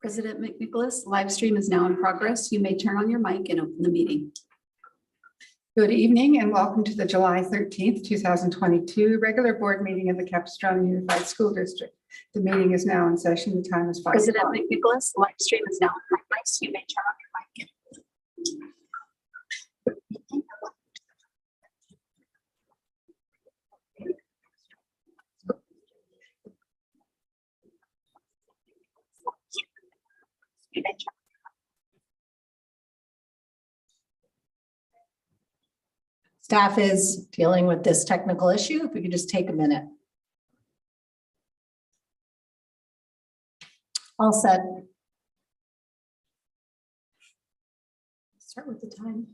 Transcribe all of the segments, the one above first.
President McNicholas, live stream is now in progress. You may turn on your mic and open the meeting. Good evening and welcome to the July 13th, 2022 regular board meeting of the Capistrano Unified School District. The meeting is now in session. The time is 5 President o'clock. McNicholas, live stream is now in progress. You may turn on your mic. Staff is dealing with this technical issue. If we could just take a minute. All set. Start with the time.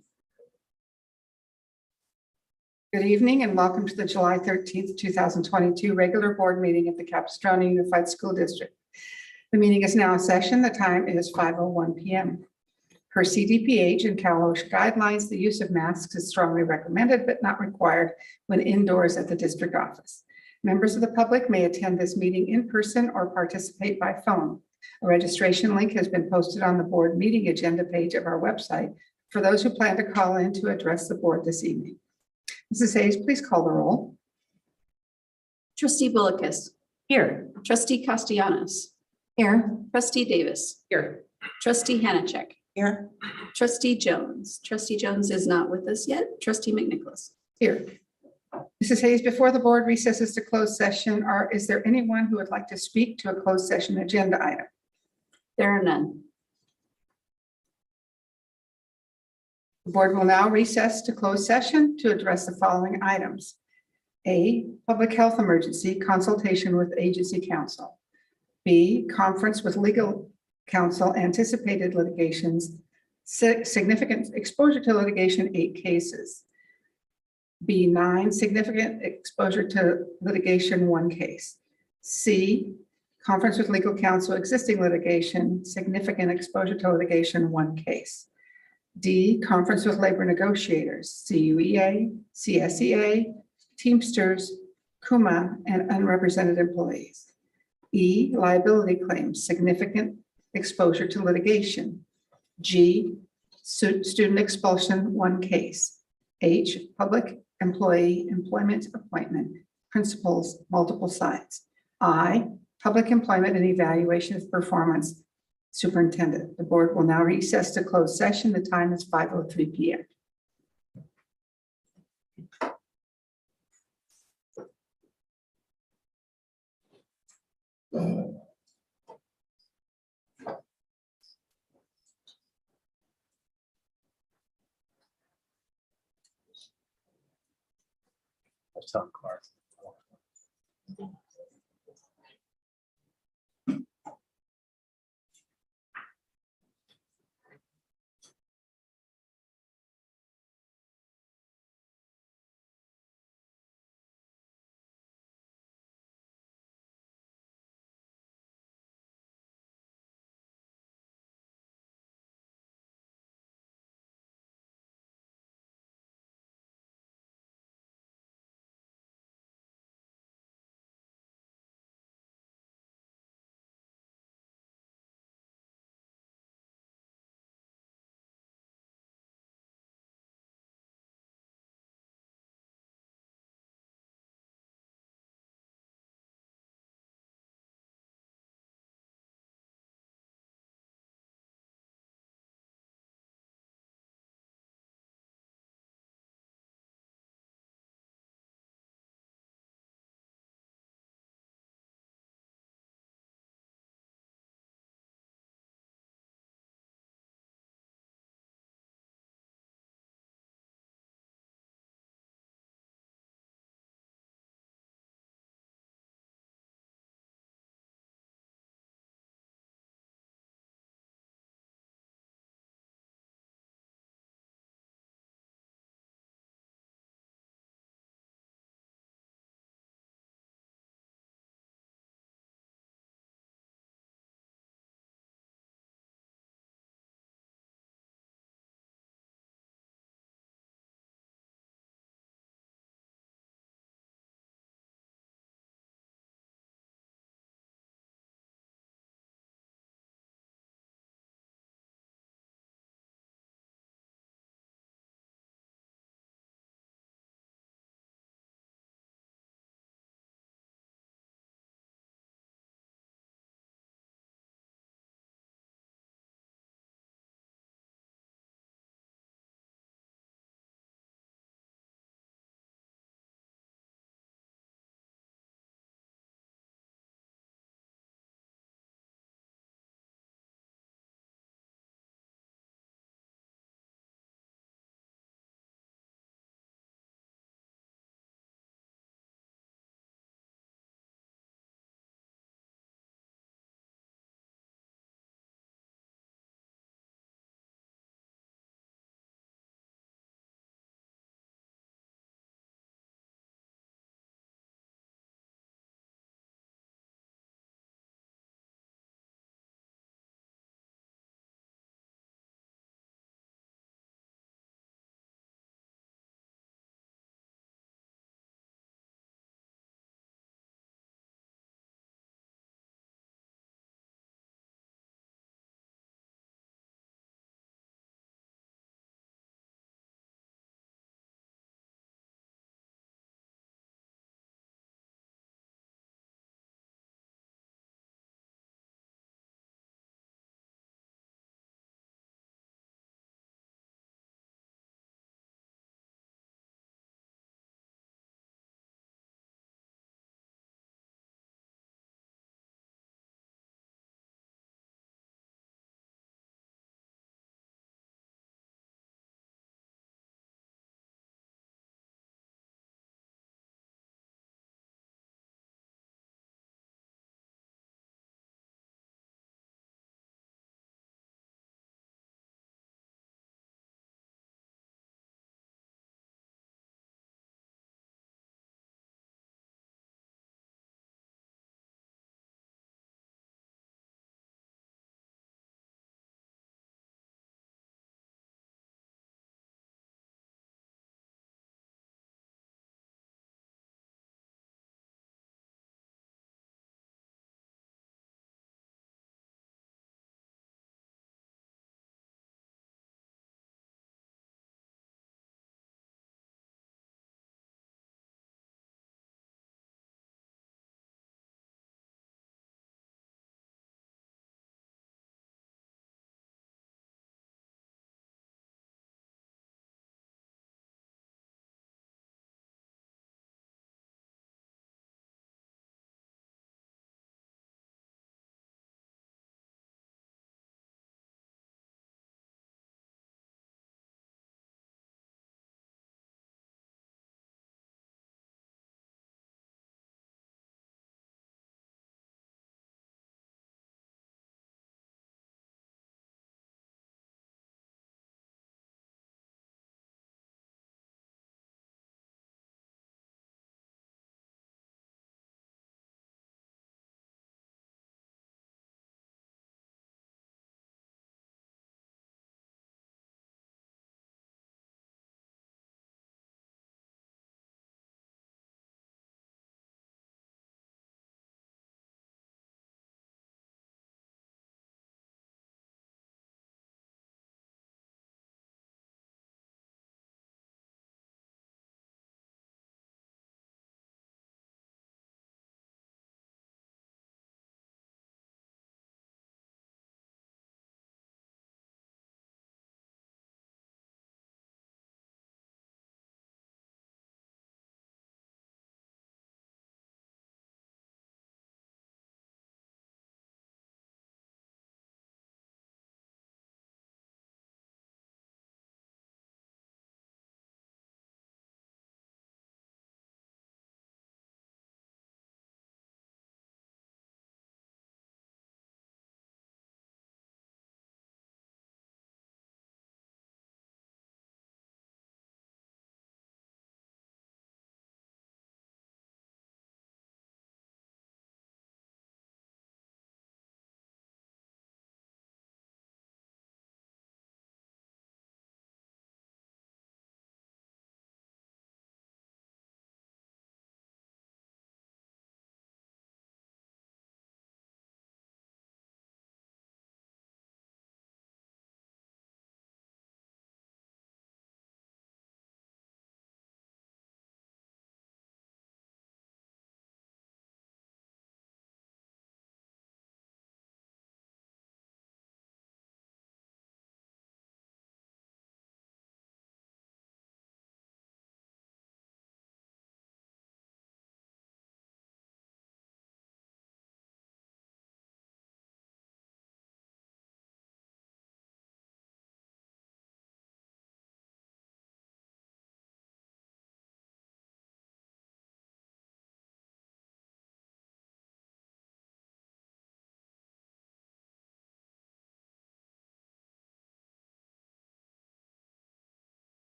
Good evening and welcome to the July 13th, 2022 regular board meeting of the Capistrano Unified School District. The meeting is now in session. The time is 5:01 p.m. Per CDPH and Cal OSHA guidelines, the use of masks is strongly recommended but not required when indoors at the district office. Members of the public may attend this meeting in person or participate by phone. A registration link has been posted on the board meeting agenda page of our website for those who plan to call in to address the board this evening. Mrs. Hayes, please call the roll. Trustee Bullicus. Here. Trustee Castellanos. Here. Trustee Davis. Here. Trustee Hanachek. Here. Trustee Jones. Trustee Jones is not with us yet. Trustee McNicholas. Here. Mrs. Hayes, before the board recesses to closed session, is there anyone who would like to speak to a closed session agenda item? There are none. The board will now recess to closed session to address the following items. A, public health emergency consultation with agency counsel. B, conference with legal counsel, anticipated litigations, significant exposure to litigation, 8 cases. B9, significant exposure to litigation, 1 case. C, conference with legal counsel, existing litigation, significant exposure to litigation, 1 case. D, conference with labor negotiators, CUEA, CSEA, Teamsters, CUMA, and unrepresented employees. E, liability claims, significant exposure to litigation. G, student expulsion, 1 case. H, public employee employment appointment, principals, multiple sites. I, public employment and evaluation of performance, superintendent. The board will now recess to closed session. The time is 5:03 p.m. Let's tell Clark.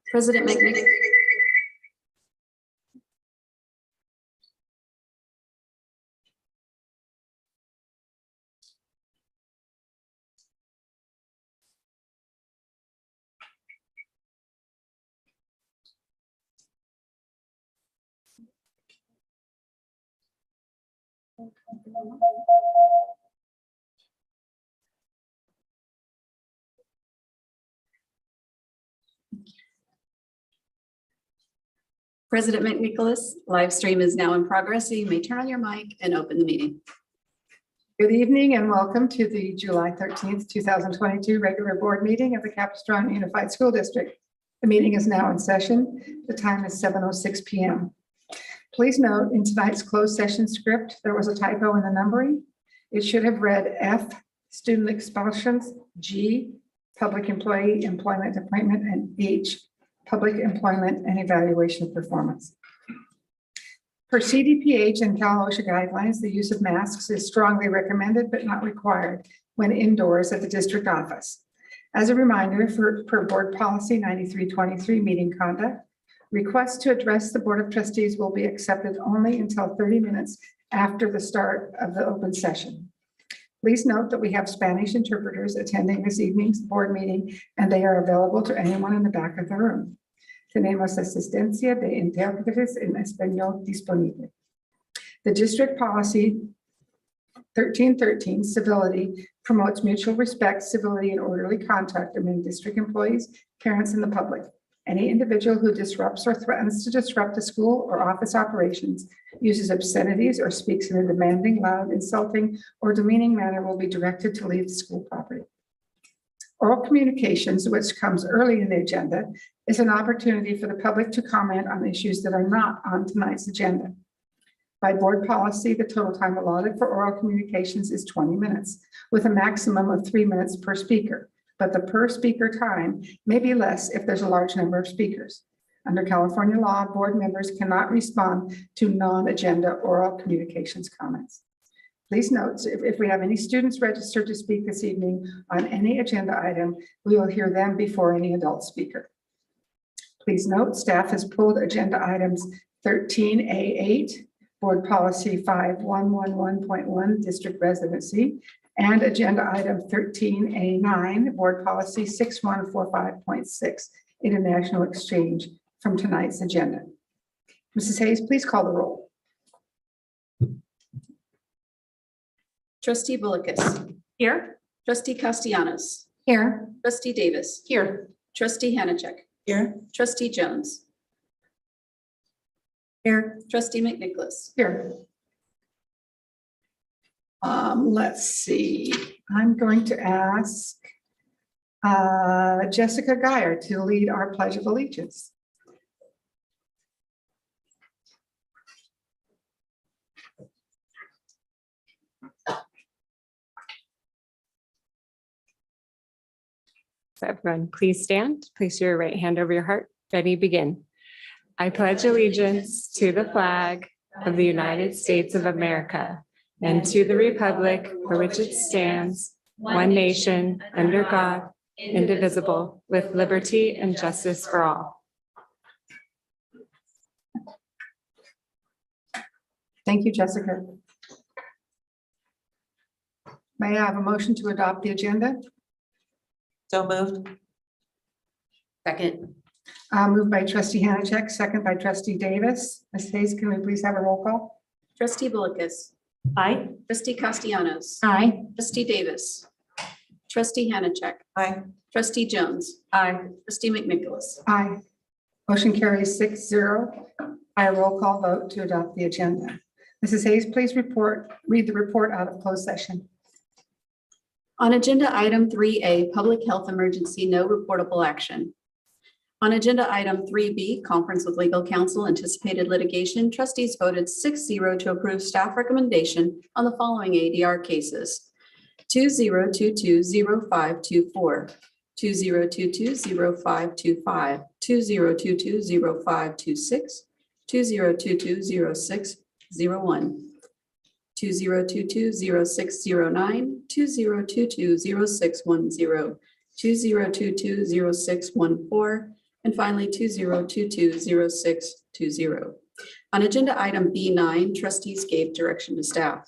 President McNicholas. President McNicholas, live stream is now in progress, so you may turn on your mic and open the meeting. Good evening and welcome to the July 13th, 2022 regular board meeting of the Capistrano Unified School District. The meeting is now in session. The time is 7:06 p.m. Please note in tonight's closed session script, there was a typo in the numbering. It should have read F, student expulsions, G, public employee employment appointment, and H, public employment and evaluation of performance. Per CDPH and Cal OSHA guidelines, the use of masks is strongly recommended but not required when indoors at the district office. As a reminder, per board policy 9323 meeting conduct, requests to address the Board of Trustees will be accepted only until 30 minutes after the start of the open session. Please note that we have Spanish interpreters attending this evening's board meeting, and they are available to anyone in the back of the room. Tenemos asistencia de intérpretes en español disponible. The district policy 1313, civility, promotes mutual respect, civility, and orderly conduct among district employees, parents, and the public. Any individual who disrupts or threatens to disrupt a school or office operations, uses obscenities, or speaks in a demanding, loud, insulting, or demeaning manner will be directed to leave the school property. Oral communications, which comes early in the agenda, is an opportunity for the public to comment on issues that are not on tonight's agenda. By board policy, the total time allotted for oral communications is 20 minutes, with a maximum of 3 minutes per speaker. But the per speaker time may be less if there's a large number of speakers. Under California law, board members cannot respond to non-agenda oral communications comments. Please note, if we have any students registered to speak this evening on any agenda item, we will hear them before any adult speaker. Please note, staff has pulled agenda items 13A8, board policy 5111.1, district residency, and agenda item 13A9, board policy 6145.6, international exchange, from tonight's agenda. Mrs. Hayes, please call the roll. Trustee Bullicus. Here. Trustee Castellanos. Here. Trustee Davis. Here. Trustee Hanachek. Here. Trustee Jones. Here. Trustee McNicholas. Here. Let's see. I'm going to ask Jessica Geyer to lead our Pledge of Allegiance. So everyone, please stand, place your right hand over your heart. Ready, begin. I pledge allegiance to the flag of the United States of America and to the republic for which it stands, one nation, under God, indivisible, with liberty and justice for all. Thank you, Jessica. May I have a motion to adopt the agenda? So moved. Second. Moved by trustee Hanachek, second by trustee Davis. Ms. Hayes, can we please have a roll call? Trustee Bullicus. Aye. Trustee Castellanos. Aye. Trustee Davis. Trustee Hanachek. Aye. Trustee Jones. Aye. Trustee McNicholas. Aye. Motion carries 6-0 by a roll call vote to adopt the agenda. Mrs. Hayes, please read the report out of closed session. On agenda item 3A, public health emergency, no reportable action. On agenda item 3B, conference with legal counsel, anticipated litigation, trustees voted 6-0 to approve staff recommendation on the following ADR cases: 2022-0524, 2022-0525, 2022-0526, 2022-0601, 2022-0609, 2022-0610, 2022-0614, And finally, 2022-0620. On agenda item B9, trustees gave direction to staff.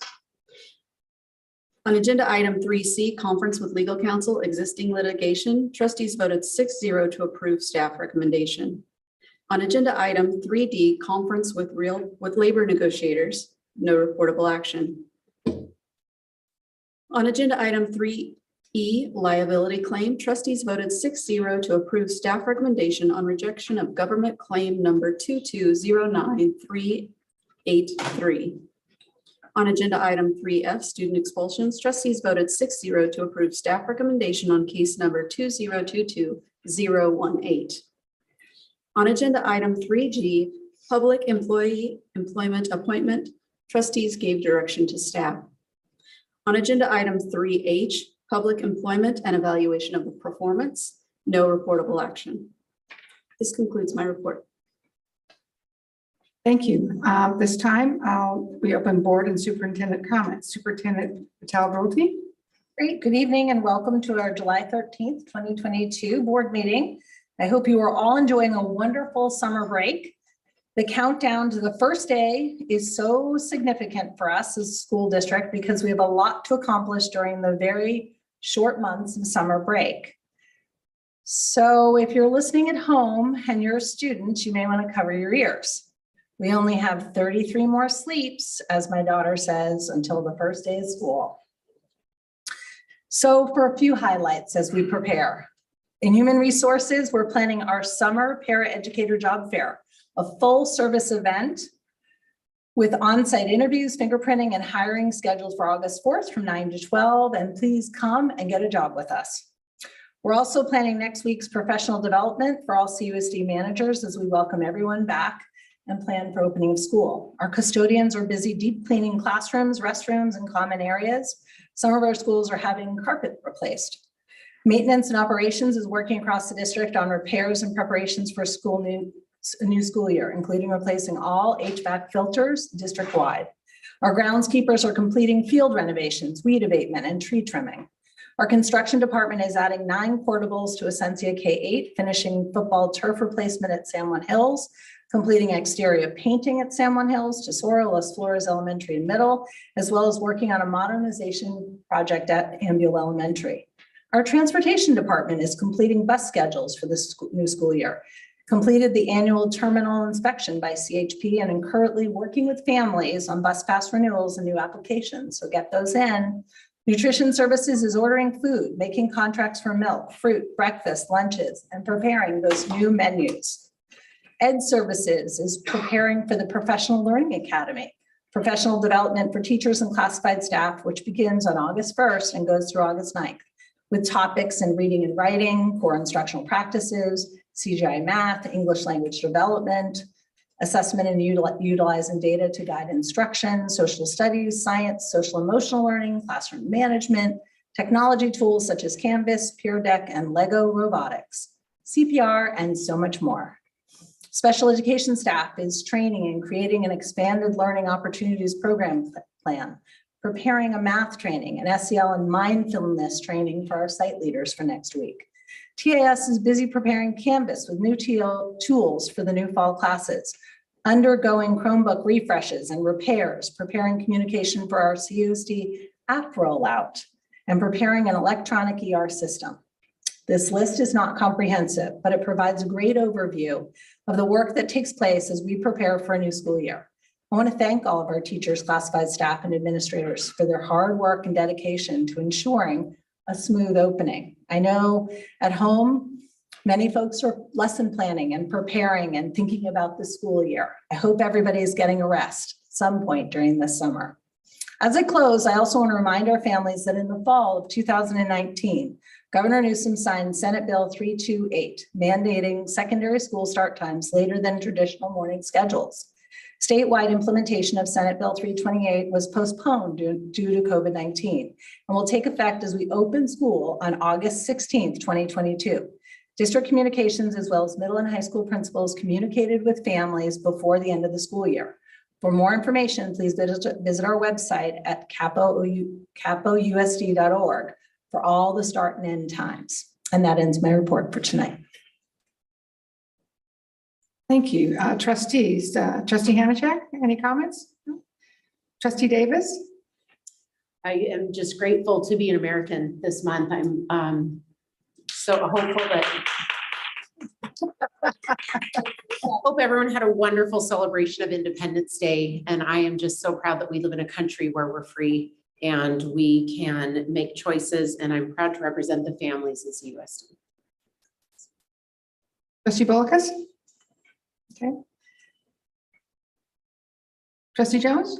On agenda item 3C, conference with legal counsel, existing litigation, trustees voted 6-0 to approve staff recommendation. On agenda item 3D, conference with labor negotiators, no reportable action. On agenda item 3E, liability claim, trustees voted 6-0 to approve staff recommendation on rejection of government claim number 2209383. On agenda item 3F, student expulsions, trustees voted 6-0 to approve staff recommendation on case number 2022018. On agenda item 3G, public employee employment appointment, trustees gave direction to staff. On agenda item 3H, public employment and evaluation of the performance, no reportable action. This concludes my report. Thank you. This time, we open board and superintendent comments. Superintendent Patel-Brophy. Great. Good evening and welcome to our July 13th, 2022 board meeting. I hope you are all enjoying a wonderful summer break. The countdown to the first day is so significant for us as a school district because we have a lot to accomplish during the very short months of summer break. So if you're listening at home and you're a student, you may want to cover your ears. We only have 33 more sleeps, as my daughter says, until the first day of school. So for a few highlights as we prepare. In human resources, we're planning our summer paraeducator job fair, a full service event with on-site interviews, fingerprinting, and hiring scheduled for August 4th from 9 to 12. And please come and get a job with us. We're also planning next week's professional development for all CUSD managers as we welcome everyone back and plan for opening of school. Our custodians are busy deep cleaning classrooms, restrooms, and common areas. Some of our schools are having carpet replaced. Maintenance and operations is working across the district on repairs and preparations for a new school year, including replacing all HVAC filters district-wide. Our groundskeepers are completing field renovations, weed abatement, and tree trimming. Our construction department is adding 9 portables to Essentia K-8, finishing football turf replacement at San Juan Hills, completing exterior painting at San Juan Hills, Tesoro, Las Flores Elementary and Middle, as well as working on a modernization project at Ambule Elementary. Our transportation department is completing bus schedules for this new school year, completed the annual terminal inspection by CHP, and are currently working with families on bus pass renewals and new applications, so get those in. Nutrition Services is ordering food, making contracts for milk, fruit, breakfast, lunches, and preparing those new menus. Ed Services is preparing for the Professional Learning Academy, professional development for teachers and classified staff, which begins on August 1st and goes through August 9th, with topics in reading and writing, core instructional practices, CGI math, English language development, assessment and utilizing data to guide instruction, social studies, science, social emotional learning, classroom management, technology tools such as Canvas, Peer Deck, and Lego robotics, CPR, and so much more. Special education staff is training and creating an expanded learning opportunities program plan, preparing a math training, an SEL and mindfulness training for our site leaders for next week. TAS is busy preparing Canvas with new tools for the new fall classes, undergoing Chromebook refreshes and repairs, preparing communication for our CUSD app rollout, and preparing an electronic ER system. This list is not comprehensive, but it provides a great overview of the work that takes place as we prepare for a new school year. I want to thank all of our teachers, classified staff, and administrators for their hard work and dedication to ensuring a smooth opening. I know at home, many folks are lesson planning and preparing and thinking about the school year. I hope everybody is getting a rest at some point during this summer. As I close, I also want to remind our families that in the fall of 2019, Governor Newsom signed Senate Bill 328, mandating secondary school start times later than traditional morning schedules. Statewide implementation of Senate Bill 328 was postponed due to COVID-19 and will take effect as we open school on August 16th, 2022. District communications as well as middle and high school principals communicated with families before the end of the school year. For more information, please visit our website at capousd.org for all the start and end times. And that ends my report for tonight. Thank you. Trustees, Trustee Hanachek, any comments? No? Trustee Davis? I am just grateful to be an American this month. I'm so hopeful that hope everyone had a wonderful celebration of Independence Day. And I am just so proud that we live in a country where we're free and we can make choices. And I'm proud to represent the families in CUSD. Trustee Bolikas? Okay. Trustee Jones?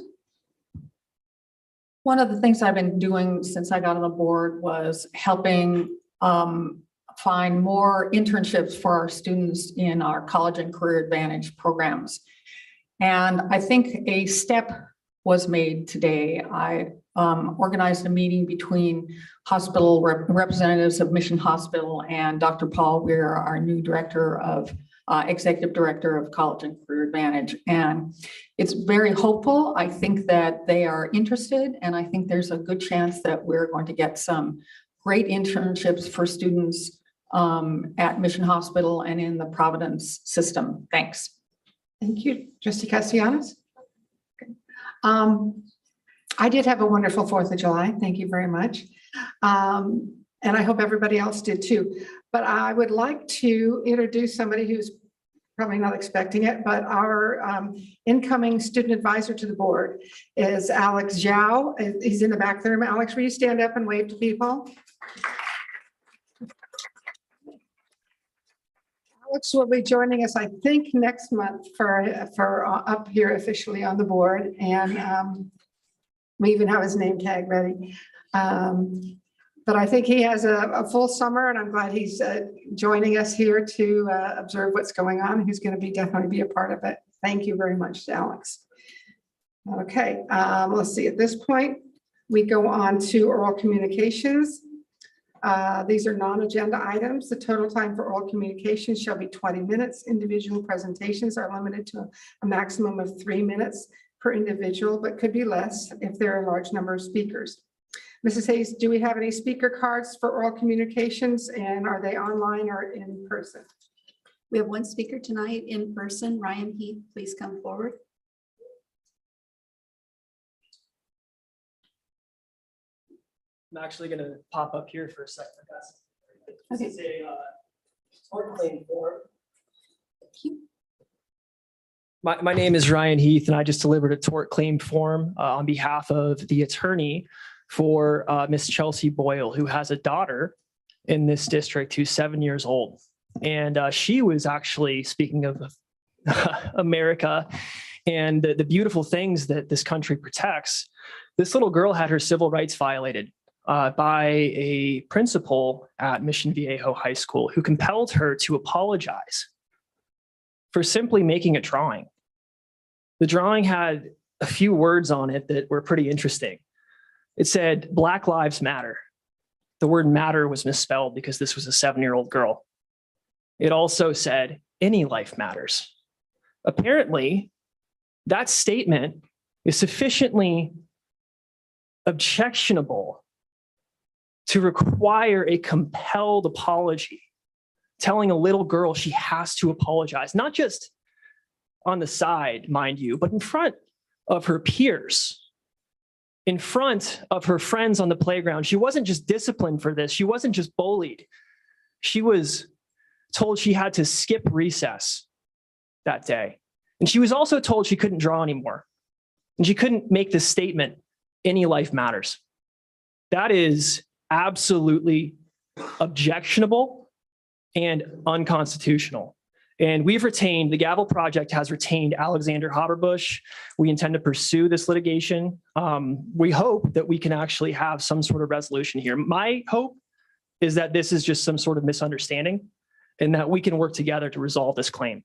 One of the things I've been doing since I got on the board was helping find more internships for our students in our College and Career Advantage programs. And I think a step was made today. I organized a meeting between hospital representatives of Mission Hospital and Dr. Paul Weir, our new executive director of College and Career Advantage. And it's very hopeful. I think that they are interested, and I think there's a good chance that we're going to get some great internships for students at Mission Hospital and in the Providence system. Thanks. Thank you. Trustee Castellanos? Okay. I did have a wonderful 4th of July. Thank you very much. And I hope everybody else did too. But I would like to introduce somebody who's probably not expecting it, but our incoming student advisor to the board is Alex Zhao. He's in the back of the room. Alex, will you stand up and wave to people? Alex will be joining us, I think, next month for up here officially on the board. And we even have his name tag ready. But I think he has a full summer, and I'm glad he's joining us here to observe what's going on. He's going to definitely be a part of it. Thank you very much, Alex. Okay, let's see. At this point, we go on to oral communications. These are non-agenda items. The total time for oral communications shall be 20 minutes. Individual presentations are limited to a maximum of 3 minutes per individual, but could be less if there are a large number of speakers. Mrs. Hayes, do we have any speaker cards for oral communications, and are they online or in person? We have one speaker tonight in person. Ryan Heath, please come forward. I'm actually going to pop up here for a second, guys. Okay. This is a tort claim form. My name is Ryan Heath, and I just delivered a tort claim form on behalf of the attorney for Miss Chelsea Boyle, who has a daughter in this district who's 7 years old. And she was actually, speaking of America and the beautiful things that this country protects, this little girl had her civil rights violated by a principal at Mission Viejo High School who compelled her to apologize for simply making a drawing. The drawing had a few words on it that were pretty interesting. It said, "Black Lives Matter." The word matter was misspelled because this was a 7-year-old girl. It also said, "Any life matters." Apparently, that statement is sufficiently objectionable to require a compelled apology, telling a little girl she has to apologize, not just on the side, mind you, but in front of her peers, in front of her friends on the playground. She wasn't just disciplined for this. She wasn't just bullied. She was told she had to skip recess that day. And she was also told she couldn't draw anymore. And she couldn't make this statement, "Any life matters." That is absolutely objectionable and unconstitutional. And the Gavel Project has retained Alexander Haberbush. We intend to pursue this litigation. We hope that we can actually have some sort of resolution here. My hope is that this is just some sort of misunderstanding and that we can work together to resolve this claim.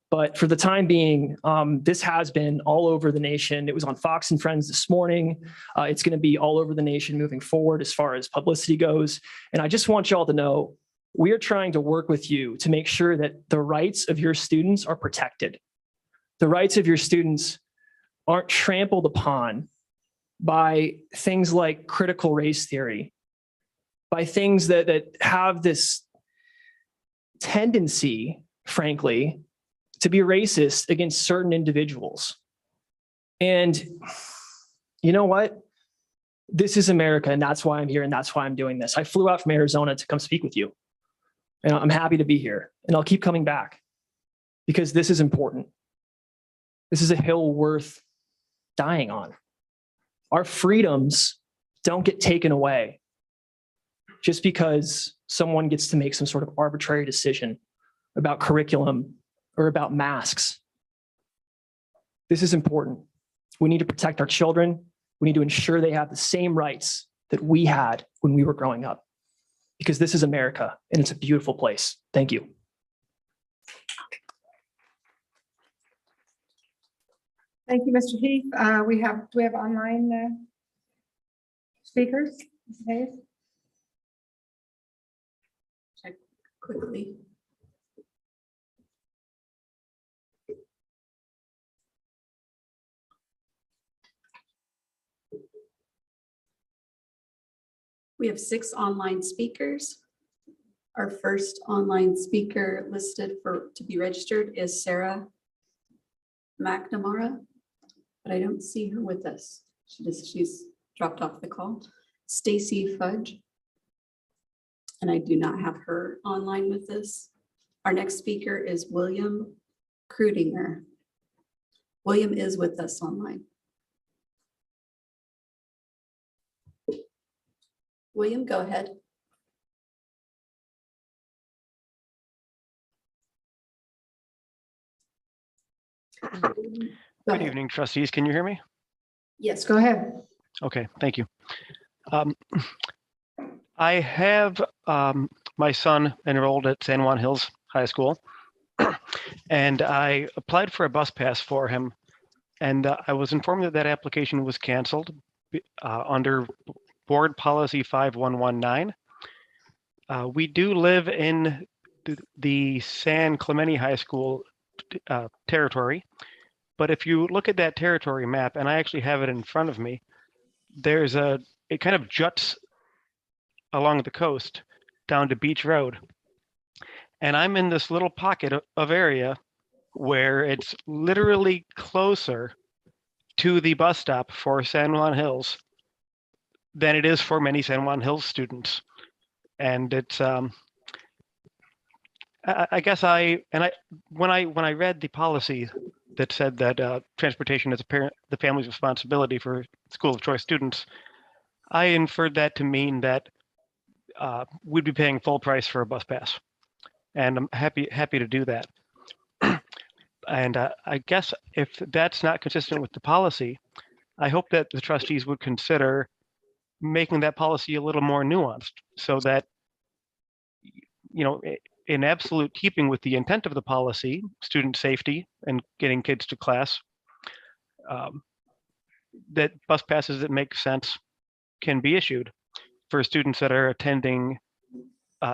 But for the time being, this has been all over the nation. It was on Fox and Friends this morning. It's going to be all over the nation moving forward as far as publicity goes. And I just want y'all to know, we are trying to work with you to make sure that the rights of your students are protected. The rights of your students aren't trampled upon by things like critical race theory, by things that have this tendency, frankly, to be racist against certain individuals. And you know what? This is America, and that's why I'm here, and that's why I'm doing this. I flew out from Arizona to come speak with you, and I'm happy to be here, and I'll keep coming back because this is important. This is a hill worth dying on. Our freedoms don't get taken away just because someone gets to make some sort of arbitrary decision about curriculum or about masks. This is important. We need to protect our children. We need to ensure they have the same rights that we had when we were growing up, because this is America and it's a beautiful place. Thank you. Thank you, Mr. Heath. Do we have online speakers? Mrs. Hayes? Check quickly. We have 6 online speakers. Our first online speaker listed to be registered is Sarah McNamara, but I don't see her with us. She's dropped off the call. Stacy Fudge, and I do not have her online with us. Our next speaker is William Krudinger. William is with us online. William, go ahead. Go Good ahead. evening, trustees. Can you hear me? Yes, go ahead. Okay, thank you. I have my son enrolled at San Juan Hills High School, and I applied for a bus pass for him, and I was informed that that application was canceled under Board Policy 5119. We do live in the San Clemente High School territory, but if you look at that territory map, and I actually have it in front of me, it kind of juts along the coast down to Beach Road. And I'm in this little pocket of area where it's literally closer to the bus stop for San Juan Hills than it is for many San Juan Hills students. And it's, I guess when I read the policy that said that transportation is the family's responsibility for school of choice students, I inferred that to mean that we'd be paying full price for a bus pass, and I'm happy to do that. And I guess if that's not consistent with the policy, I hope that the trustees would consider making that policy a little more nuanced, so that, you know, in absolute keeping with the intent of the policy, student safety and getting kids to class, that bus passes that make sense can be issued for students that are attending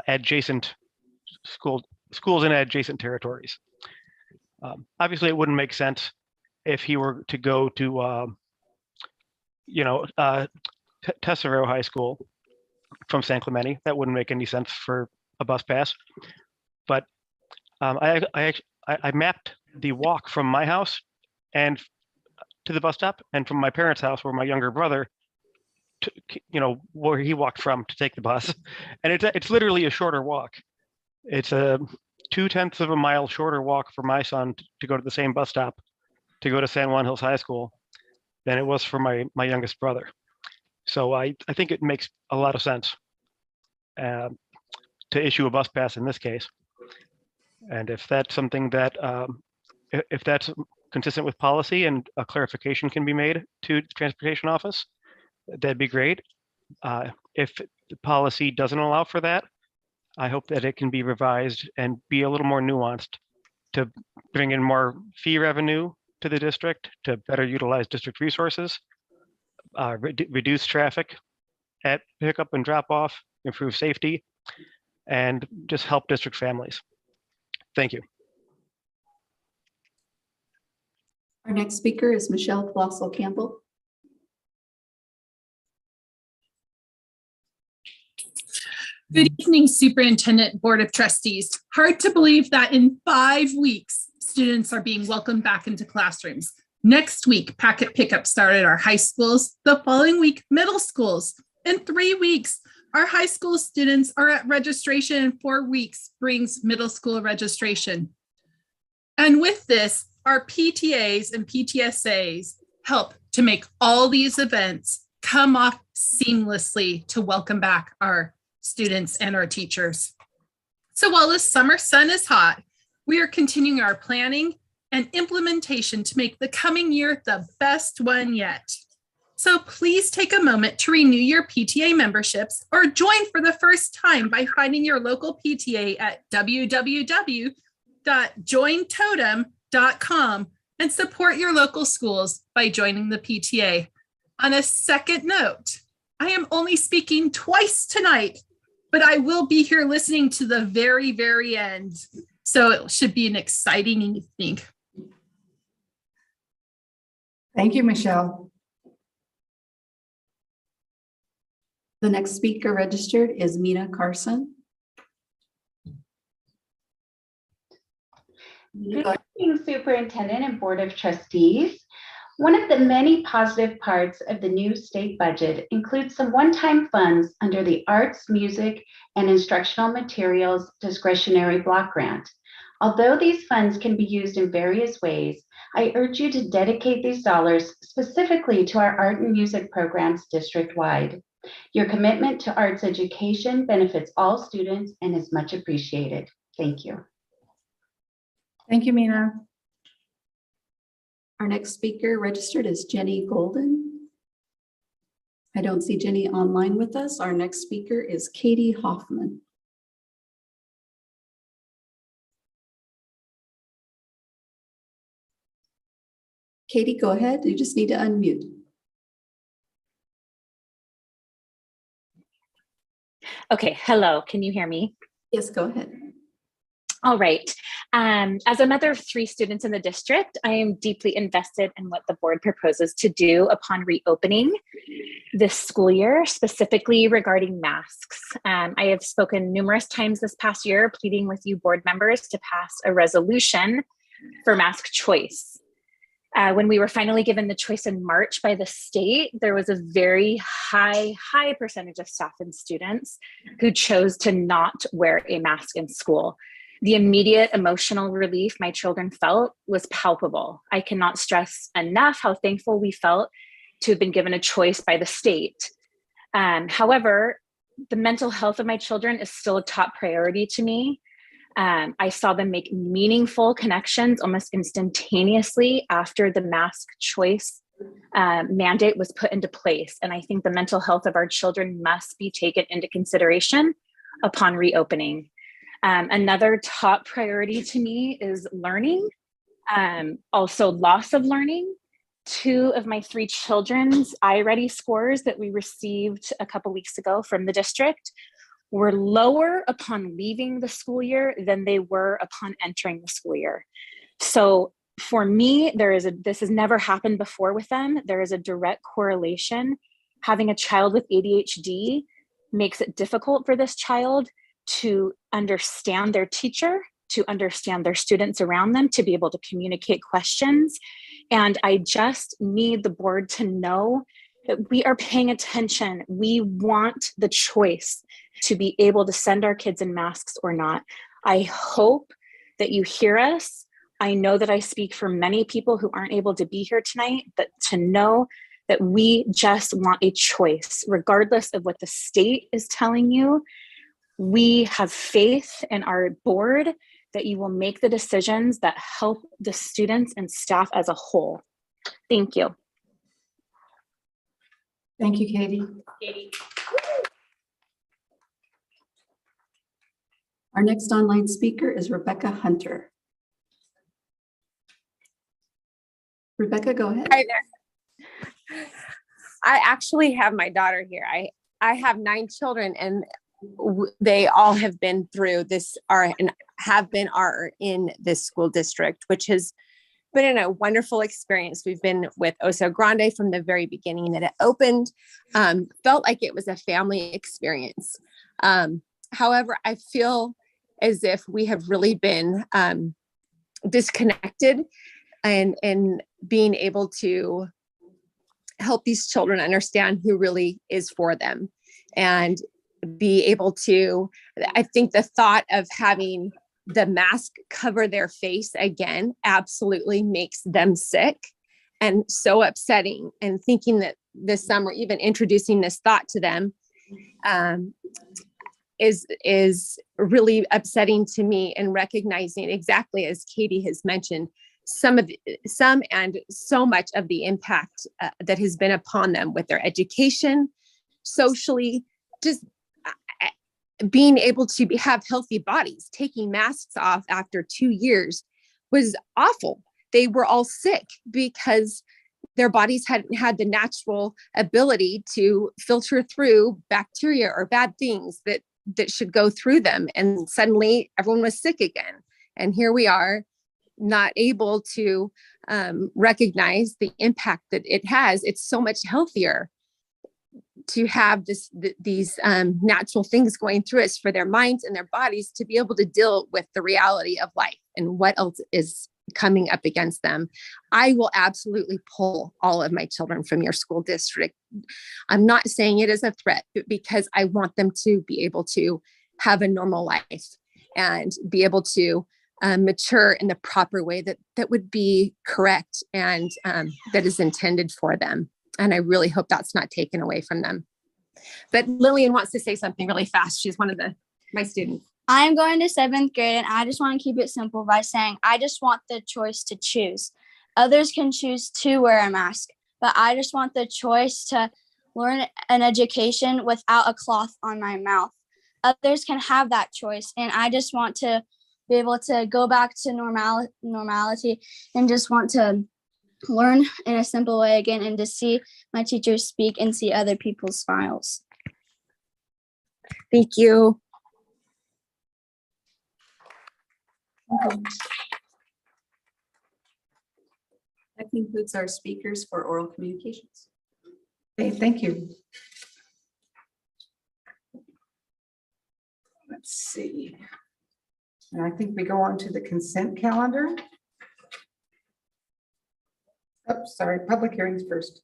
adjacent schools in adjacent territories. Obviously, it wouldn't make sense if he were to go to, Tesoro High School from San Clemente. That wouldn't make any sense for a bus pass. But I mapped the walk from my house and to the bus stop, and from my parents' house, where my younger brother, where he walked from to take the bus, and it's literally a shorter walk. It's a 0.2 of a mile shorter walk for my son to go to the same bus stop to go to San Juan Hills High School than it was for my youngest brother. So I think it makes a lot of sense to issue a bus pass in this case. And if that's something that, if that's consistent with policy and a clarification can be made to the transportation office, that'd be great. If the policy doesn't allow for that, I hope that it can be revised and be a little more nuanced to bring in more fee revenue to the district, to better utilize district resources, reduce traffic at pickup and drop off, improve safety, and just help district families. Thank you. Our next speaker is Michelle Flossel Campbell. Good evening, Superintendent, Board of Trustees. Hard to believe that in 5 weeks, students are being welcomed back into classrooms. Next week, packet pickup started at our high schools. The following week, middle schools. In 3 weeks, our high school students are at registration. In 4 weeks brings middle school registration. And with this, our PTAs and PTSAs help to make all these events come off seamlessly to welcome back our students and our teachers. So while the summer sun is hot, we are continuing our planning and implementation to make the coming year the best one yet. So please take a moment to renew your PTA memberships or join for the first time by finding your local PTA at www.jointotem.com and support your local schools by joining the PTA. On a second note, I am only speaking twice tonight, but I will be here listening to the very, very end. So it should be an exciting evening. Thank you, Michelle. The next speaker registered is Mina Carson. Good evening, Superintendent and Board of Trustees. One of the many positive parts of the new state budget includes some one-time funds under the Arts, Music, and Instructional Materials Discretionary Block Grant. Although these funds can be used in various ways, I urge you to dedicate these dollars specifically to our art and music programs district-wide. Your commitment to arts education benefits all students and is much appreciated. Thank you. Thank you, Mina. Our next speaker registered is Jenny Golden. I don't see Jenny online with us. Our next speaker is Katie Hoffman. Katie, go ahead. You just need to unmute. Okay, hello, can you hear me? Yes, go ahead. All right. As a mother of 3 students in the district, I am deeply invested in what the board proposes to do upon reopening this school year, specifically regarding masks. I have spoken numerous times this past year, pleading with you board members to pass a resolution for mask choice. When we were finally given the choice in March by the state, there was a very high percentage of staff and students who chose to not wear a mask in school. The immediate emotional relief my children felt was palpable. I cannot stress enough how thankful we felt to have been given a choice by the state. However, the mental health of my children is still a top priority to me. I saw them make meaningful connections almost instantaneously after the mask choice mandate was put into place. And I think the mental health of our children must be taken into consideration upon reopening. Another top priority to me is learning, also loss of learning. 2 of my 3 children's Iready scores that we received a couple weeks ago from the district were lower upon leaving the school year than they were upon entering the school year. So for me, this has never happened before with them. There is a direct correlation. Having a child with ADHD makes it difficult for this child to understand their teacher, to understand their students around them, to be able to communicate questions. And I just need the board to know that we are paying attention. We want the choice to be able to send our kids in masks or not. I hope that you hear us. I know that I speak for many people who aren't able to be here tonight, but to know that we just want a choice, regardless of what the state is telling you. We have faith in our board that you will make the decisions that help the students and staff as a whole. Thank you. Thank you, Katie. Our next online speaker is Rebecca Hunter. Rebecca, go ahead. Hi there. I actually have my daughter here. I have 9 children, and they all have been through this and have been in this school district, which has been a wonderful experience. We've been with Oso Grande from the very beginning that it opened. Felt like it was a family experience. However, I feel as if we have really been disconnected, and being able to help these children understand who really is for them, and be able to, I think the thought of having the mask cover their face again absolutely makes them sick and so upsetting. And thinking that this summer, even introducing this thought to them is really upsetting to me, and recognizing exactly as Katie has mentioned, some and so much of the impact that has been upon them with their education, socially, just being able to have healthy bodies. Taking masks off after 2 years was awful. They were all sick because their bodies hadn't had the natural ability to filter through bacteria or bad things that should go through them. And suddenly everyone was sick again. And here we are, not able to recognize the impact that it has. It's so much healthier to have these natural things going through us for their minds and their bodies to be able to deal with the reality of life and what else is coming up against them. I will absolutely pull all of my children from your school district. I'm not saying it as a threat, but because I want them to be able to have a normal life and be able to mature in the proper way that would be correct and that is intended for them. And I really hope that's not taken away from them. But Lillian wants to say something really fast. She's one of my students. I'm going to 7th grade, and I just want to keep it simple by saying I just want the choice to choose. Others can choose to wear a mask, but I just want the choice to learn an education without a cloth on my mouth. Others can have that choice, and I just want to be able to go back to normality and just want to learn in a simple way again, and to see my teachers speak and see other people's smiles. Thank you. That concludes our speakers for oral communications. Okay, thank you. Let's see. And I think we go on to the consent calendar. Oh, sorry, public hearings first.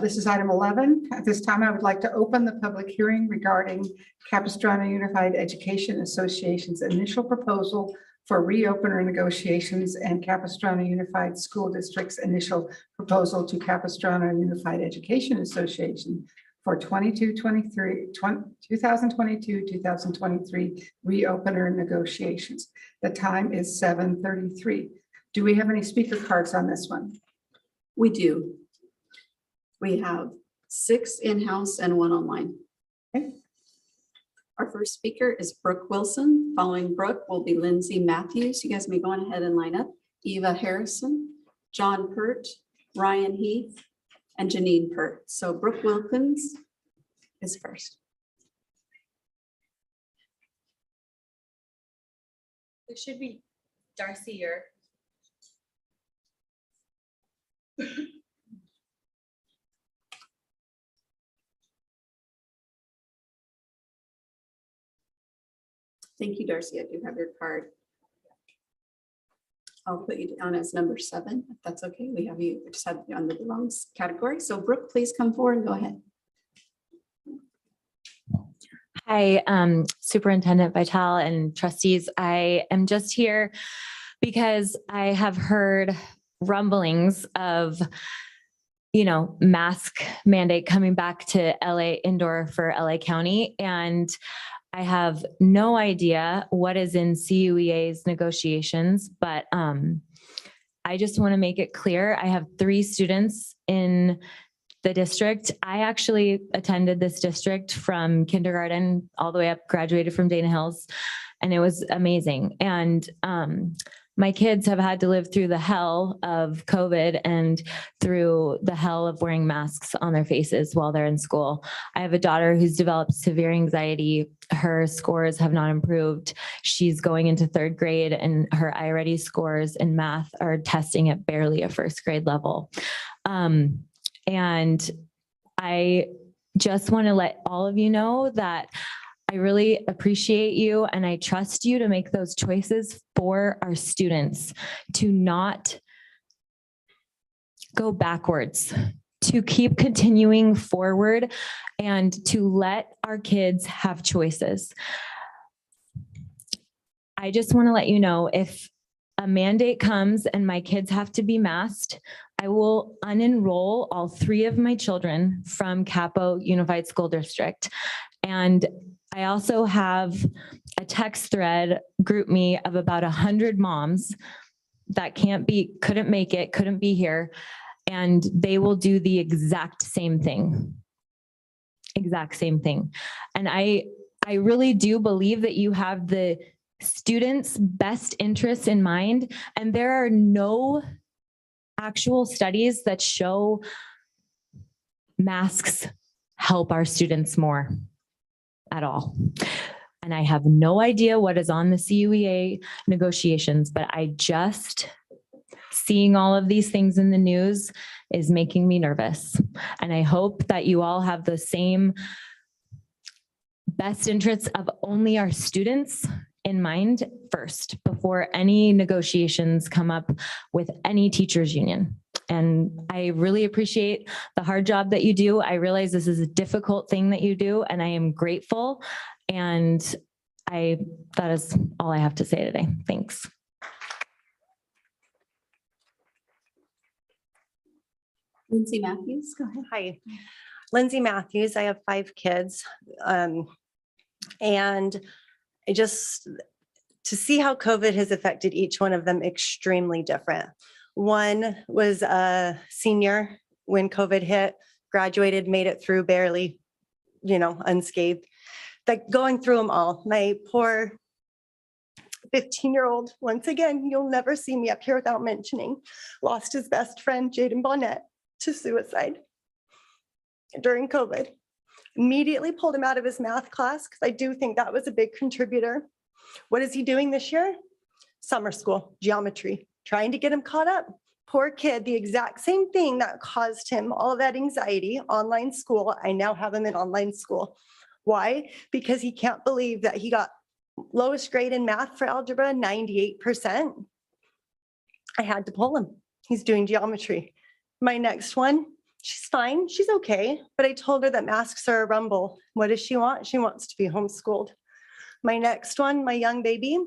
This is item 11. At this time, I would like to open the public hearing regarding Capistrano Unified Education Association's initial proposal for reopener negotiations and Capistrano Unified School District's initial proposal to Capistrano Unified Education Association for 2022-2023 reopener negotiations. The time is 7:33. Do we have any speaker cards on this one? We do. We have 6 in-house and 1 online. Okay. Our first speaker is Brooke Wilson. Following Brooke will be Lindsay Matthews. You guys may go on ahead and line up. Eva Harrison, John Pert, Ryan Heath, and Janine Pert. So Brooke Wilkins is first. It should be Darcy or Thank you, Darcy. I do have your card. I'll put you down as number 7, if that's okay. We have you just had you under the wrong category. So Brooke, please come forward and go ahead. Hi, Superintendent Vital and trustees. I am just here because I have heard rumblings of, mask mandate coming back to LA indoor for LA County. And I have no idea what is in CUEA's negotiations, but I just want to make it clear. I have 3 students in the district. I actually attended this district from kindergarten all the way up, graduated from Dana Hills, and it was amazing. And my kids have had to live through the hell of COVID and through the hell of wearing masks on their faces while they're in school. I have a daughter who's developed severe anxiety. Her scores have not improved. She's going into 3rd grade and her Iready scores in math are testing at barely a 1st grade level. And I just want to let all of you know that I really appreciate you and I trust you to make those choices for our students, to not go backwards, to keep continuing forward and to let our kids have choices. I just want to let you know, if a mandate comes and my kids have to be masked, I will unenroll all 3 of my children from Capo Unified School District. And I also have a text thread group me of about 100 moms that couldn't make it, couldn't be here. And they will do the exact same thing. Exact same thing. And I really do believe that you have the students' best interests in mind. And there are no actual studies that show masks help our students more at all. And I have no idea what is on the CUEA negotiations, but seeing all of these things in the news is making me nervous. And I hope that you all have the same best interests of only our students in mind first, before any negotiations come up with any teachers union. And I really appreciate the hard job that you do. I realize this is a difficult thing that you do, and I am grateful. And that is all I have to say today. Thanks. Lindsay Matthews, go ahead. Hi, Lindsay Matthews. I have 5 kids. And to see how COVID has affected each one of them extremely different. One was a senior when COVID hit, graduated, made it through barely, unscathed. Like going through them all. My poor 15-year-old, once again, you'll never see me up here without mentioning, lost his best friend, Barnett, to suicide during COVID. Immediately pulled him out of his math class because I do think that was a big contributor. What is he doing this year? Summer school, geometry, trying to get him caught up. Poor kid, the exact same thing that caused him all of that anxiety, online school. I now have him in online school. Why? Because he can't believe that he got lowest grade in math for algebra, 98%. I had to pull him. He's doing geometry. My next one, she's fine, she's okay, but I told her that masks are a rumble. What does she want? She wants to be homeschooled. My next one, my young baby,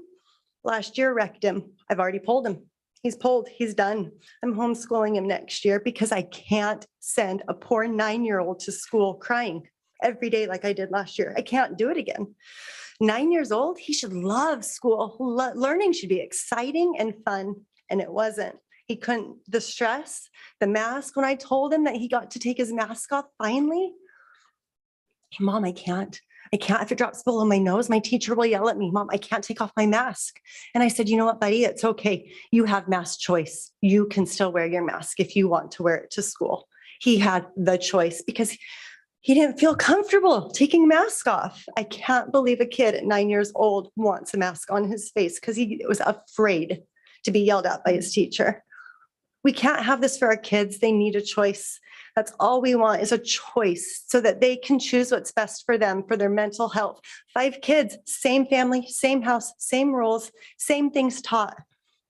last year wrecked him. I've already pulled him. He's pulled, he's done. I'm homeschooling him next year because I can't send a poor 9-year-old to school crying every day like I did last year. I can't do it again. 9 years old, he should love school. Learning should be exciting and fun, and it wasn't. He couldn't, the stress, the mask, when I told him that he got to take his mask off finally, Mom, I can't. If it drops below my nose, my teacher will yell at me, Mom, I can't take off my mask. And I said, you know what, buddy, it's okay. You have mask choice. You can still wear your mask if you want to wear it to school. He had the choice because he didn't feel comfortable taking a mask off. I can't believe a kid at 9 years old wants a mask on his face because he was afraid to be yelled at by his teacher. We can't have this for our kids. They need a choice. That's all we want is a choice so that they can choose what's best for them, for their mental health. 5 kids, same family, same house, same rules, same things taught.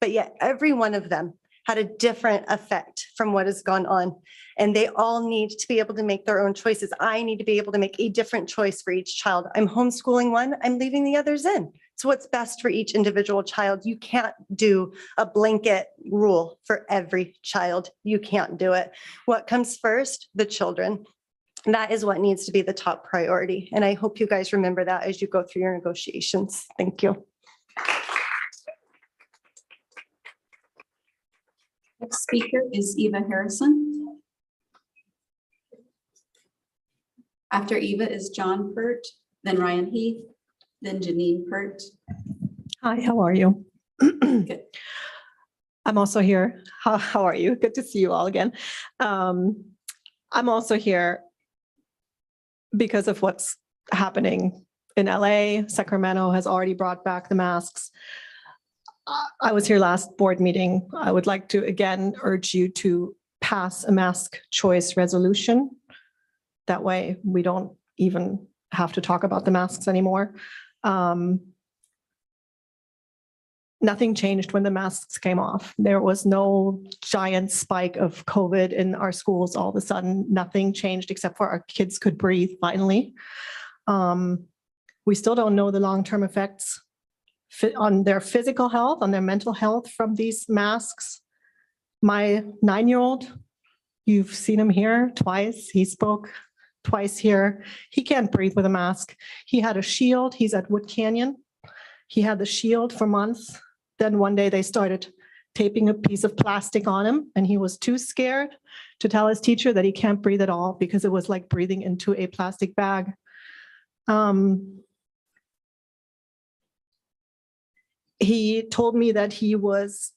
But yet every one of them had a different effect from what has gone on. And they all need to be able to make their own choices. I need to be able to make a different choice for each child. I'm homeschooling one, I'm leaving the others in. It's what's best for each individual child. You can't do a blanket rule for every child. You can't do it. What comes first? The children. That is what needs to be the top priority. And I hope you guys remember that as you go through your negotiations. Thank you. Next speaker is Eva Harrison. After Eva is John Pert, then Ryan Heath, then Janine Pert. Hi, how are you? Good. I'm also here. How are you? Good to see you all again. I'm also here because of what's happening in LA. Sacramento has already brought back the masks. I was here last board meeting. I would like to again urge you to pass a mask choice resolution. That way we don't even have to talk about the masks anymore. Nothing changed when the masks came off. There was no giant spike of COVID in our schools all of a sudden. Nothing changed except for our kids could breathe finally. We still don't know the long-term effects on their physical health, on their mental health from these masks. My 9-year-old, you've seen him here twice. He spoke twice here. He can't breathe with a mask. He had a shield. He's at Wood Canyon. He had the shield for months. Then one day they started taping a piece of plastic on him, and he was too scared to tell his teacher that he can't breathe at all because it was like breathing into a plastic bag. He told me that he was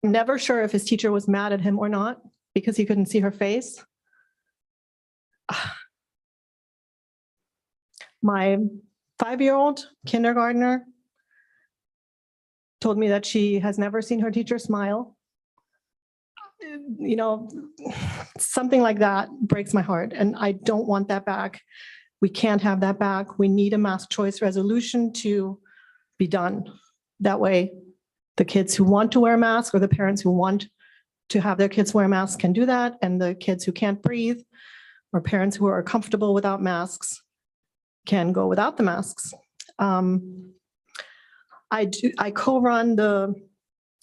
never sure if his teacher was mad at him or not because he couldn't see her face. My 5-year-old kindergartner told me that she has never seen her teacher smile. You know, something like that breaks my heart, and I don't want that back. We can't have that back. We need a mask choice resolution to be done. That way, the kids who want to wear a mask or the parents who want to have their kids wear masks can do that, and the kids who can't breathe or parents who are comfortable without masks can go without the masks. I co-run the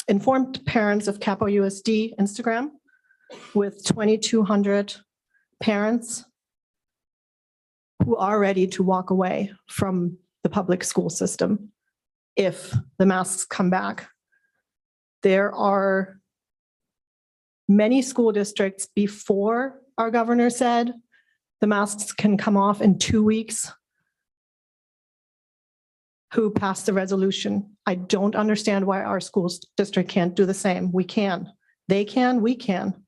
Informed Parents of Capo USD Instagram with 2,200 parents who are ready to walk away from the public school system if the masks come back. There are many school districts before our governor said the masks can come off in 2 weeks who passed the resolution. I don't understand why our school district can't do the same. We can. They can, we can.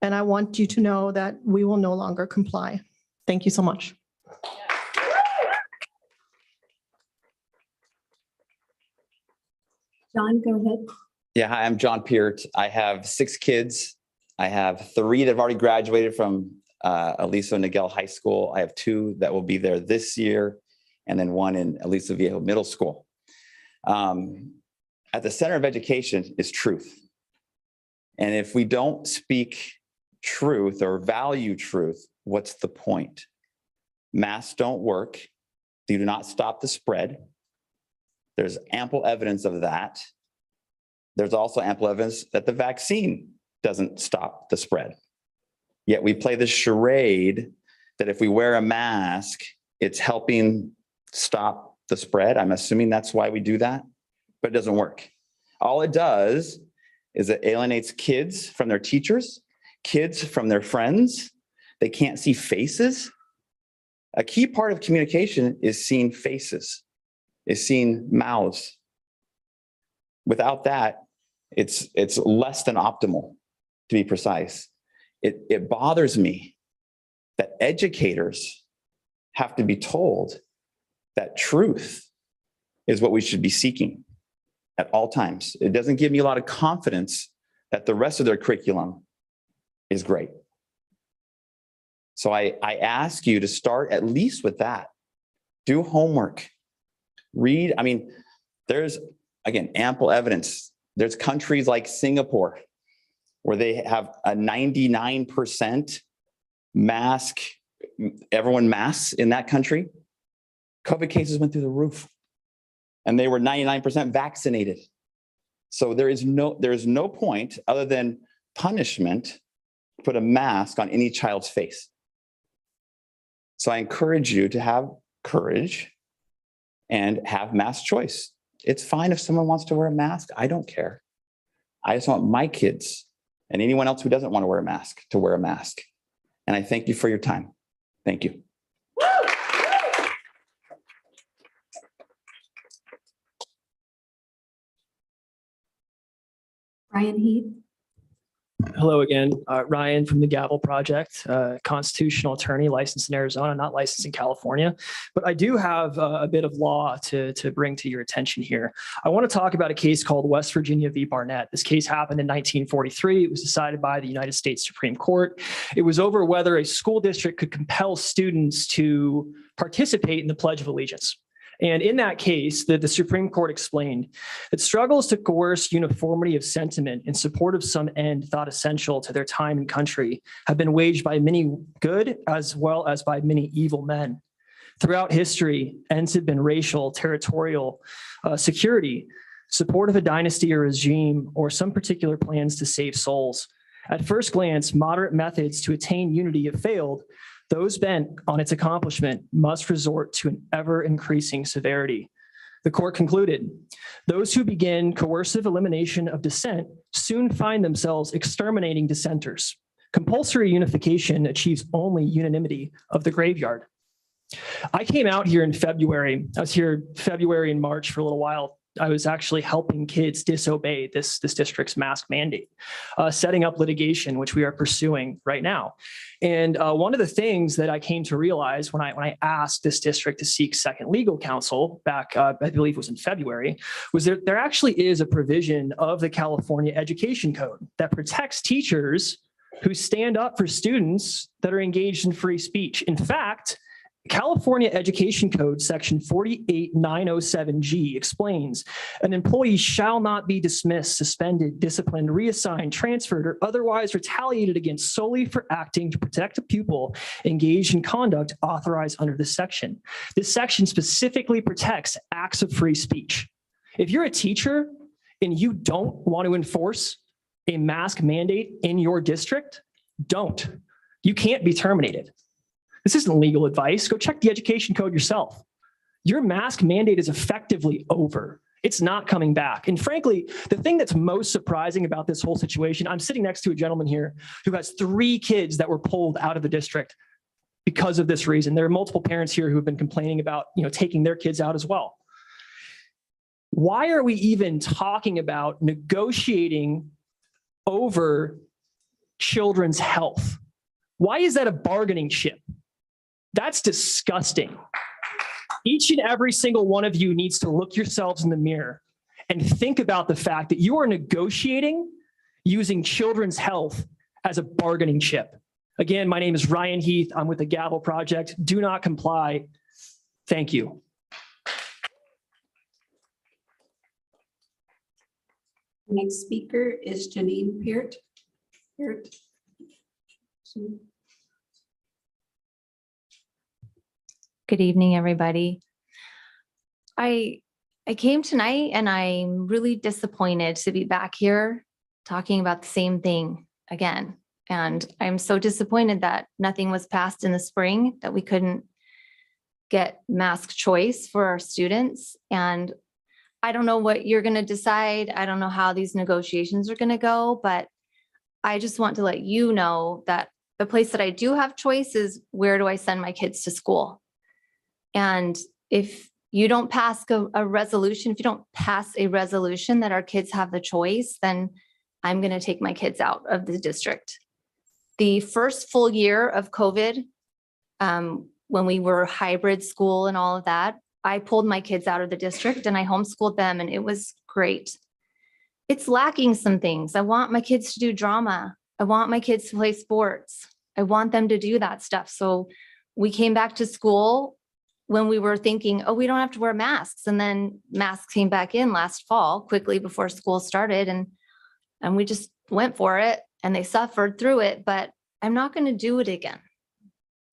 And I want you to know that we will no longer comply. Thank you so much. John, go ahead. Yeah, hi, I'm John Peart. I have 6 kids. I have 3 that have already graduated from Aliso Niguel High School. I have 2 that will be there this year, and then 1 in Aliso Viejo Middle School. At the center of education is truth. And if we don't speak truth or value truth, what's the point? Masks don't work. They do not stop the spread. There's ample evidence of that. There's also ample evidence that the vaccine doesn't stop the spread. Yet we play this charade that if we wear a mask, it's helping stop the spread. I'm assuming that's why we do that, but it doesn't work. All it does is it alienates kids from their teachers, kids from their friends. They can't see faces. A key part of communication is seeing faces, is seeing mouths. Without that, it's less than optimal, to be precise. It bothers me that educators have to be told that truth is what we should be seeking at all times. It doesn't give me a lot of confidence that the rest of their curriculum is great. So I ask you to start at least with that. Do homework. Read. I mean, there's, again, ample evidence. There's countries like Singapore where they have a 99% mask, everyone masks in that country. COVID cases went through the roof and they were 99% vaccinated. So there is no point other than punishment to put a mask on any child's face. So I encourage you to have courage and have mask choice. It's fine if someone wants to wear a mask. I don't care. I just want my kids and anyone else who doesn't want to wear a mask to wear a mask. And I thank you for your time. Thank you. Brian Heath. Hello again, Ryan from the Gavel Project, constitutional attorney licensed in Arizona, not licensed in California. But I do have a bit of law to bring to your attention here. I want to talk about a case called West Virginia v. Barnett. This case happened in 1943. It was decided by the United States Supreme Court. It was over whether a school district could compel students to participate in the Pledge of Allegiance. And in that case, the Supreme Court explained that struggles to coerce uniformity of sentiment in support of some end thought essential to their time and country have been waged by many good as well as by many evil men. Throughout history, ends have been racial, territorial, security, support of a dynasty or regime, or some particular plans to save souls. At first glance, moderate methods to attain unity have failed. Those bent on its accomplishment must resort to an ever-increasing severity. The court concluded, those who begin coercive elimination of dissent soon find themselves exterminating dissenters. Compulsory unification achieves only unanimity of the graveyard. I came out here in February. I was here February and March for a little while. I was actually helping kids disobey this district's mask mandate, setting up litigation, which we are pursuing right now. And one of the things that I came to realize when I asked this district to seek second legal counsel back, I believe it was in February, was there actually is a provision of the California Education Code that protects teachers who stand up for students that are engaged in free speech. In fact, California Education Code section 48907G explains an employee shall not be dismissed, suspended, disciplined, reassigned, transferred, or otherwise retaliated against solely for acting to protect a pupil engaged in conduct authorized under this section. This section specifically protects acts of free speech. If you're a teacher and you don't want to enforce a mask mandate in your district, don't. You can't be terminated. This isn't legal advice. Go check the education code yourself. Your mask mandate is effectively over. It's not coming back. And frankly, the thing that's most surprising about this whole situation, I'm sitting next to a gentleman here who has 3 kids that were pulled out of the district because of this reason. There are multiple parents here who have been complaining about, taking their kids out as well. Why are we even talking about negotiating over children's health? Why is that a bargaining chip? That's disgusting. Each and every single one of you needs to look yourselves in the mirror and think about the fact that you are negotiating using children's health as a bargaining chip. Again, my name is Ryan Heath. I'm with the Gavel Project. Do not comply. Thank you. Next speaker is Janine Peart. Good evening, everybody. I came tonight and I'm really disappointed to be back here talking about the same thing again. And I'm so disappointed that nothing was passed in the spring, that we couldn't get mask choice for our students. And I don't know what you're going to decide. I don't know how these negotiations are going to go, but I just want to let you know that the place that I do have choice is, where do I send my kids to school? And if you don't pass a resolution, if you don't pass a resolution that our kids have the choice, then I'm going to take my kids out of the district. The first full year of COVID, when we were hybrid school and all of that, I pulled my kids out of the district and I homeschooled them, and it was great. It's lacking some things. I want my kids to do drama. I want my kids to play sports. I want them to do that stuff. So we came back to school when we were thinking, oh, we don't have to wear masks. And then masks came back in last fall, quickly before school started. And we just went for it, and they suffered through it, but I'm not going to do it again.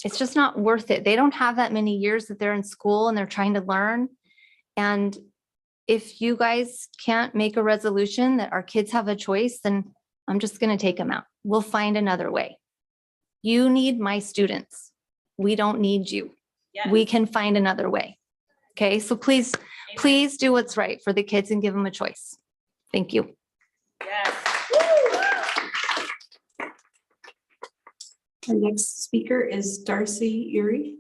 It's just not worth it. They don't have that many years that they're in school and they're trying to learn. And if you guys can't make a resolution that our kids have a choice, then I'm just going to take them out. We'll find another way. You need my students. We don't need you. Yes. We can find another way. Okay, so please do what's right for the kids and give them a choice. Thank you. Yes. Our next speaker is Darcy Ury.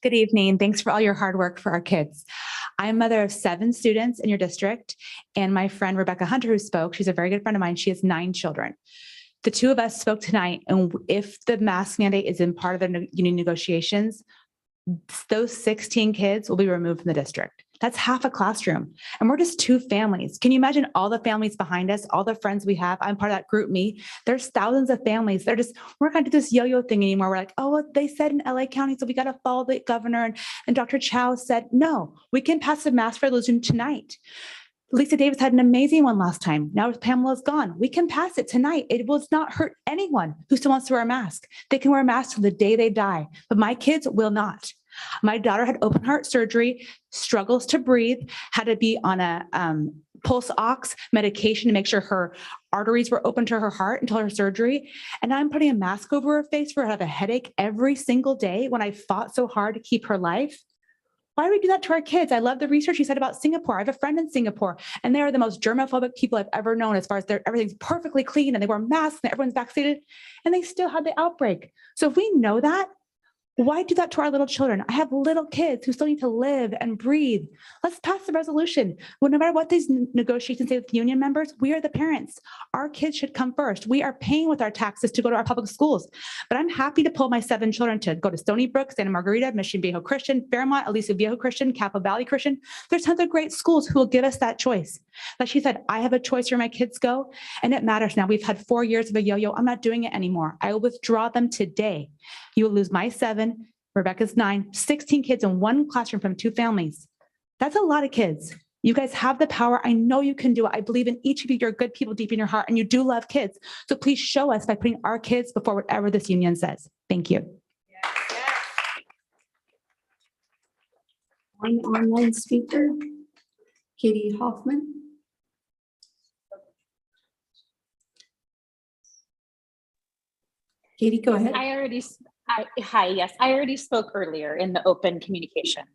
Good evening. Thanks for all your hard work for our kids. I'm a mother of 7 students in your district, and my friend Rebecca Hunter, who spoke, she's a very good friend of mine. She has 9 children. The 2 of us spoke tonight, and if the mask mandate is in part of the union negotiations, those 16 kids will be removed from the district. That's half a classroom. And we're just 2 families. Can you imagine all the families behind us, all the friends we have? I'm part of that group, me. There's thousands of families. We're not going to do this yo-yo thing anymore. We're like, oh, well, they said in LA County, so we got to follow the governor. And Dr. Chow said, no, we can pass a mask resolution tonight. Lisa Davis had an amazing one last time. Now Pamela's gone. We can pass it tonight. It will not hurt anyone who still wants to wear a mask. They can wear a mask till the day they die, but my kids will not. My daughter had open heart surgery, struggles to breathe, had to be on a pulse ox medication to make sure her arteries were open to her heart until her surgery. And I'm putting a mask over her face for her to have a headache every single day when I fought so hard to keep her life. Why do we do that to our kids? I love the research you said about Singapore. I have a friend in Singapore, and they are the most germophobic people I've ever known as far as everything's perfectly clean and they wear masks and everyone's vaccinated, and they still had the outbreak. So if we know that, why do that to our little children? I have little kids who still need to live and breathe. Let's pass the resolution. Well, no matter what these negotiations say with union members, we are the parents. Our kids should come first. We are paying with our taxes to go to our public schools. But I'm happy to pull my 7 children to go to Stony Brook, Santa Margarita, Mission Viejo Christian, Fairmont, Aliso Viejo Christian, Capo Valley Christian. There's tons of great schools who will give us that choice. Like she said, I have a choice where my kids go, and it matters now. We've had 4 years of a yo-yo. I'm not doing it anymore. I will withdraw them today. You will lose my 7, Rebecca's 9, 16 kids in one classroom from 2 families. That's a lot of kids. You guys have the power. I know you can do it. I believe in each of you. You're good people deep in your heart, and you do love kids. So please show us by putting our kids before whatever this union says. Thank you. One online speaker, Katie Hoffman. Katie, go ahead. Hi, yes, I already spoke earlier in the open communications.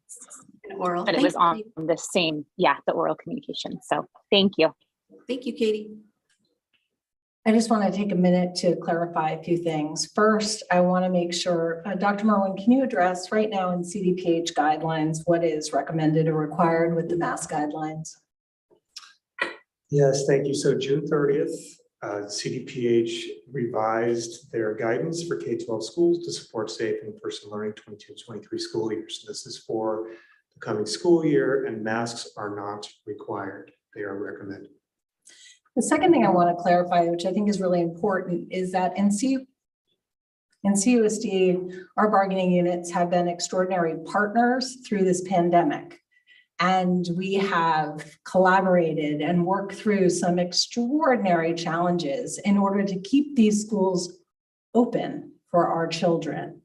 Oral. But it was on the same, the oral communication. So thank you. Thank you, Katie. I just want to take a minute to clarify a few things. First, I want to make sure, Dr. Merwin, can you address right now in CDPH guidelines, what is recommended or required with the mask guidelines? Yes, thank you. So June 30th, CDPH revised their guidance for K-12 schools to support safe in-person learning 22-23 school years. So this is for the coming school year, and masks are not required. They are recommended. The second thing I want to clarify, which I think is really important, is that in CUSD, our bargaining units have been extraordinary partners through this pandemic. And we have collaborated and worked through some extraordinary challenges in order to keep these schools open for our children.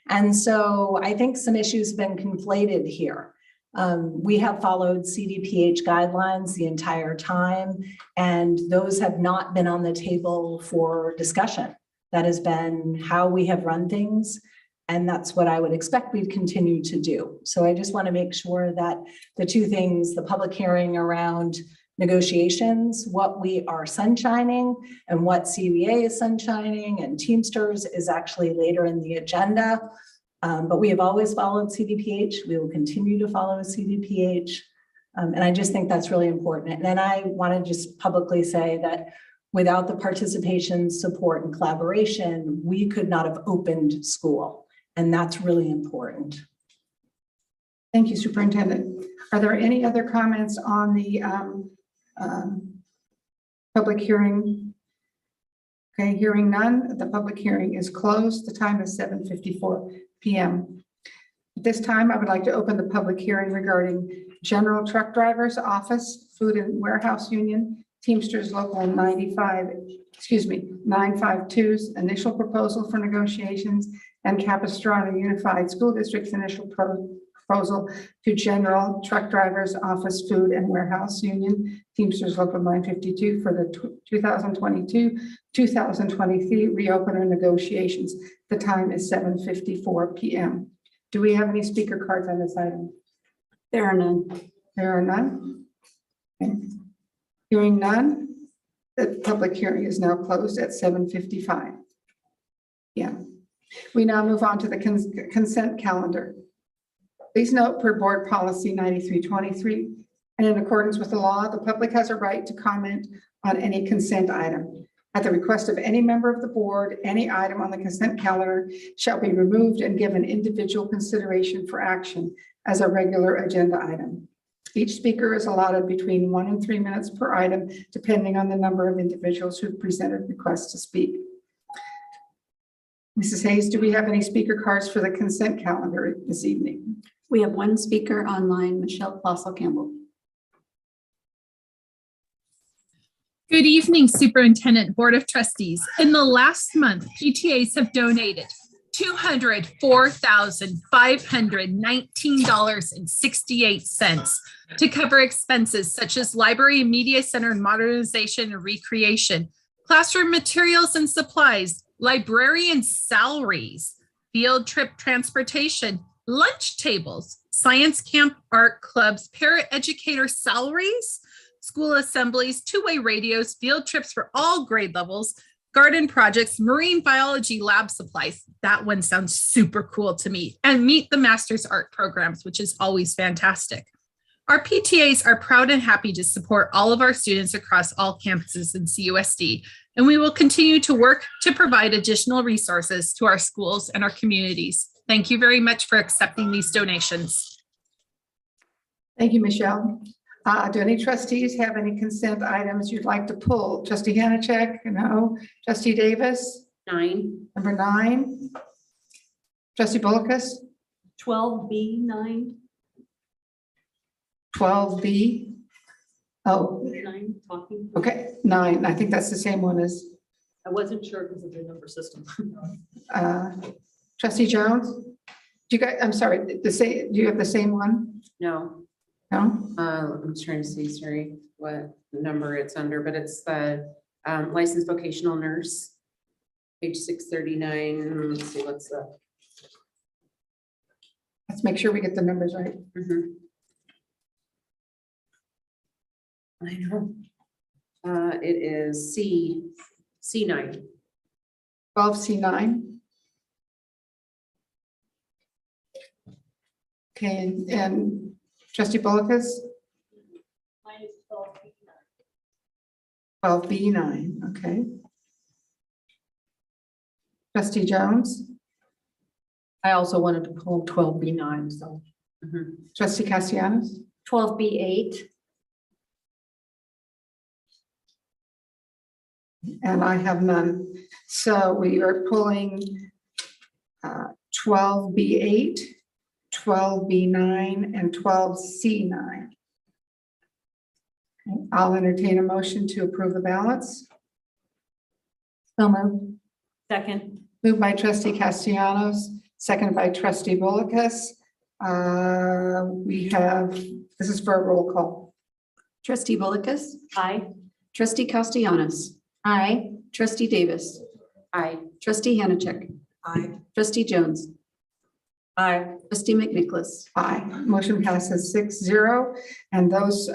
And so I think some issues have been conflated here. We have followed CDPH guidelines the entire time, and those have not been on the table for discussion. That has been how we have run things. And that's what I would expect we'd continue to do. So I just want to make sure that the 2 things, the public hearing around negotiations, what we are sunshining and what CUEA is sunshining and Teamsters is actually later in the agenda. But we have always followed CDPH. We will continue to follow CDPH. And I just think that's really important. And then I want to just publicly say that without the participation, support, and collaboration, we could not have opened school. And that's really important. Thank you, Superintendent. Are there any other comments on the public hearing? Okay, hearing none, the public hearing is closed. The time is 7:54 p.m. At this time, I would like to open the public hearing regarding General Truck Drivers Office, Food and Warehouse Union, Teamsters Local 952's initial proposal for negotiations, and Capistrano Unified School District's initial proposal to General Truck Drivers Office Food and Warehouse Union, Teamsters Local 952 for the 2022-2023 reopener negotiations. The time is 7:54 p.m. Do we have any speaker cards on this item? There are none. There are none. Okay. Hearing none, the public hearing is now closed at 7:55. Yeah. We now move on to the consent calendar. Please note per board policy 9323, and in accordance with the law, the public has a right to comment on any consent item. At the request of any member of the board, any item on the consent calendar shall be removed and given individual consideration for action as a regular agenda item. Each speaker is allotted between 1 and 3 minutes per item, depending on the number of individuals who presented requests to speak. Mrs. Hayes, do we have any speaker cards for the consent calendar this evening? We have one speaker online, Michelle Fossil Campbell. Good evening, Superintendent, Board of Trustees. In the last month, PTAs have donated $204,519.68 to cover expenses such as library and media center modernization and recreation, classroom materials and supplies, librarian salaries, field trip transportation, lunch tables, science camp, art clubs, paraeducator salaries, school assemblies, two-way radios, field trips for all grade levels, garden projects, marine biology lab supplies. That one sounds super cool to me. And meet the master's art programs, which is always fantastic. Our PTAs are proud and happy to support all of our students across all campuses in CUSD, and we will continue to work to provide additional resources to our schools and our communities. Thank you very much for accepting these donations. Thank you, Michelle. Do any trustees have any consent items you'd like to pull? Trustee Hanachek? No. Trustee Davis? 9. Number 9. Trustee Bulkus? 12B, 9. 12B. Oh, 9, talking. okay, 9. I think that's the same one as I wasn't sure because of the number system. Trustee Jones. Do you guys, I'm sorry, do you have the same one? No. No? I'm trying to see, sorry, what number it's under, but it's the licensed vocational nurse, page 639. Let's see, what's the. Let's make sure we get the numbers right. I know. It is C9. 12C9. Okay, and Trustee Bulkus? 12B9, okay. Trustee Jones? I also wanted to pull 12B9, so. Trustee Castellanos? 12B8. And I have none. So we are pulling 12B8, 12B9, and 12C9. I'll entertain a motion to approve the ballots. So moved. Second. Moved by Trustee Castellanos, seconded by Trustee Bulkus. We have, this is for a roll call. Trustee Bulkus? Aye. Trustee Castellanos? Aye. Trustee Davis? Aye. Trustee Hanachek? Aye. Trustee Jones? Aye. Trustee McNicholas? Aye. Motion passes 6-0, and those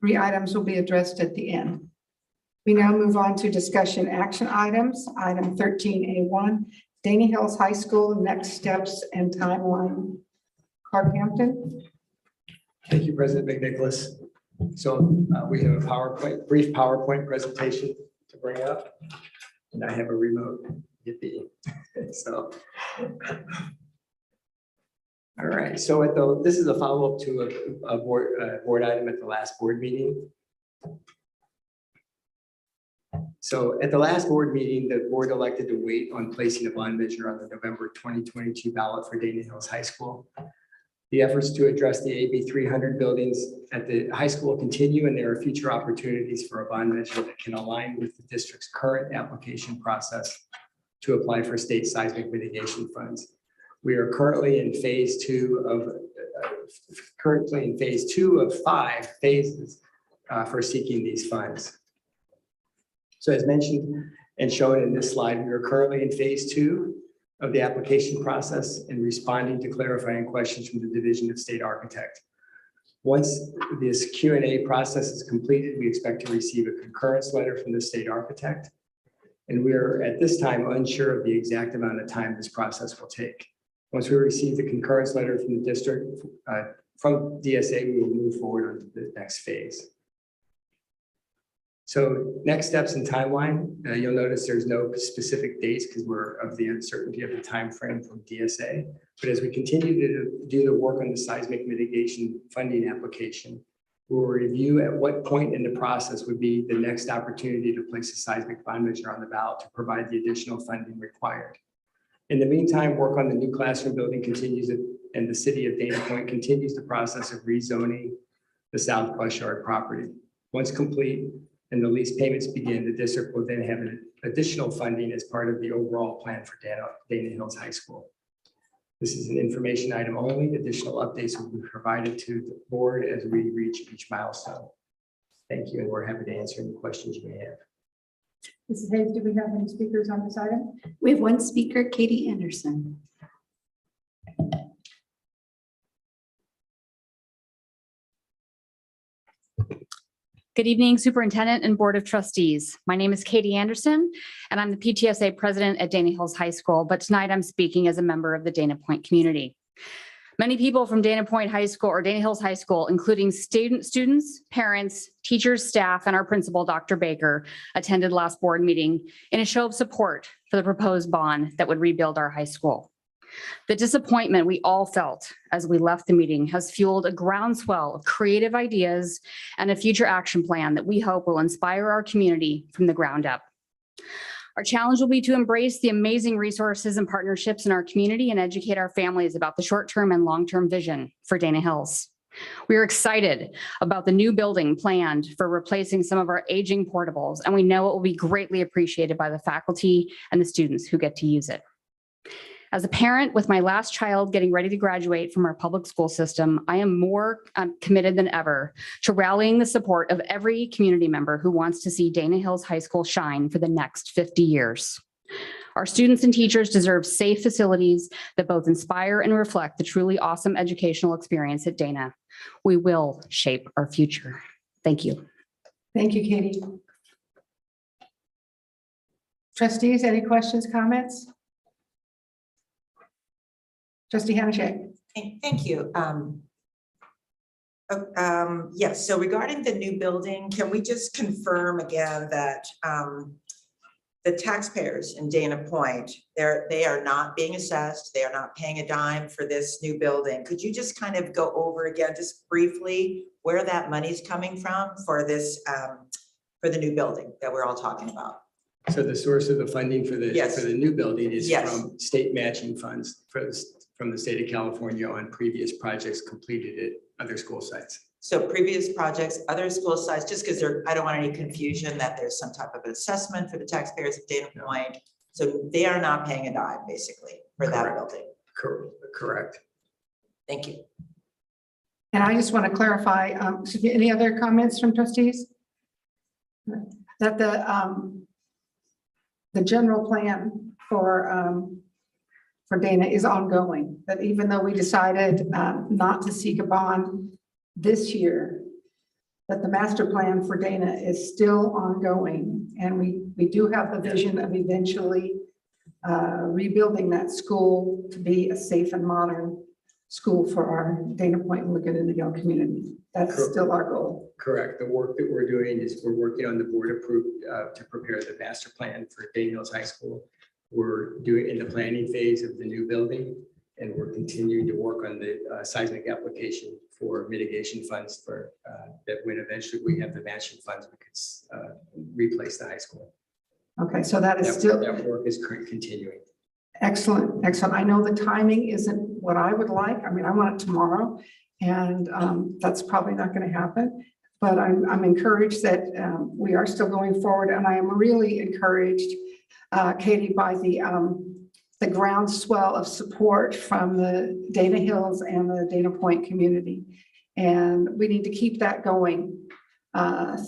3 items will be addressed at the end. We now move on to discussion action items. Item 13A1, Danny Hills High School, next steps and timeline. Clark Hampton. Thank you, President McNicholas. So we have a brief PowerPoint presentation to bring up, and I have a remote. Yippee. So, all right. So this is a follow-up to a board item at the last board meeting. So at the last board meeting, the board elected to wait on placing a bond measure on the November 2022 ballot for Dana Hills High School. The efforts to address the AB 300 buildings at the high school continue, and there are future opportunities for a bond measure that can align with the district's current application process to apply for state seismic mitigation funds. We are currently in phase 2 of 5 phases for seeking these funds. So as mentioned and shown in this slide, we are currently in phase 2 of the application process and responding to clarifying questions from the Division of State Architect. Once this Q&A process is completed, we expect to receive a concurrence letter from the state architect. And we are at this time unsure of the exact amount of time this process will take. Once we receive the concurrence letter from the district, from DSA, we will move forward on the next phase. So next steps and timeline, you'll notice there's no specific dates because we're of the uncertainty of the time frame from DSA. But as we continue to do the work on the seismic mitigation funding application, we'll review at what point in the process would be the next opportunity to place a seismic bond measure on the ballot to provide the additional funding required. In the meantime, work on the new classroom building continues, and the city of Dana Point continues the process of rezoning the South Bus Yard property. Once complete and the lease payments begin, the district will then have an additional funding as part of the overall plan for Dana Hills High School. This is an information item only. Additional updates will be provided to the board as we reach each milestone. Thank you, and we're happy to answer any questions you may have. Mrs. Hayes, do we have any speakers on this item? We have one speaker, Katie Anderson. Good evening, Superintendent and Board of Trustees. My name is Katie Anderson, and I'm the PTSA President at Dana Hills High School, but tonight I'm speaking as a member of the Dana Point community. Many people from Dana Point High School or Dana Hills High School, including students, parents, teachers, staff, and our principal, Dr. Baker, attended last board meeting in a show of support for the proposed bond that would rebuild our high school. The disappointment we all felt as we left the meeting has fueled a groundswell of creative ideas and a future action plan that we hope will inspire our community from the ground up. Our challenge will be to embrace the amazing resources and partnerships in our community and educate our families about the short-term and long-term vision for Dana Hills. We are excited about the new building planned for replacing some of our aging portables, and we know it will be greatly appreciated by the faculty and the students who get to use it. As a parent with my last child getting ready to graduate from our public school system, I am more committed than ever to rallying the support of every community member who wants to see Dana Hills High School shine for the next 50 years. Our students and teachers deserve safe facilities that both inspire and reflect the truly awesome educational experience at Dana. We will shape our future. Thank you. Thank you, Katie. Trustees, any questions, comments? Trustee Hanachek. Thank you. Yes, so regarding the new building, can we just confirm again that the taxpayers in Dana Point, they are not being assessed, they are not paying a dime for this new building. Could you just kind of go over again, just briefly, where that money's coming from for this, for the new building that we're all talking about? So the source of the funding for the new building is from state matching funds from the state of California on previous projects completed at other school sites. So previous projects, other school sites, just because I don't want any confusion that there's some type of assessment for the taxpayers of Dana Point. So they are not paying a dime basically for that building. Correct. Thank you. And I just want to clarify, any other comments from trustees? That the general plan for Dana is ongoing, that even though we decided not to seek a bond this year, that the master plan for Dana is still ongoing. And we do have the vision of eventually rebuilding that school to be a safe and modern school for our Dana Point and Liggett Indigo community. That's still our goal. Correct. The work that we're doing is we're working on the board approved to prepare the master plan for Dana Hills High School. We're doing in the planning phase of the new building, and we're continuing to work on the seismic application for mitigation funds for that when eventually we have the matching funds, we could replace the high school. Okay, so that work is continuing. Excellent, excellent. I know the timing isn't what I would like. I mean, I want it tomorrow, and that's probably not going to happen. But I'm encouraged that we are still going forward, and I am really encouraged, Katie, by the groundswell of support from the Dana Hills and the Dana Point community. And we need to keep that going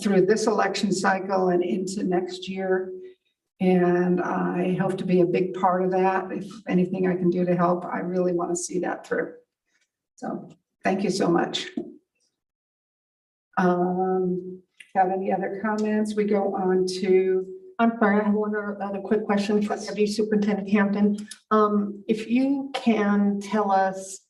through this election cycle and into next year. And I hope to be a big part of that. If anything I can do to help, I really want to see that through. So thank you so much. Have any other comments? We go on to I'm sorry, I have one other quick question for Deputy Superintendent Hampton. If you can tell us,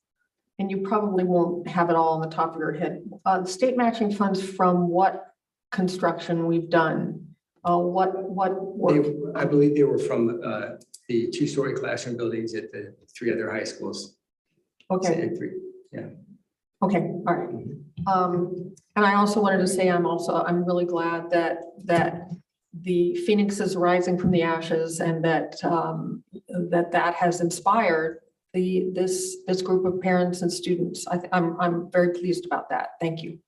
and you probably won't have it all on the top of your head, state matching funds from what construction we've done? What work? I believe they were from the two-story classroom buildings at the 3 other high schools. Okay. Yeah. Okay, all right. And I also wanted to say I'm really glad that the phoenix is rising from the ashes, and that that has inspired this group of parents and students. I'm very pleased about that. Thank you.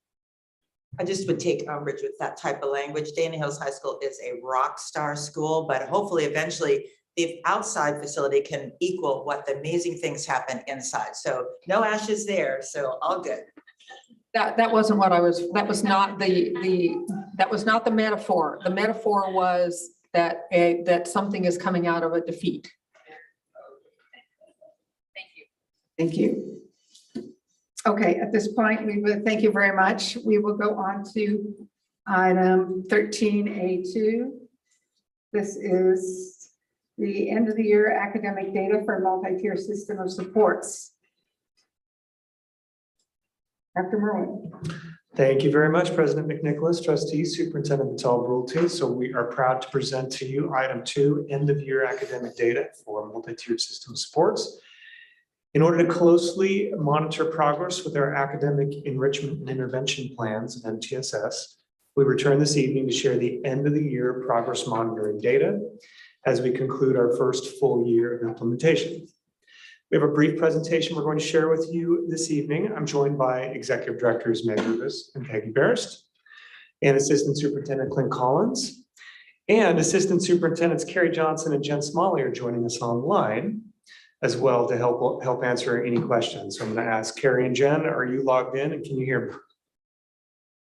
I just would take umbrage with that type of language. Dana Hills High School is a rock star school, but hopefully eventually the outside facility can equal what the amazing things happen inside. So no ashes there, so all good. That wasn't what I was, that was not that was not the metaphor. The metaphor was that that something is coming out of a defeat. Thank you. Okay, at this point, we would thank you very much. We will go on to item 13A2. This is the end of the year academic data for a multi-tier system of supports. Dr. Merwin. Thank you very much, President McNicholas, trustees, Superintendent Patel-Brulti. So we are proud to present to you item 2, end of year academic data for multi-tiered system supports. In order to closely monitor progress with our academic enrichment and intervention plans of MTSS, we return this evening to share the end of the year progress monitoring data as we conclude our first full year of implementation. We have a brief presentation we're going to share with you this evening. I'm joined by Executive Directors Meg Rubis and Peggy Barrist, and Assistant Superintendent Clint Collins, and Assistant Superintendents Carrie Johnson and Jen Smalley are joining us online as well to help answer any questions. So I'm going to ask Carrie and Jen, are you logged in and can you hear me?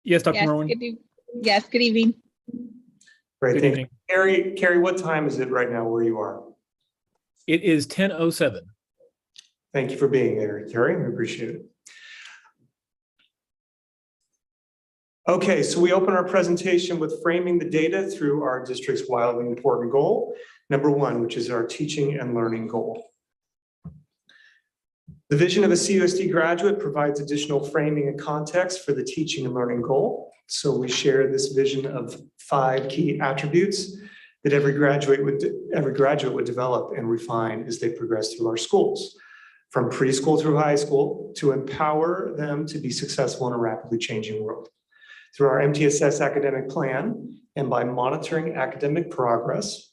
Yes, Dr. Merwin. Yes, good evening. Great, thank you. Carrie, what time is it right now where you are? It is 10:07. Thank you for being there, Carrie. We appreciate it. Okay, so we open our presentation with framing the data through our district's wildly important goal, number 1, which is our teaching and learning goal. The vision of a CUSD graduate provides additional framing and context for the teaching and learning goal. So we share this vision of 5 key attributes that every graduate would develop and refine as they progress through our schools, from preschool through high school, to empower them to be successful in a rapidly changing world. Through our MTSS academic plan and by monitoring academic progress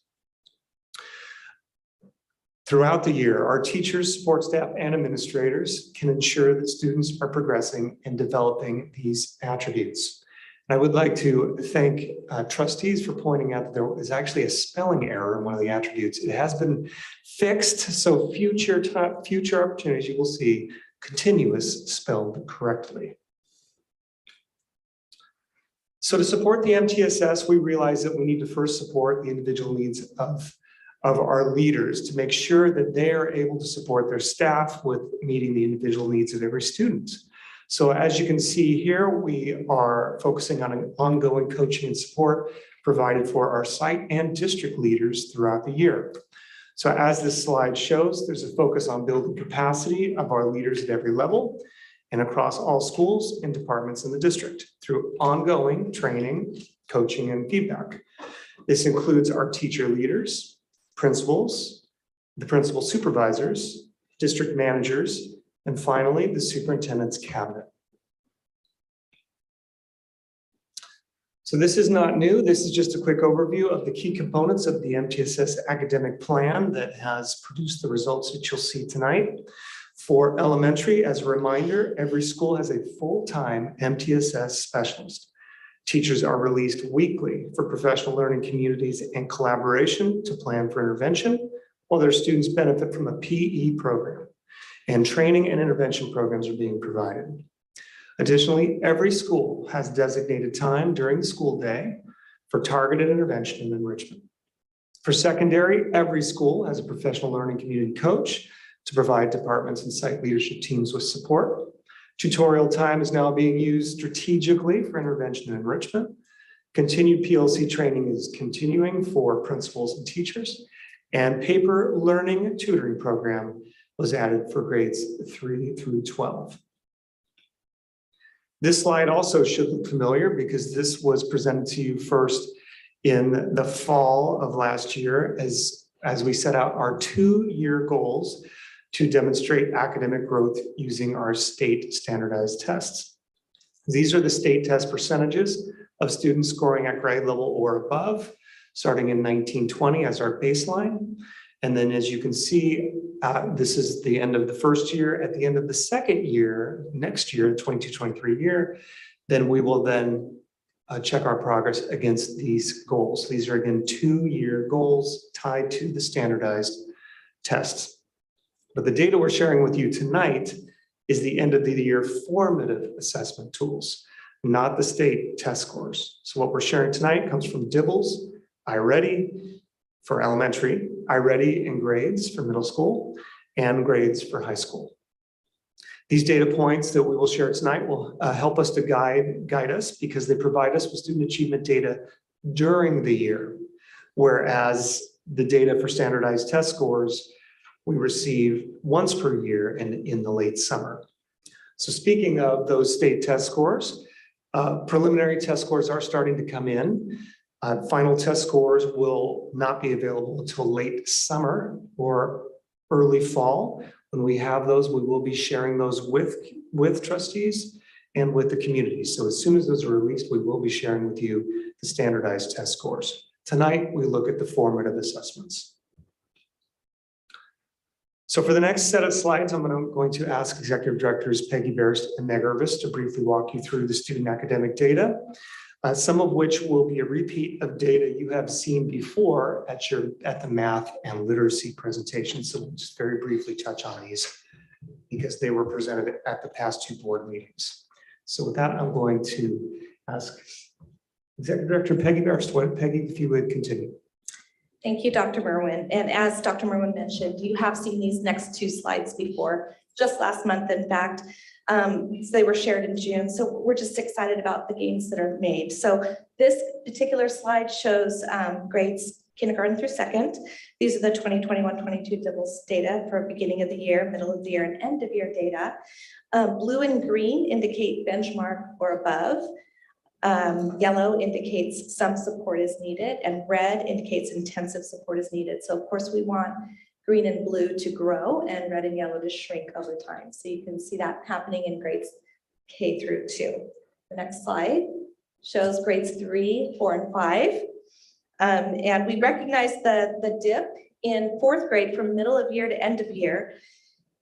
throughout the year, our teachers, support staff, and administrators can ensure that students are progressing and developing these attributes. And I would like to thank trustees for pointing out that there is actually a spelling error in one of the attributes. It has been fixed, so future opportunities you will see continuous spelled correctly. So to support the MTSS, we realize that we need to first support the individual needs of our leaders to make sure that they are able to support their staff with meeting the individual needs of every student. So as you can see here, we are focusing on an ongoing coaching and support provided for our site and district leaders throughout the year. So as this slide shows, there's a focus on building capacity of our leaders at every level and across all schools and departments in the district through ongoing training, coaching, and feedback. This includes our teacher leaders, principals, the principal supervisors, district managers, and finally, the superintendent's cabinet. So this is not new. This is just a quick overview of the key components of the MTSS academic plan that has produced the results that you'll see tonight. For elementary, as a reminder, every school has a full-time MTSS specialist. Teachers are released weekly for professional learning communities and collaboration to plan for intervention, while their students benefit from a PE program, and training and intervention programs are being provided. Additionally, every school has designated time during the school day for targeted intervention and enrichment. For secondary, every school has a professional learning community coach to provide departments and site leadership teams with support. Tutorial time is now being used strategically for intervention and enrichment. Continued PLC training is continuing for principals and teachers, and paper learning tutoring program was added for grades 3 through 12. This slide also should look familiar because this was presented to you first in the fall of last year as we set out our 2-year goals to demonstrate academic growth using our state standardized tests. These are the state test percentages of students scoring at grade level or above, starting in 1920 as our baseline. And then as you can see, this is the end of the first year. At the end of the second year, next year, the 22-23 year, then we will then check our progress against these goals. These are again 2-year goals tied to the standardized tests. But the data we're sharing with you tonight is the end of the year formative assessment tools, not the state test scores. So what we're sharing tonight comes from DIBELS, Iready for elementary, Iready and grades for middle school, and grades for high school. These data points that we will share tonight will help us to guide us because they provide us with student achievement data during the year, whereas the data for standardized test scores we receive once per year and in the late summer. So speaking of those state test scores, preliminary test scores are starting to come in. Final test scores will not be available until late summer or early fall. When we have those, we will be sharing those with trustees and with the community. So as soon as those are released, we will be sharing with you the standardized test scores. Tonight, we look at the formative assessments. So for the next set of slides, I'm going to ask Executive Directors Peggy Barrist and Meg Irvis to briefly walk you through the student academic data, some of which will be a repeat of data you have seen before at the math and literacy presentation. So we'll just very briefly touch on these because they were presented at the past 2 board meetings. So with that, I'm going to ask Executive Director Peggy Barrist. Peggy, if you would continue. Thank you, Dr. Merwin. And as Dr. Merwin mentioned, you have seen these next 2 slides before, just last month, in fact. So they were shared in June. So we're just excited about the gains that are made. So this particular slide shows grades kindergarten through 2nd. These are the 2021-22 DIBELS data for beginning of the year, middle of the year, and end of year data. Blue and green indicate benchmark or above. Yellow indicates some support is needed, and red indicates intensive support is needed. So of course we want green and blue to grow and red and yellow to shrink over time. So you can see that happening in grades K through 2. The next slide shows grades 3, 4, and 5. And we recognize the dip in 4th grade from middle of year to end of year.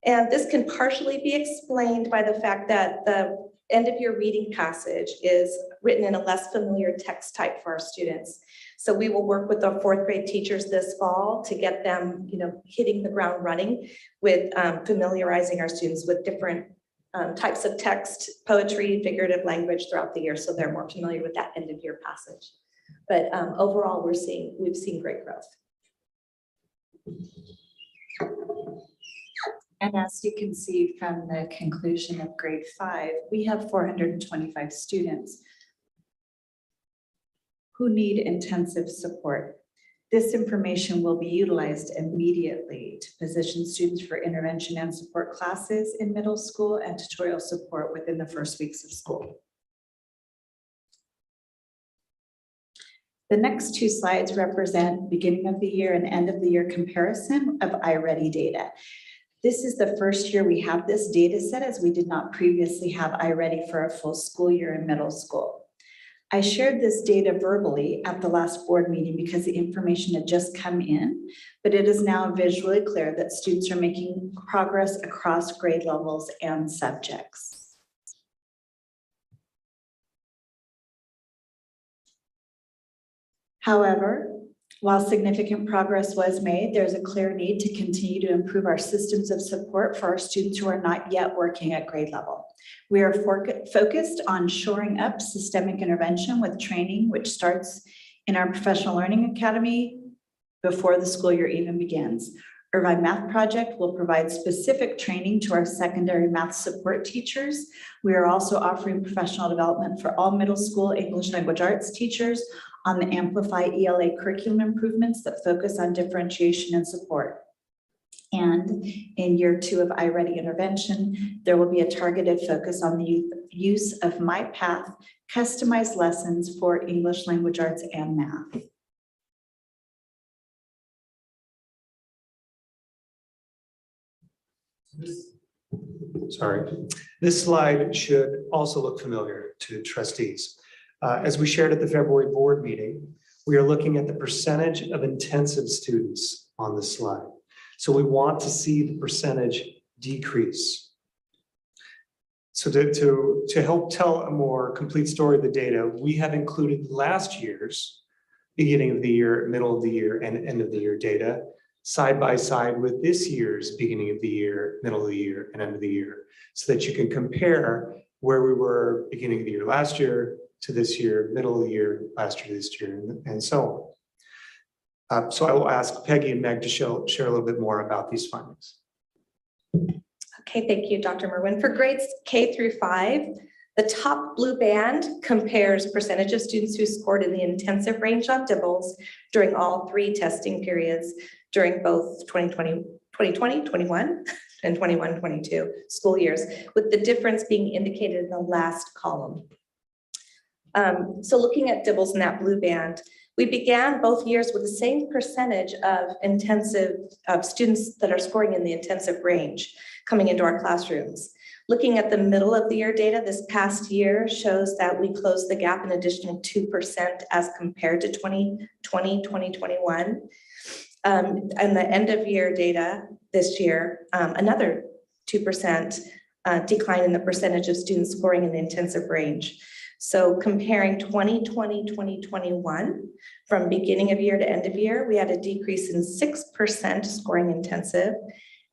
And this can partially be explained by the fact that the end of year reading passage is written in a less familiar text type for our students. So we will work with our 4th grade teachers this fall to get them, hitting the ground running with familiarizing our students with different types of text, poetry, figurative language throughout the year. So they're more familiar with that end of year passage. But overall, we've seen great growth. And as you can see from the conclusion of grade 5, we have 425 students who need intensive support. This information will be utilized immediately to position students for intervention and support classes in middle school and tutorial support within the first weeks of school. The next 2 slides represent beginning of the year and end of the year comparison of Iready data. This is the first year we have this data set, as we did not previously have Iready for a full school year in middle school. I shared this data verbally at the last board meeting because the information had just come in, but it is now visually clear that students are making progress across grade levels and subjects. However, while significant progress was made, there's a clear need to continue to improve our systems of support for our students who are not yet working at grade level. We are focused on shoring up systemic intervention with training, which starts in our professional learning academy before the school year even begins. Irvine Math Project will provide specific training to our secondary math support teachers. We are also offering professional development for all middle school English language arts teachers on the Amplify ELA curriculum improvements that focus on differentiation and support. And in year 2 of Iready intervention, there will be a targeted focus on the use of MyPath customized lessons for English language arts and math. This slide should also look familiar to trustees. As we shared at the February board meeting, we are looking at the percentage of intensive students on this slide. So we want to see the percentage decrease. So to help tell a more complete story of the data, we have included last year's beginning of the year, middle of the year, and end of the year data side by side with this year's beginning of the year, middle of the year, and end of the year, so that you can compare where we were beginning of the year last year to this year, middle of the year, last year, this year, and so on. So I will ask Peggy and Meg to share a little bit more about these findings. Okay, thank you, Dr. Merwin. For grades K through 5, the top blue band compares percentage of students who scored in the intensive range on DIBELS during all 3 testing periods during both 2020, 21, and 21-22 school years, with the difference being indicated in the last column. So looking at DIBELS in that blue band, we began both years with the same percentage of students that are scoring in the intensive range coming into our classrooms. Looking at the middle of the year data, this past year shows that we closed the gap an additional 2% as compared to 2020, 2021. And the end of year data this year, another 2% decline in the percentage of students scoring in the intensive range. So comparing 2020, 2021, from beginning of year to end of year, we had a decrease in 6% scoring intensive.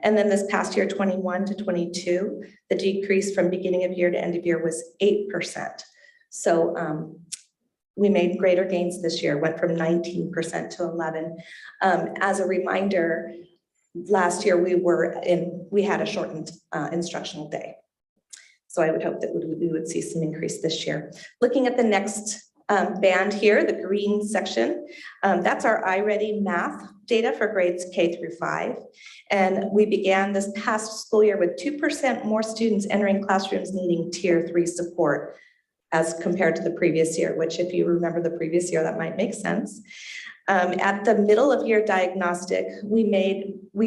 And then this past year, 21 to 22, the decrease from beginning of year to end of year was 8%. So we made greater gains this year, went from 19% to 11%. As a reminder, last year we had a shortened instructional day. So I would hope that we would see some increase this year. Looking at the next band here, the green section, that's our Iready math data for grades K through 5. And we began this past school year with 2% more students entering classrooms needing tier 3 support as compared to the previous year, which if you remember the previous year, that might make sense. At the middle of year diagnostic, we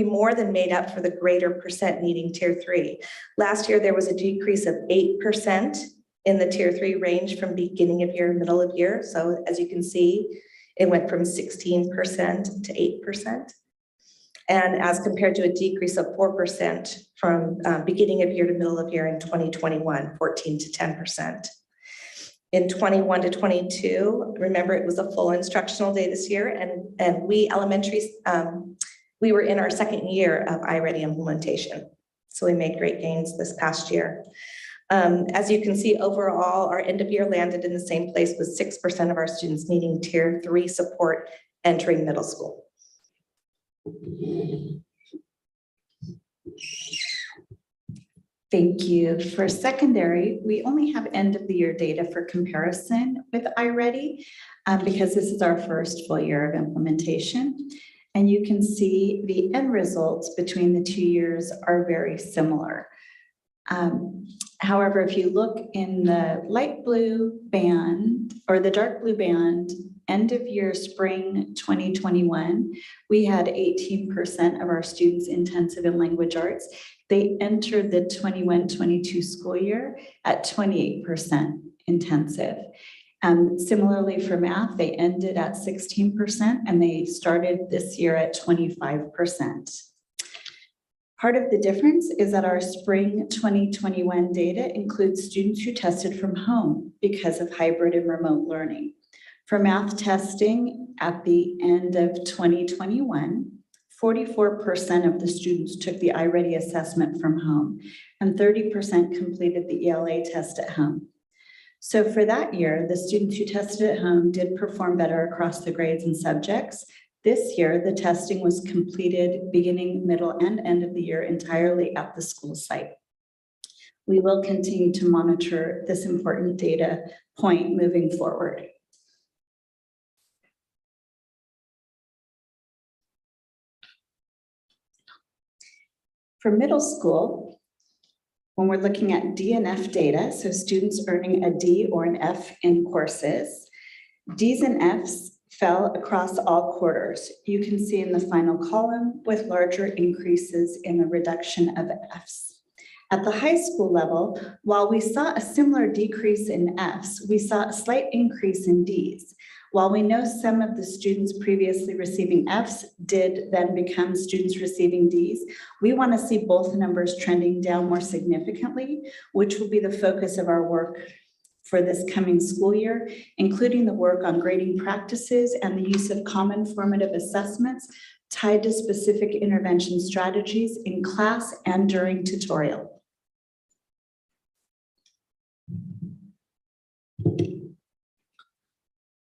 more than made up for the greater percent needing tier 3. Last year, there was a decrease of 8% in the tier 3 range from beginning of year, middle of year. So as you can see, it went from 16% to 8%. And as compared to a decrease of 4% from beginning of year to middle of year in 2021, 14 to 10%. In 21 to 22, remember it was a full instructional day this year, and we elementary, we were in our second year of Iready implementation. So we made great gains this past year. As you can see, overall, our end of year landed in the same place with 6% of our students needing tier 3 support entering middle school. Thank you. For secondary, we only have end of the year data for comparison with Iready because this is our first full year of implementation. And you can see the end results between the 2 years are very similar. However, if you look in the light blue band or the dark blue band, end of year spring 2021, we had 18% of our students intensive in language arts. They entered the 21-22 school year at 28% intensive. Similarly for math, they ended at 16% and they started this year at 25%. Part of the difference is that our spring 2021 data includes students who tested from home because of hybrid and remote learning. For math testing at the end of 2021, 44% of the students took the Iready assessment from home and 30% completed the ELA test at home. So for that year, the students who tested at home did perform better across the grades and subjects This year, the testing was completed beginning, middle, and end of the year entirely at the school site. We will continue to monitor this important data point moving forward. For middle school, when we're looking at D and F data, so students earning a D or an F in courses, Ds and Fs fell across all quarters. You can see in the final column with larger increases in the reduction of Fs. At the high school level, while we saw a similar decrease in Fs, we saw a slight increase in Ds. While we know some of the students previously receiving Fs did then become students receiving Ds, we want to see both numbers trending down more significantly, which will be the focus of our work for this coming school year, including the work on grading practices and the use of common formative assessments tied to specific intervention strategies in class and during tutorial.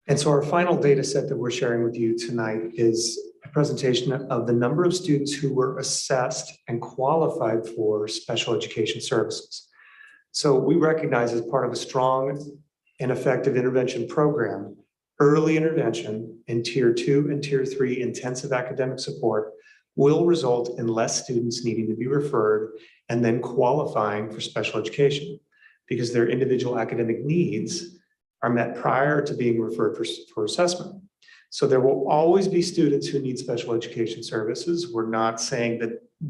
And so our final data set that we're sharing with you tonight is a presentation of the number of students who were assessed and qualified for special education services. So we recognize as part of a strong and effective intervention program, early intervention in Tier 2 and Tier 3 intensive academic support will result in less students needing to be referred and then qualifying for special education because their individual academic needs are met prior to being referred for assessment. So there will always be students who need special education services. We're not saying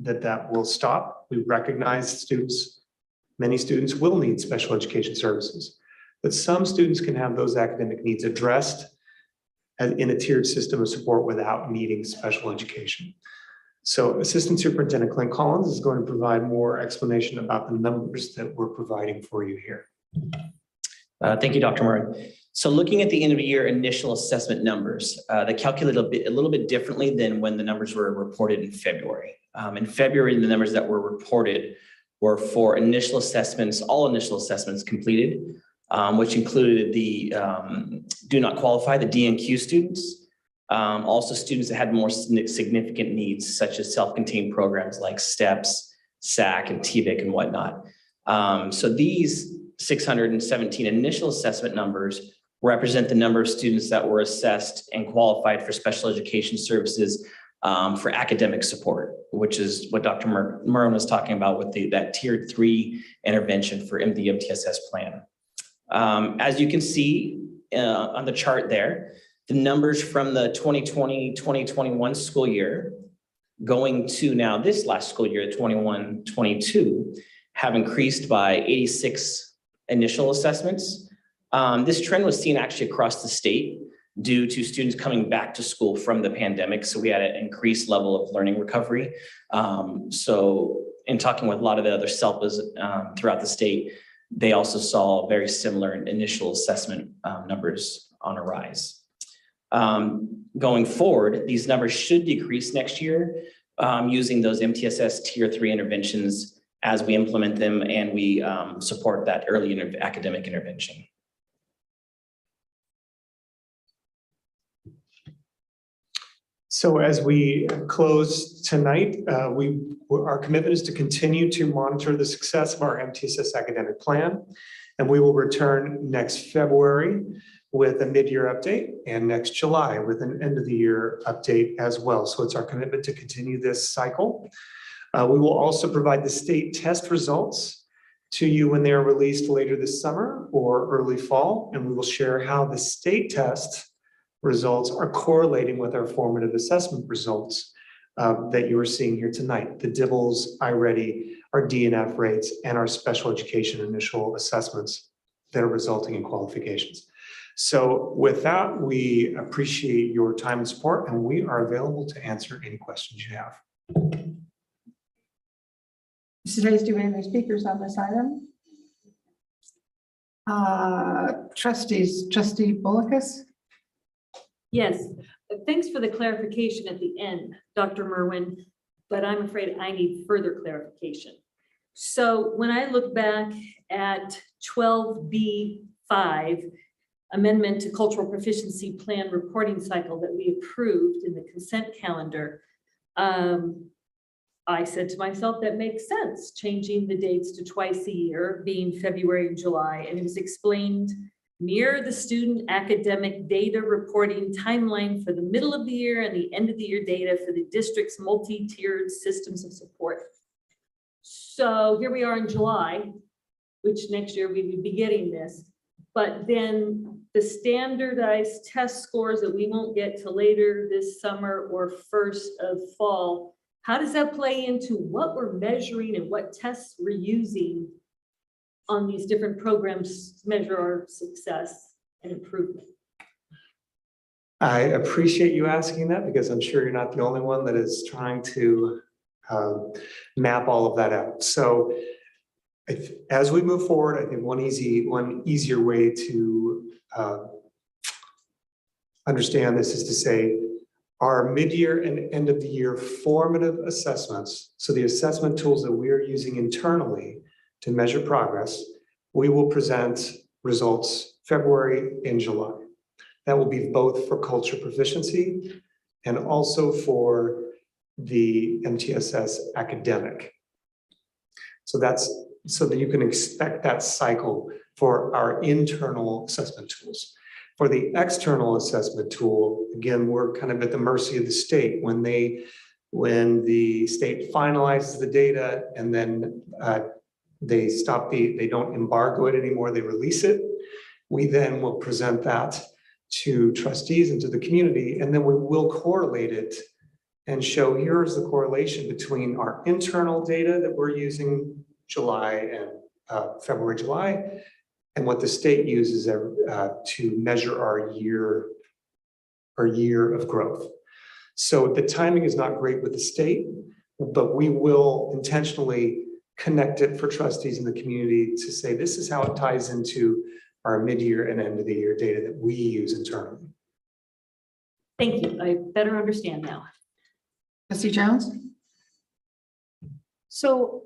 that will stop. We recognize many students will need special education services, but some students can have those academic needs addressed in a tiered system of support without needing special education. So Assistant Superintendent Clint Collins is going to provide more explanation about the numbers that we're providing for you here. Thank you, Dr. Murray. So looking at the end of the year initial assessment numbers, they calculate a little bit differently than when the numbers were reported in February. In February, the numbers that were reported were for initial assessments, all initial assessments completed, which included the do not qualify, the D and Q students, also students that had more significant needs, such as self-contained programs like STEPS, SAC, and TVIC and whatnot. So these 617 initial assessment numbers represent the number of students that were assessed and qualified for special education services for academic support, which is what Dr. Murray was talking about with that Tier 3 intervention for the MTSS plan. As you can see on the chart there, the numbers from the 2020-2021 school year going to now this last school year, 21-22, have increased by 86 initial assessments. This trend was seen actually across the state due to students coming back to school from the pandemic. So we had an increased level of learning recovery. So in talking with a lot of the other SELPAs throughout the state, they also saw very similar initial assessment numbers on a rise. Going forward, these numbers should decrease next year using those MTSS Tier 3 interventions as we implement them and we support that early academic intervention. So as we close tonight, our commitment is to continue to monitor the success of our MTSS academic plan, and we will return next February with a mid-year update and next July with an end of the year update as well. So it's our commitment to continue this cycle. We will also provide the state test results to you when they are released later this summer or early fall, and we will share how the state test results are correlating with our formative assessment results that you are seeing here tonight. The DIBELS, Iready, our DNF rates, and our special education initial assessments that are resulting in qualifications. So with that, we appreciate your time and support, and we are available to answer any questions you have. Mrs. Hayes, do you have any speakers on this item? Trustees, Trustee Bullicus? Yes, thanks for the clarification at the end, Dr. Merwin, but I'm afraid I need further clarification. So when I look back at 12B5, amendment to cultural proficiency plan reporting cycle that we approved in the consent calendar, I said to myself, that makes sense, changing the dates to twice a year, being February and July. And it was explained, mirror the student academic data reporting timeline for the middle of the year and the end of the year data for the district's multi-tiered systems of support. So here we are in July, which next year we would be getting this. But then the standardized test scores that we won't get till later this summer or first of fall, how does that play into what we're measuring and what tests we're using on these different programs to measure our success and improvement? I appreciate you asking that because I'm sure you're not the only one that is trying to map all of that out. So as we move forward, I think one easier way to understand this is to say our mid-year and end of the year formative assessments. So the assessment tools that we are using internally to measure progress, we will present results February and July. That will be both for culture proficiency and also for the MTSS academic. So that's so that you can expect that cycle for our internal assessment tools. For the external assessment tool, again, we're kind of at the mercy of the state when the state finalizes the data and then they don't embargo it anymore, they release it. We then will present that to trustees and to the community, and then we will correlate it and show here's the correlation between our internal data that we're using July and February, July, and what the state uses to measure our year of growth. So the timing is not great with the state, but we will intentionally connect it for trustees in the community to say, this is how it ties into our mid-year and end of the year data that we use internally. Thank you. I better understand now. Trustee Jones? So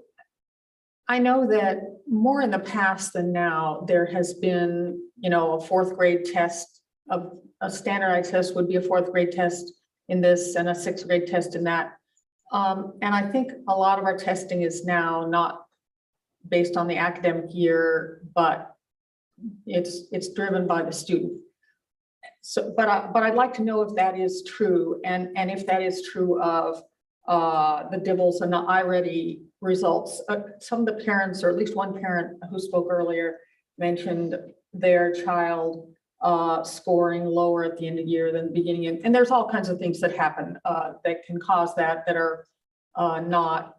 I know that more in the past than now, there has been, a fourth grade test, a standardized test would be a fourth grade test in this and a sixth grade test in that. And I think a lot of our testing is now not based on the academic year, but it's driven by the student. So, but I'd like to know if that is true, and if that is true of the DIBELS and the Iready results. Some of the parents, or at least one parent who spoke earlier, mentioned their child scoring lower at the end of the year than the beginning. And there's all kinds of things that happen that can cause that are not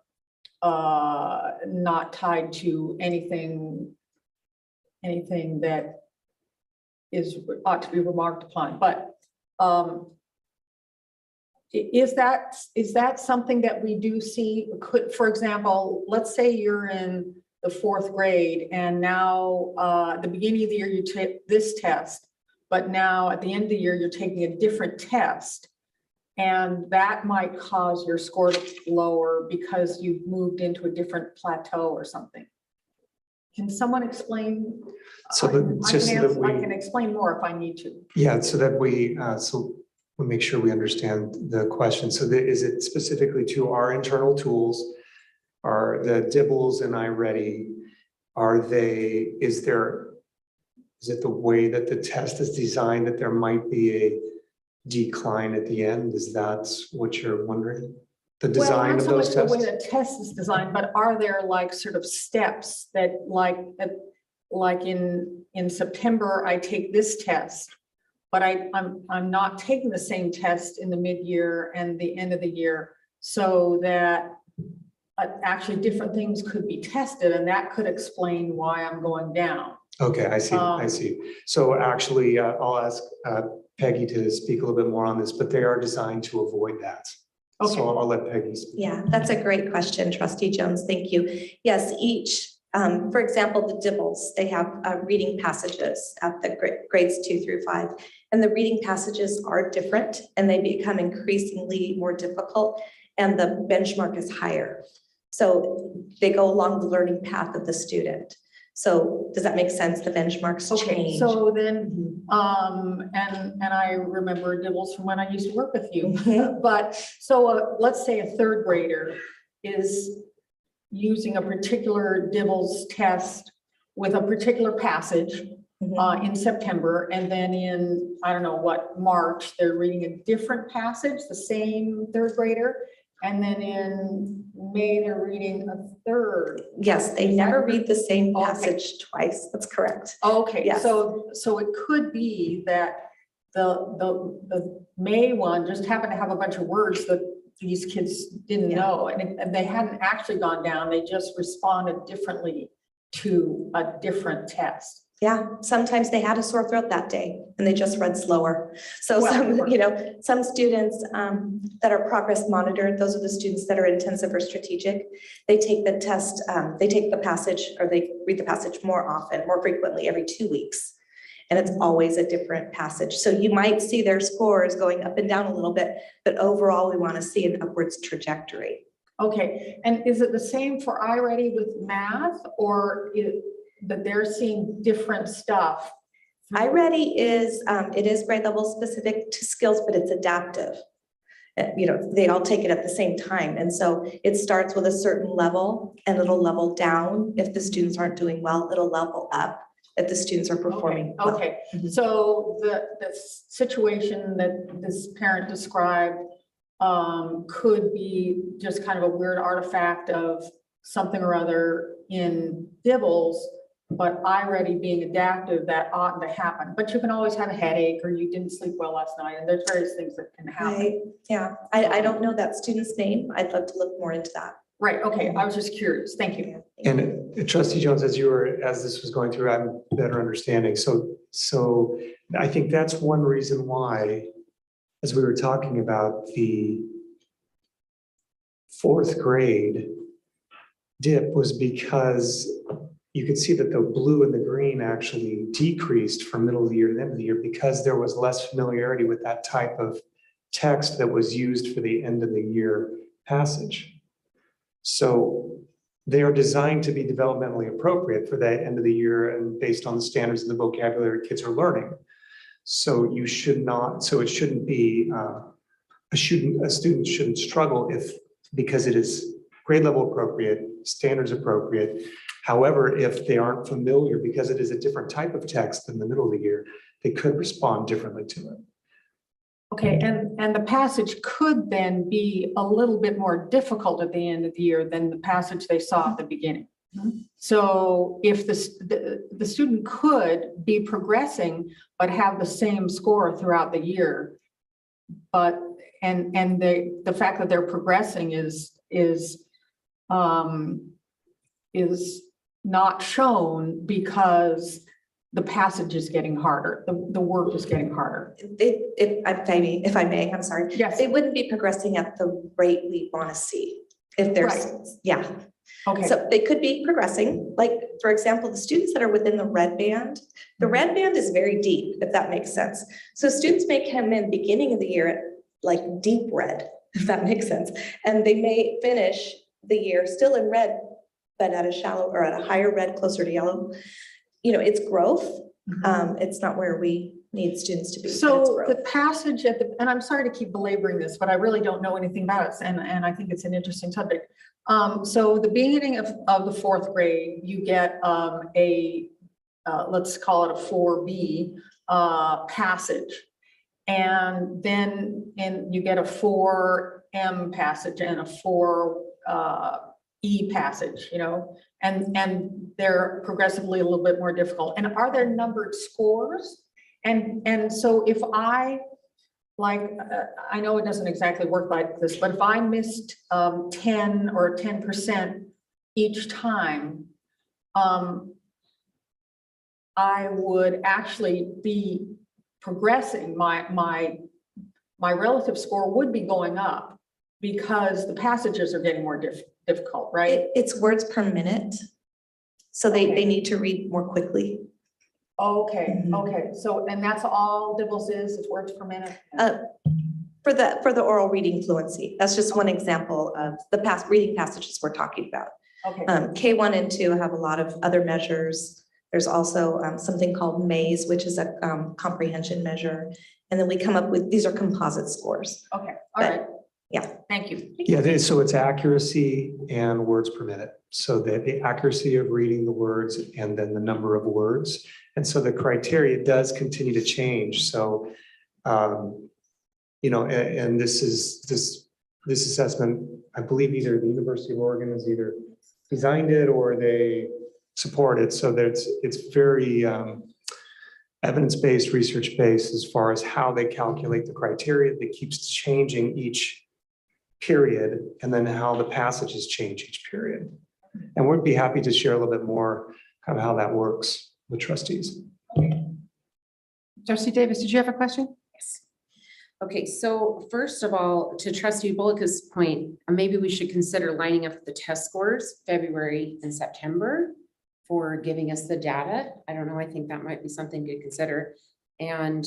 tied to anything that ought to be remarked upon. But is that something that we do see? Could, for example, let's say you're in the fourth grade and now at the beginning of the year you take this test, but now at the end of the year you're taking a different test, and that might cause your score to lower because you've moved into a different plateau or something. Can someone explain? So I can explain more if I need to. Yeah, so that we we'll make sure we understand the question. So is it specifically to our internal tools? Are the DIBELS and Iready, is it the way that the test is designed that there might be a decline at the end? Is that what you're wondering? The design of those tests? Well, not so much the way the test is designed, but are there like sort of steps that like in September, I take this test, but I'm not taking the same test in the mid-year and the end of the year, so that actually different things could be tested, and that could explain why I'm going down. Okay, I see. I see. So actually, I'll ask Peggy to speak a little bit more on this, but they are designed to avoid that. Okay. So I'll let Peggy speak. Yeah, that's a great question, Trustee Jones. Thank you. Yes, for example, the DIBELS, they have reading passages at the grades 2 through 5, and the reading passages are different and they become increasingly more difficult, and the benchmark is higher. So they go along the learning path of the student. So does that make sense? The benchmarks Okay, change. so then, and I remember Dibbles from when I used to work with you. Mhm. But so let's say a third grader is using a particular Dibbles test with a particular passage in September, and then in, I don't know what, March, they're reading a different passage, the same third grader, and then in May, they're reading a third. Yes, they never read the same passage twice. That's correct. Okay, Yes. so it could be that the May one just happened to have a bunch of words that these kids didn't know, and they hadn't actually gone down, they just responded differently to a different test. Yeah, sometimes they had a sore throat that day and they just read slower. So Well, some students that are progress monitored, those are the students that are intensive or strategic. They take the test, they take the passage, or they read the passage more often, more frequently, every 2 weeks. And it's always a different passage. So you might see their scores going up and down a little bit, but overall we want to see an upwards trajectory. Okay, and is it the same for Iready with math, or that they're seeing different stuff? Iready is, it is grade level specific to skills, but it's adaptive. They all take it at the same time. And so it starts with a certain level and it'll level down. If the students aren't doing well, it'll level up if the students are performing well. Okay, so the situation that this parent described could be just kind of a weird artifact of something or other in Dibbles, but Iready being adaptive, that oughtn't to happen. But you can always have a headache, or you didn't sleep well last night, and there's various things that can happen. Right. Yeah, I don't know that student's name. I'd love to look more into that. Right, okay, I was just curious, thank you. And Trustee Jones, as this was going through, I'm better understanding. So I think that's one reason why, as we were talking about the fourth grade dip, was because you could see that the blue and the green actually decreased from middle of the year to the end of the year because there was less familiarity with that type of text that was used for the end of the year passage. So they are designed to be developmentally appropriate for that end of the year and based on the standards and the vocabulary kids are learning. So you should not, so it shouldn't be, a student shouldn't struggle because it is grade level appropriate, standards appropriate. However, if they aren't familiar, because it is a different type of text than the middle of the year, they could respond differently to it. Okay, and the passage could then be a little bit more difficult at the end of the year than the passage they saw at the beginning. So if the student could be progressing, but have the same score throughout the year, but and the fact that they're progressing is not shown because the passage is getting harder, the work is getting harder. If I may, I'm sorry. Yes. They wouldn't be progressing at the rate we want to see if there's, Right. yeah. Okay. So they could be progressing, like, for example, the students that are within the red band, the red band is very deep, if that makes sense. So students may come in beginning of the year at like deep red, if that makes sense. And they may finish the year still in red, but at a shallow or at a higher red, closer to yellow. It's growth. It's not where we need students to be. So the passage and I'm sorry to keep belaboring this, but I really don't know anything about it. And I think it's an interesting subject. So the beginning of the fourth grade, you get let's call it a 4B passage. And then you get a 4M passage and a 4E passage, and they're progressively a little bit more difficult. And are there numbered scores? And so if I know it doesn't exactly work like this, but if I missed 10 or 10% each time, I would actually be progressing. My relative score would be going up because the passages are getting more difficult, right? It's words per minute. So they need to read more quickly. Okay, okay. So, and that's all Dibbles is words per minute? For the oral reading fluency. That's just one example of the reading passages we're talking about. Okay. K1 and 2 have a lot of other measures. There's also something called MAISE, which is a comprehension measure. And then we come up with, these are composite scores. Okay, all right. Yeah. Thank you. Yeah, so it's accuracy and words per minute. So that the accuracy of reading the words and then the number of words. And so the criteria does continue to change. So, you know, and this assessment, I believe either the University of Oregon has either designed it or they support it. So that it's very evidence-based, research-based as far as how they calculate the criteria that keeps changing each period, and then how the passages change each period. And we'd be happy to share a little bit more kind of how that works with trustees. Trustee Davis, did you have a question? Yes. Okay, so first of all, to Trustee Bullock's point, maybe we should consider lining up the test scores February and September for giving us the data. I don't know, I think that might be something to consider. And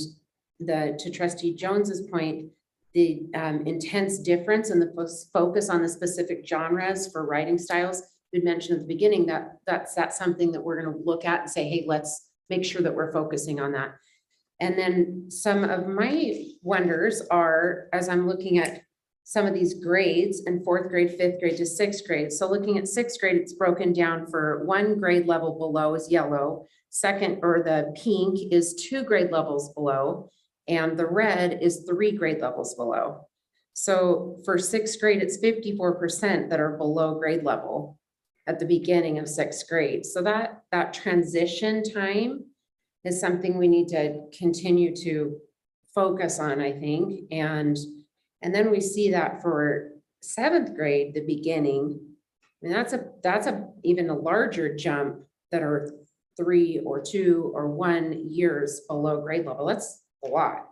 to Trustee Jones's point, the intense difference in the focus on the specific genres for writing styles, we mentioned at the beginning that's something that we're going to look at and say, hey, let's make sure that we're focusing on that. And then some of my wonders are, as I'm looking at some of these grades in 4th grade, 5th grade to 6th grade. So looking at 6th grade, it's broken down for 1 grade level below is yellow. Second, or the pink is 2 grade levels below. And the red is 3 grade levels below. So for 6th grade, it's 54% that are below grade level at the beginning of 6th grade. So that transition time is something we need to continue to focus on, I think. And then we see that for 7th grade, the beginning, I mean, that's even a larger jump that are 3 or 2 or 1 years below grade level. That's a lot.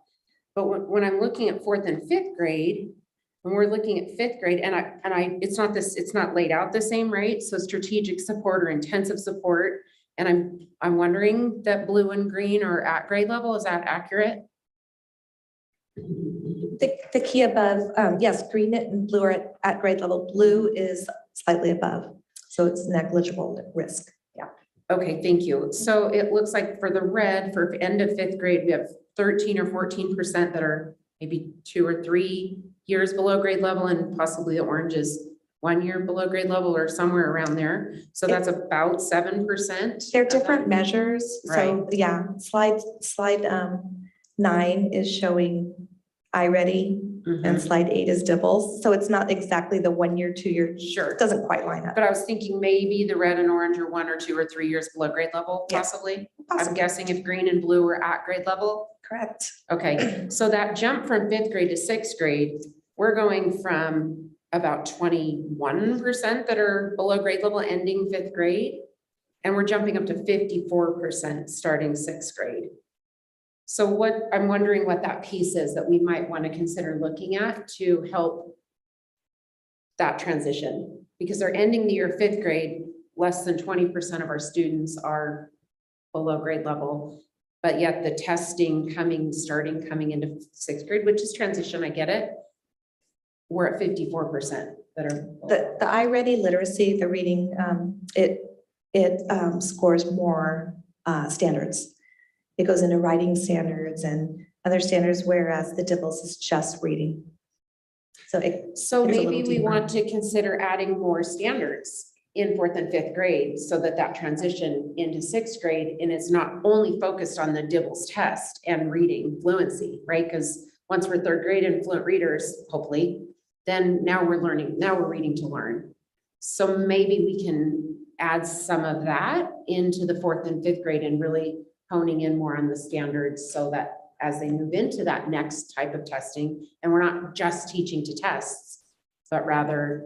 But when I'm looking at 4th and 5th grade, when we're looking at 5th grade, it's not laid out the same, right? So strategic support or intensive support. And I'm wondering that blue and green are at grade level. Is that accurate? The key above, yes, green and blue are at grade level. Blue is slightly above, so it's negligible risk. Yeah. Okay, thank you. So it looks like for the red, for end of 5th grade, we have 13 or 14% that are maybe 2 or 3 years below grade level, and possibly the orange is 1 year below grade level or somewhere around there. So that's about 7%. They're different measures. So yeah, slide 9 is showing Iready, and slide 8 is Dibbles. So it's not exactly the 1 year, 2 year. Sure. It doesn't quite line up. But I was thinking maybe the red and orange are 1 or 2 or 3 years below grade level, possibly. I'm guessing if green and blue are at grade level. Correct. Okay, so that jump from 5th grade to 6th grade, we're going from about 21% that are below grade level ending 5th grade, and we're jumping up to 54% starting 6th grade. So I'm wondering what that piece is that we might want to consider looking at to help that transition, because they're ending the year 5th grade, less than 20% of our students are below grade level, but yet the testing coming into 6th grade, which is transition, I get it. We're at 54% that are. The Iready literacy, the reading, it scores more standards. It goes into writing standards and other standards, whereas the Dibbles is just reading. So maybe we want to consider adding more standards in 4th and 5th grade so that transition into 6th grade, and it's not only focused on the Dibbles test and reading fluency, right? Because once we're 3rd grade and fluent readers, hopefully, then now we're reading to learn. So maybe we can add some of that into the 4th and 5th grade and really honing in more on the standards so that as they move into that next type of testing, and we're not just teaching to tests, but rather,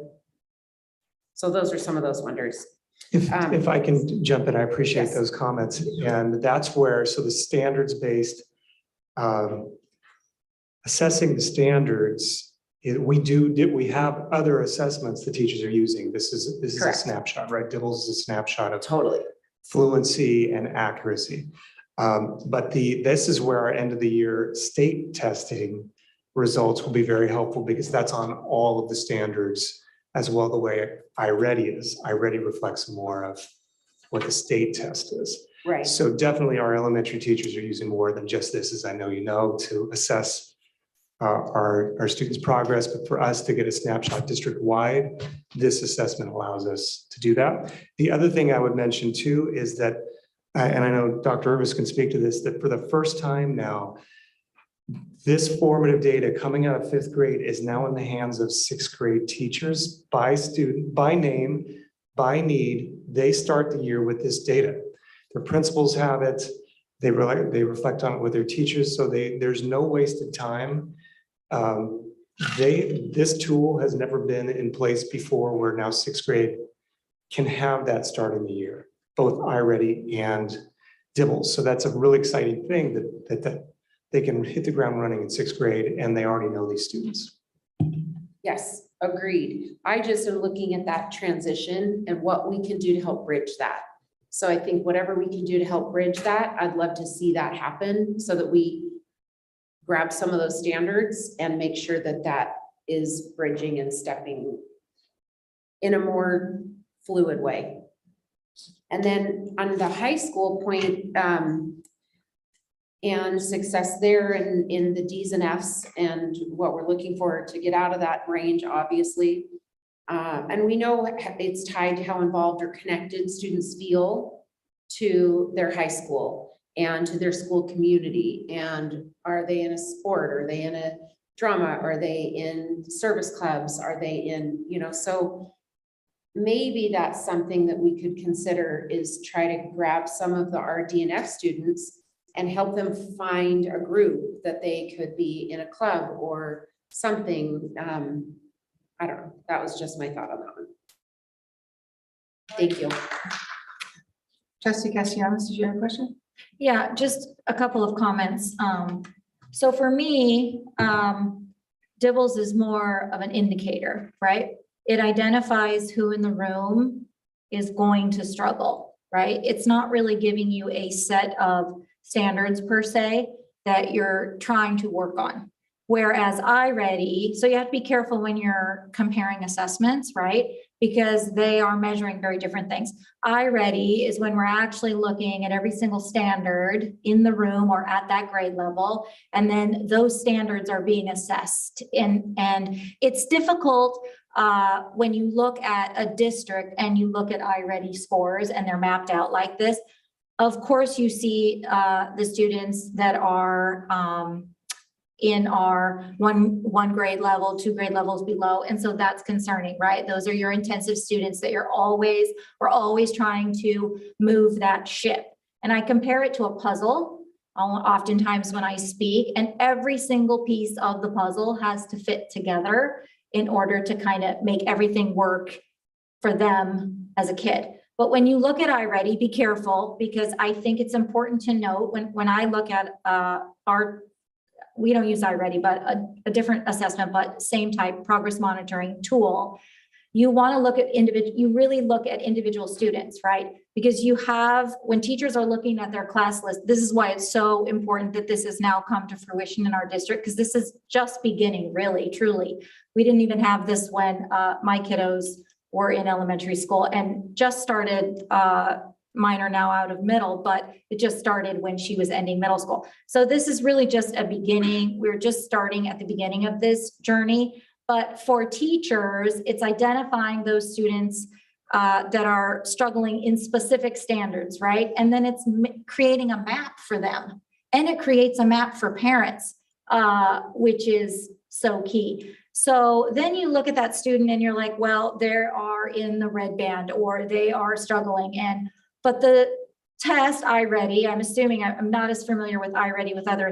so those are some of those wonders. If I can jump in, I appreciate those comments. And that's where, so the standards-based, assessing the standards, we have other assessments the teachers are using. This is a snapshot, right? Dibbles is a snapshot of fluency and accuracy. But this is where our end of the year state testing results will be very helpful, because that's on all of the standards as well the way Iready is. Iready reflects more of what the state test is. Right. So definitely our elementary teachers are using more than just this, as I know you know, to assess our students' progress. But for us to get a snapshot district-wide, this assessment allows us to do that. The other thing I would mention too is that, and I know Dr. Irvis can speak to this, that for the first time now, this formative data coming out of 5th grade is now in the hands of 6th grade teachers by student, by name, by need. They start the year with this data. Their principals have it. They reflect on it with their teachers. So there's no wasted time. This tool has never been in place before, where now 6th grade can have that starting the year, both Iready and Dibbles. So that's a really exciting thing that they can hit the ground running in 6th grade, and they already know these students. Yes, agreed. I just am looking at that transition and what we can do to help bridge that. So I think whatever we can do to help bridge that, I'd love to see that happen so that we grab some of those standards and make sure that that is bridging and stepping in a more fluid way. And then on the high school point, and success there in the Ds and Fs and what we're looking for to get out of that range, obviously. And we know it's tied to how involved or connected students feel to their high school and to their school community. And are they in a sport? Are they in a drama? Are they in service clubs? Are they in, so maybe that's something that we could consider, is try to grab some of the RD and F students and help them find a group that they could be in a club or something. I don't know. That was just my thought on that one. Thank you. Trustee Castellanos, did you have a question? Yeah, just a couple of comments. So for me, Dibbles is more of an indicator, right? It identifies who in the room is going to struggle, right? It's not really giving you a set of standards per se that you're trying to work on. Whereas Iready, so you have to be careful when you're comparing assessments, right? Because they are measuring very different things. Iready is when we're actually looking at every single standard in the room or at that grade level, and then those standards are being assessed. And it's difficult when you look at a district and you look at Iready scores and they're mapped out like this. Of course, you see the students that are in our one grade level, 2 grade levels below. And so that's concerning, right? Those are your intensive students that we're always trying to move that ship. And I compare it to a puzzle oftentimes when I speak, and every single piece of the puzzle has to fit together in order to kind of make everything work for them as a kid. But when you look at Iready, be careful, because I think it's important to note when I look at we don't use Iready, but a different assessment, but same type progress monitoring tool. You want to look at you really look at individual students, right? Because when teachers are looking at their class list, this is why it's so important that this has now come to fruition in our district, because this is just beginning, really, truly. We didn't even have this when my kiddos were in elementary school, and just started, mine are now out of middle, but it just started when she was ending middle school. So this is really just a beginning. We're just starting at the beginning of this journey. But for teachers, it's identifying those students that are struggling in specific standards, right? And then it's creating a map for them. And it creates a map for parents, which is so key. So then you look at that student and you're like, well, they are in the red band or they are struggling. But the test, Iready, I'm assuming I'm not as familiar with Iready with other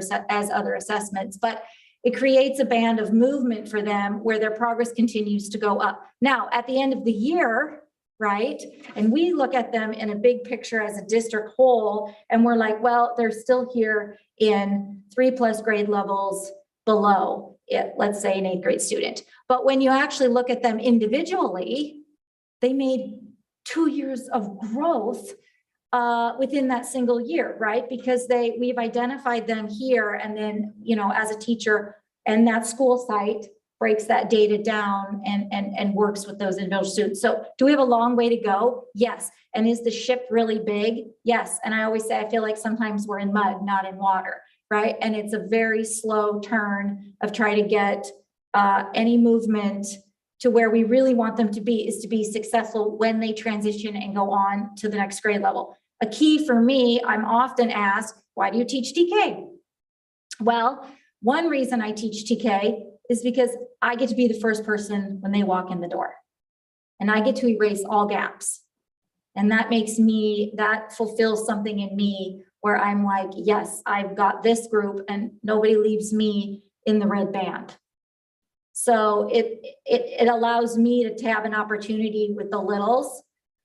assessments, but it creates a band of movement for them where their progress continues to go up. Now, at the end of the year, right? And we look at them in a big picture as a district whole, and we're like, well, they're still here in 3+ grade levels below it, let's say an 8th grade student. But when you actually look at them individually, they made 2 years of growth within that single year, right? Because we've identified them here, and then, as a teacher and that school site breaks that data down and works with those individual students. So do we have a long way to go? Yes. And is the ship really big? Yes. And I always say, I feel like sometimes we're in mud, not in water, right? And it's a very slow turn of trying to get any movement to where we really want them to be, is to be successful when they transition and go on to the next grade level. A key for me, I'm often asked, why do you teach TK? Well, one reason I teach TK is because I get to be the first person when they walk in the door. And I get to erase all gaps. And that makes me, that fulfills something in me where I'm like, yes, I've got this group and nobody leaves me in the red band. So it allows me to have an opportunity with the littles,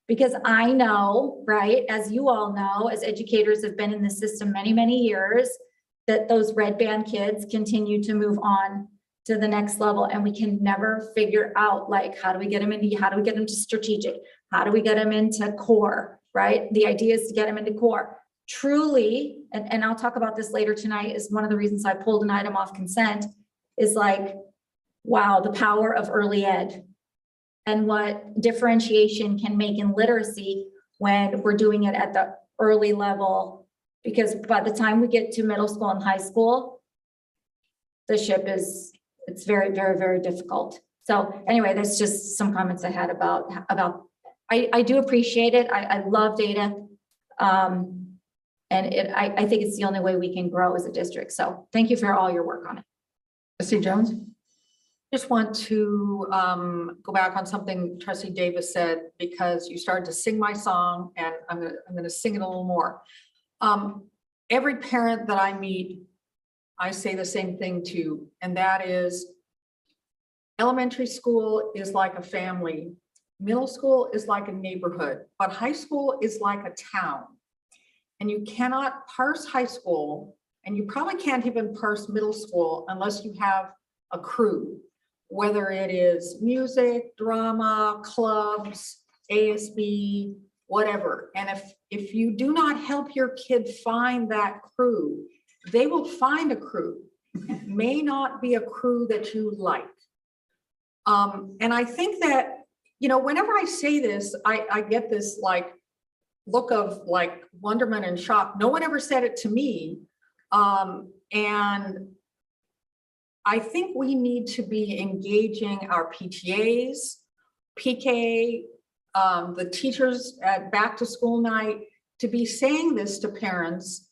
because I know, right, as you all know, as educators have been in the system many, many years, that those red band kids continue to move on to the next level. And we can never figure out, like, how do we get them into, how do we get them to strategic? How do we get them into core, right? The idea is to get them into core. Truly, and I'll talk about this later tonight, is one of the reasons I pulled an item off consent, is like, wow, the power of early ed and what differentiation can make in literacy when we're doing it at the early level. Because by the time we get to middle school and high school, the ship is, it's very, very, very difficult. So anyway, that's just some comments I had about I do appreciate it. I love data. And I think it's the only way we can grow as a district. So thank you for all your work on it. Trustee Jones? Just want to go back on something Trustee Davis said, because you started to sing my song and I'm gonna sing it a little more. Every parent that I meet, I say the same thing to, and that is elementary school is like a family, middle school is like a neighborhood, but high school is like a town. And you cannot parse high school, and you probably can't even parse middle school unless you have a crew, whether it is music, drama, clubs, ASB, whatever. And if you do not help your kid find that crew, they will find a crew. It may not be a crew that you like. And I think that, you know, whenever I say this, I get this like look of like wonderment and shock. No one ever said it to me. And I think we need to be engaging our PTAs, PK, the teachers at back to school night, to be saying this to parents,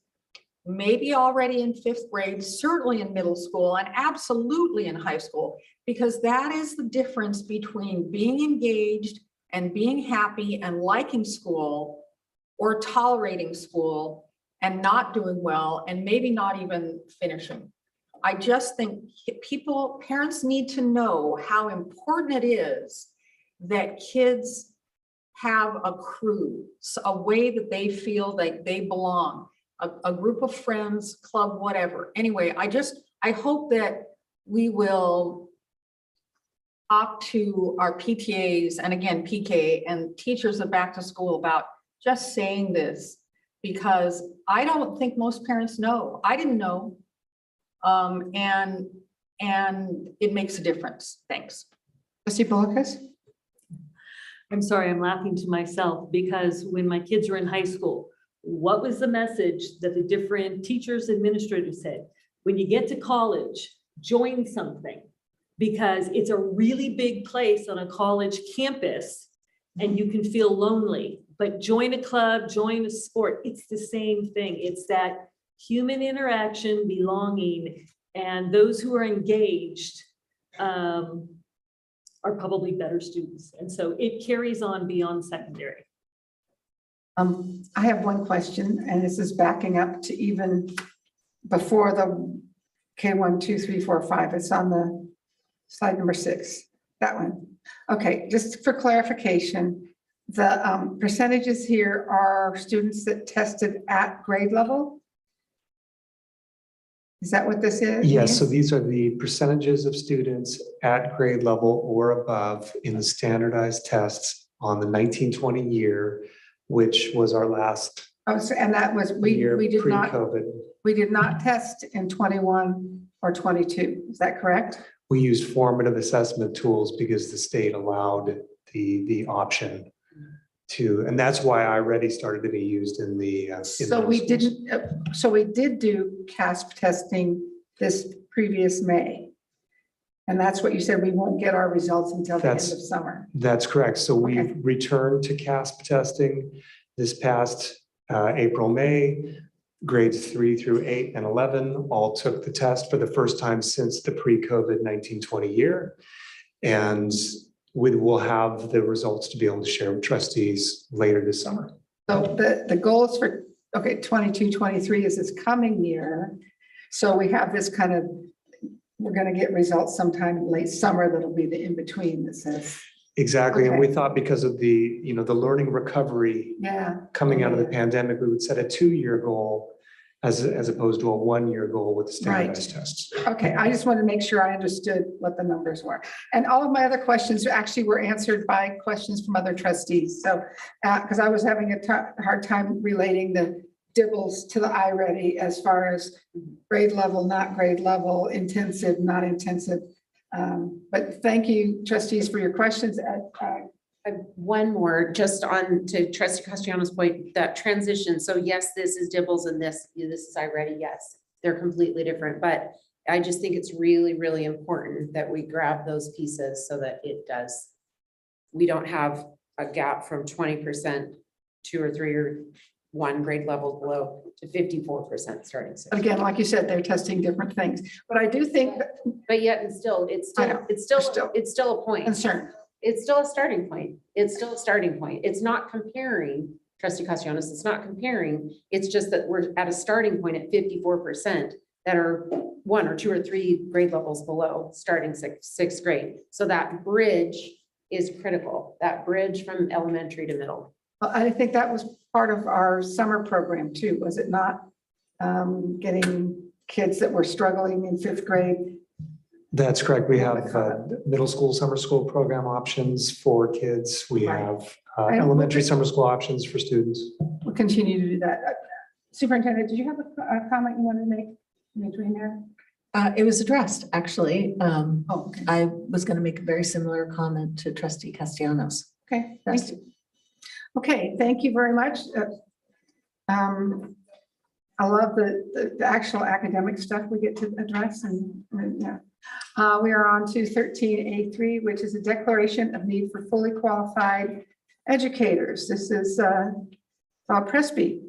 maybe already in 5th grade, certainly in middle school, and absolutely in high school, because that is the difference between being engaged and being happy and liking school, or tolerating school and not doing well and maybe not even finishing. I just think parents need to know how important it is that kids have a crew, a way that they feel like they belong, a group of friends, club, whatever. Anyway, I hope that we will talk to our PTAs and again, PK and teachers of back to school about just saying this, because I don't think most parents know. I didn't know. And it makes a difference. Thanks. Trustee Belikas? I'm sorry, I'm laughing to myself, because when my kids were in high school, what was the message that the different teachers, administrators said? When you get to college, join something, because it's a really big place on a college campus and you can feel lonely, but join a club, join a sport. It's the same thing. It's that human interaction, belonging, and those who are engaged are probably better students. And so it carries on beyond secondary. I have one question, and this is backing up to even before the K1, 2, 3, 4, 5. It's on the slide number 6, that one. Okay, just for clarification, the percentages here are students that tested at grade level. Is that what this is? Yes, so these are the percentages of students at grade level or above in the standardized tests on the 1920 year, which was our last Oh, so, and that was, we did not, pre-COVID. we did not test in 21 or 22. Is that correct? we used formative assessment tools because the state allowed the option to, and that's why Iready started to be used in the. So we didn't, so we did do CASP testing this previous May. And that's what you said, we won't get our results until the end of summer. That's correct. So we've returned to CASP testing this past April, May. Grades 3 through 8 and 11 all took the test for the first time since the pre-COVID 19-20 year. And we'll have the results to be able to share with trustees later this summer. So the goals for, 22-23 is this coming year. So we have this kind of, we're going to get results sometime late summer. That'll be the in-between that says. Exactly. And we thought because of the, the learning recovery coming out of the pandemic, we would set a 2-year goal as opposed to a 1-year goal with the standardized tests. Okay, I just wanted to make sure I understood what the numbers were. And all of my other questions actually were answered by questions from other trustees. So, because I was having a hard time relating the DIBELS to the Iready as far as grade level, not grade level, intensive, not intensive. But thank you, trustees, for your questions. One more, just on to Trustee Castellanos' point, that transition. So yes, this is DIBELS and this is Iready. Yes, they're completely different, but I just think it's really, really important that we grab those pieces so that we don't have a gap from 20%, 2 or 3 or 1 grade level below to 54% starting. Again, like you said, they're testing different things, but I do think that, but yet it's still a point. Concern. It's still a starting point. It's still a starting point. It's not comparing, Trustee Castellanos, it's not comparing. It's just that we're at a starting point at 54% that are 1 or 2 or 3 grade levels below starting sixth grade. So that bridge is critical, that bridge from elementary to middle. I think that was part of our summer program too, was it not? Getting kids that were struggling in 5th grade. That's correct. We have middle school, summer school program options for kids. We have elementary summer school options for students. We'll continue to do that. Superintendent, did you have a comment you wanted to make in between there? It was addressed, actually. I was going to make a very similar comment to Trustee Castellanos. Okay, thank you. Okay, thank you very much. I love the actual academic stuff we get to address, and yeah. We are on to 13A3, which is a declaration of need for fully qualified educators. This is Bob Presby.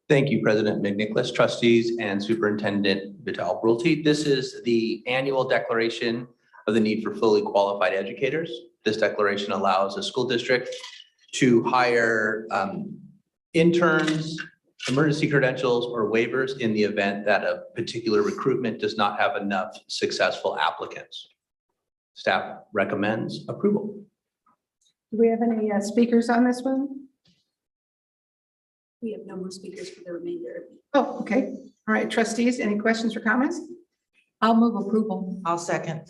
Thank you, President McNicholas, trustees, and Superintendent Vital-Brulti. This is the annual declaration of the need for fully qualified educators. This declaration allows a school district to hire interns, emergency credentials, or waivers in the event that a particular recruitment does not have enough successful applicants. Staff recommends approval. Do we have any speakers on this one? We have no more speakers for the remainder. Oh, okay. All right, trustees, any questions or comments? I'll move approval. I'll second.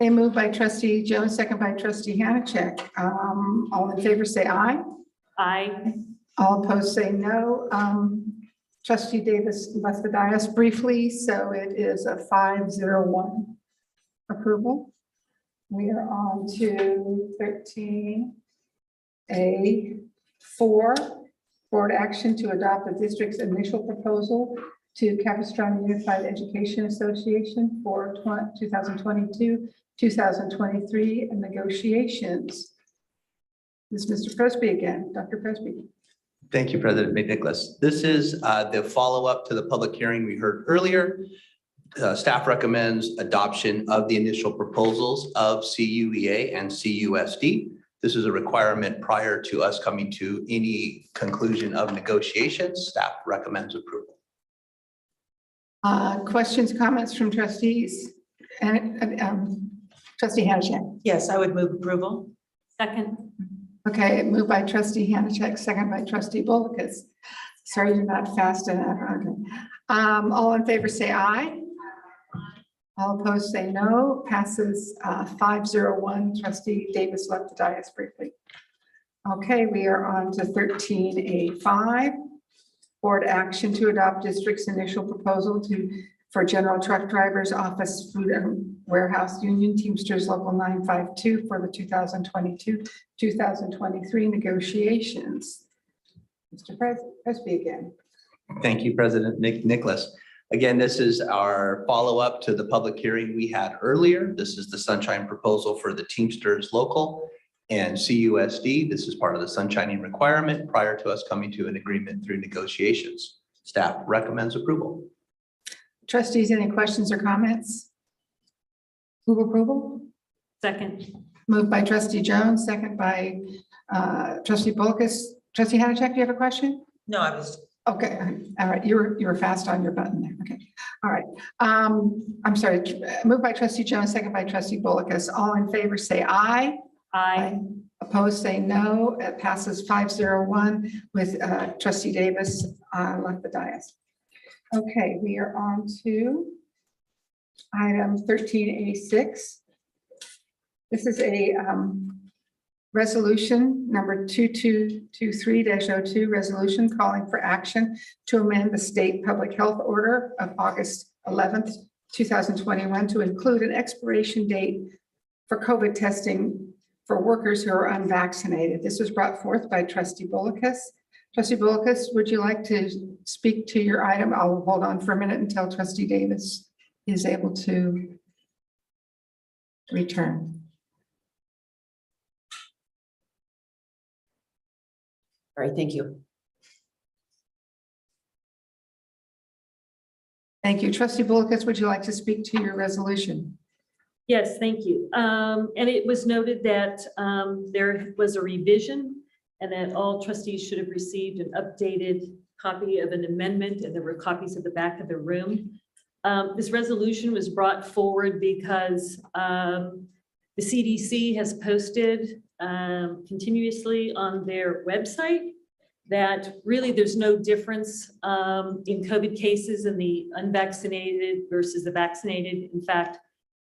They moved by Trustee Jones, second by Trustee Hanachek. All in favor say aye. Aye. All opposed say no. Trustee Davis left the dais briefly, so it is a 5-0-1 approval. We are on to 13A4, board action to adopt the district's initial proposal to Capistrano Unified Education Association for 2022-2023 and negotiations. This is Mr. Presby again, Dr. Presby. Thank you, President McNicholas. This is the follow-up to the public hearing we heard earlier. Staff recommends adoption of the initial proposals of CUEA and CUSD. This is a requirement prior to us coming to any conclusion of negotiations. Staff recommends approval. Questions, comments from trustees? And Trustee Hanachek. Yes, I would move approval. Second. Okay, moved by Trustee Hanachek, second by Trustee Bullicus. Sorry, you're not fast enough. Okay. All in favor say aye. All opposed say no. Passes 5-0-1. Trustee Davis left the dais briefly. Okay, we are on to 13A5. Board action to adopt district's initial proposal to for General Truck Drivers Office Food and Warehouse Union Teamsters Local 952 for the 2022-2023 negotiations. Mr. Presby again. Thank you, President Nicholas. Again, this is our follow-up to the public hearing we had earlier. This is the sunshine proposal for the Teamsters Local and CUSD. This is part of the sunshining requirement prior to us coming to an agreement through negotiations. Staff recommends approval. Trustees, any questions or comments? Move approval? Second. Moved by Trustee Jones, second by Trustee Bolkus. Trustee Hadachek, do you have a question? No, I was. Okay, all right, you were fast on your button there, okay, all right. I'm sorry, moved by Trustee Jones, second by Trustee Bolkus. All in favor say aye. Aye. Opposed say no. It passes 501 with Trustee Davis left the dais. Okay, we are on to item 13A6. This is a resolution number 2223-02, resolution calling for action to amend the state public health order of August 11th, 2021 to include an expiration date for COVID testing for workers who are unvaccinated. This was brought forth by Trustee Bolkus. Trustee Bolkus, would you like to speak to your item? I'll hold on for a minute until Trustee Davis is able to return. All right, thank you. Thank you. Trustee Bolkus, would you like to speak to your resolution? Yes, thank you. And it was noted that there was a revision and that all trustees should have received an updated copy of an amendment, and there were copies at the back of the room. This resolution was brought forward because the CDC has posted continuously on their website that really there's no difference in COVID cases in the unvaccinated versus the vaccinated. In fact,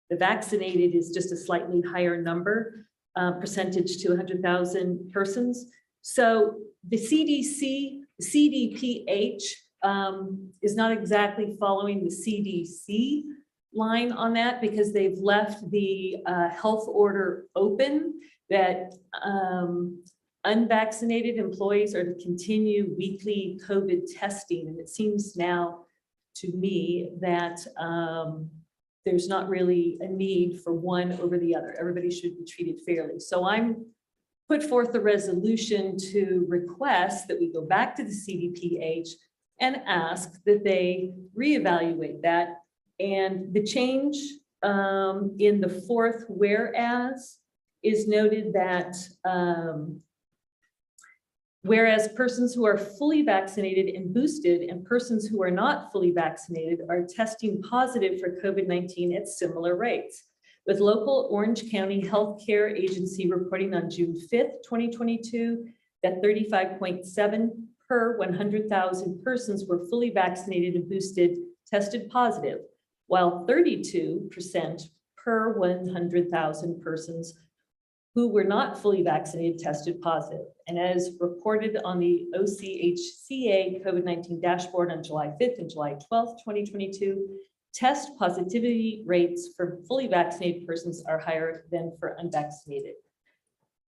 the vaccinated is just a slightly higher number, percentage to 100,000 persons. So the CDPH is not exactly following the CDC line on that because they've left the health order open that unvaccinated employees are to continue weekly COVID testing. And it seems now to me that there's not really a need for one over the other. Everybody should be treated fairly. So I'm put forth a resolution to request that we go back to the CDPH and ask that they reevaluate that. And the change in the fourth whereas is noted that whereas persons who are fully vaccinated and boosted and persons who are not fully vaccinated are testing positive for COVID-19 at similar rates, with local Orange County Healthcare Agency reporting on June 5th, 2022, that 35.7 per 100,000 persons were fully vaccinated and boosted tested positive, while 32% per 100,000 persons who were not fully vaccinated tested positive. And as reported on the OCHCA COVID-19 dashboard on July 5th and July 12th, 2022, test positivity rates for fully vaccinated persons are higher than for unvaccinated.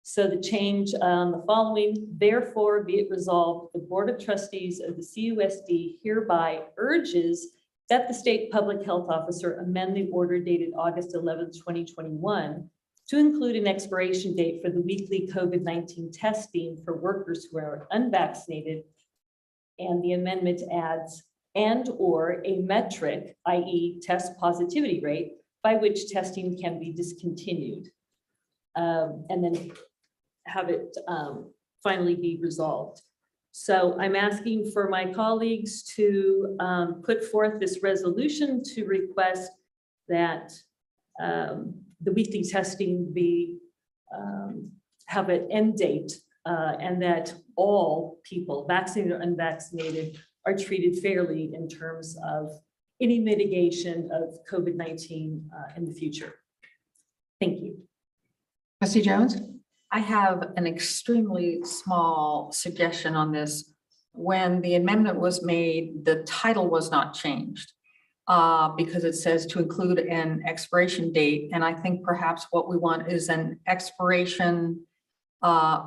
So the change the following, therefore be it resolved, the Board of Trustees of the CUSD hereby urges that the State Public Health Officer amend the order dated August 11th, 2021 to include an expiration date for the weekly COVID-19 testing for workers who are unvaccinated. And the amendment adds and or a metric, i.e. test positivity rate, by which testing can be discontinued. And then have it finally be resolved. So I'm asking for my colleagues to put forth this resolution to request that the weekly testing be have an end date and that all people, vaccinated or unvaccinated, are treated fairly in terms of any mitigation of COVID-19 in the future. Thank you. Trustee Jones? I have an extremely small suggestion on this. When the amendment was made, the title was not changed. because it says to include an expiration date. And I think perhaps what we want is an expiration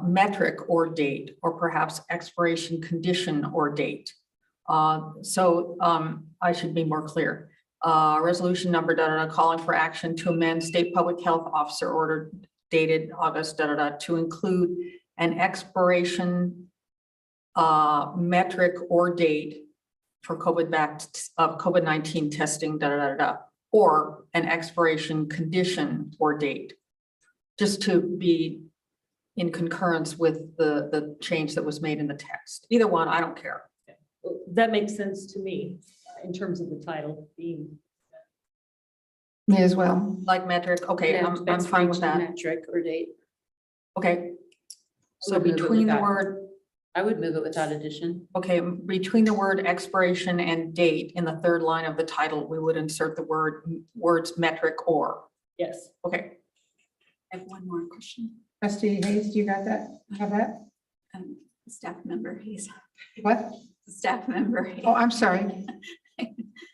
metric or date, or perhaps expiration condition or date. So I should be more clear. Resolution number, calling for action to amend state public health officer order dated August, to include an expiration metric or date for COVID-19 testing, or an expiration condition or date, just to be in concurrence with the change that was made in the text. Either one, I don't care. That makes sense to me in terms of the title being. Me as well. Like metric, okay, I'm fine with that. Metric or date. Okay. So Would move it between the without- word, I would move it without addition. okay, between the word expiration and date in the third line of the title, we would insert the words metric or. Yes. Okay. I have one more question. Trustee Hayes, do you got that? Have that? Staff member Hayes. What? Staff member Hayes. Oh, I'm sorry.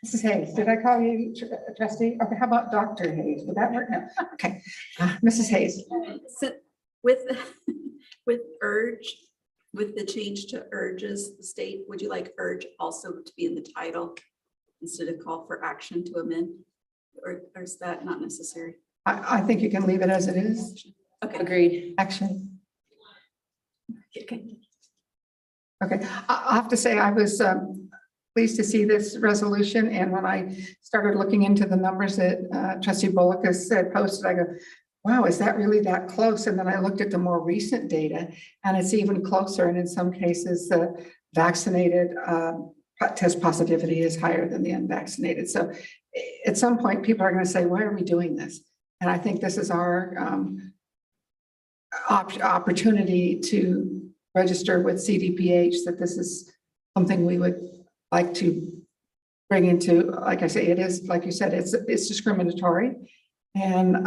Mrs. Hayes, did I call you trustee? Okay, how about Dr. Hayes? Would that work? No. Okay. Mrs. Hayes. So with urge, with the change to urges the state, would you like urge also to be in the title instead of call for action to amend? Or is that not necessary? I think you can leave it as it is. Okay. Agreed. Action. Okay. Okay, I have to say I was pleased to see this resolution, and when I started looking into the numbers that Trustee Bullock has said posted, I go, wow, is that really that close? And then I looked at the more recent data, and it's even closer. And in some cases, the vaccinated test positivity is higher than the unvaccinated. So at some point, people are going to say, why are we doing this? And I think this is our opportunity to register with CDPH that this is something we would like to bring into, like I say, it is, like you said, it's discriminatory and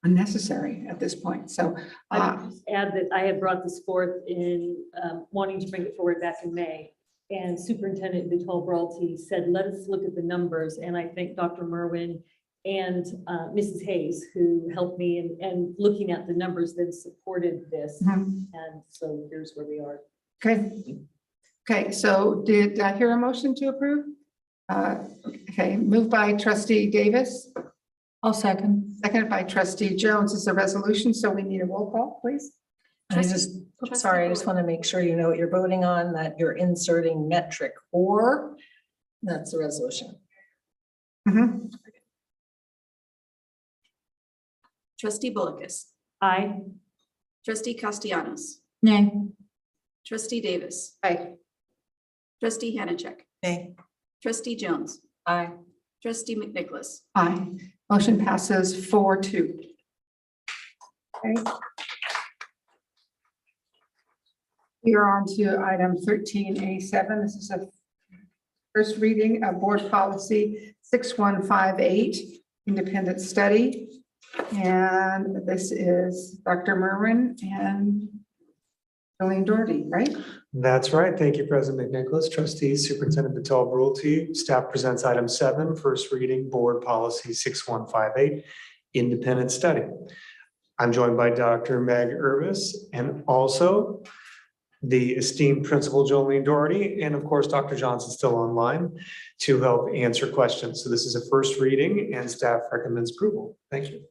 unnecessary at this point. So I would just add that I had brought this forth in wanting to bring it forward back in May. And Superintendent Vitale said, let us look at the numbers. And I think Dr. Merwin and Mrs. Hayes, who helped me and looking at the numbers, then supported this. And so here's where we are. Okay. Okay, so did I hear a motion to approve? Okay, moved by Trustee Davis. I'll second. Seconded by Trustee Jones. It's a resolution, so we need a roll call, please. I just, sorry, I just want to make sure you know what you're voting on, that you're inserting metric or, that's the resolution. Trustee Bullockis. Aye. Trustee Castellanos. Nay. Trustee Davis. Aye. Trustee Hanachek. Nay. Trustee Jones. Aye. Trustee McNicholas. Aye. Motion passes 4-2. Okay. We are on to item 13A7. This is a first reading of Board Policy 6158, Independent Study. And this is Dr. Merwin and Jolene Doherty, right? That's right. Thank you, President McNicholas. Trustees, Superintendent Vitale, staff presents item 7, first reading Board Policy 6158, Independent Study. I'm joined by Dr. Meg Irvis and also the esteemed Principal Jolene Doherty, and of course, Dr. Johnson still online to help answer questions. So this is a first reading and staff recommends approval. Thank you.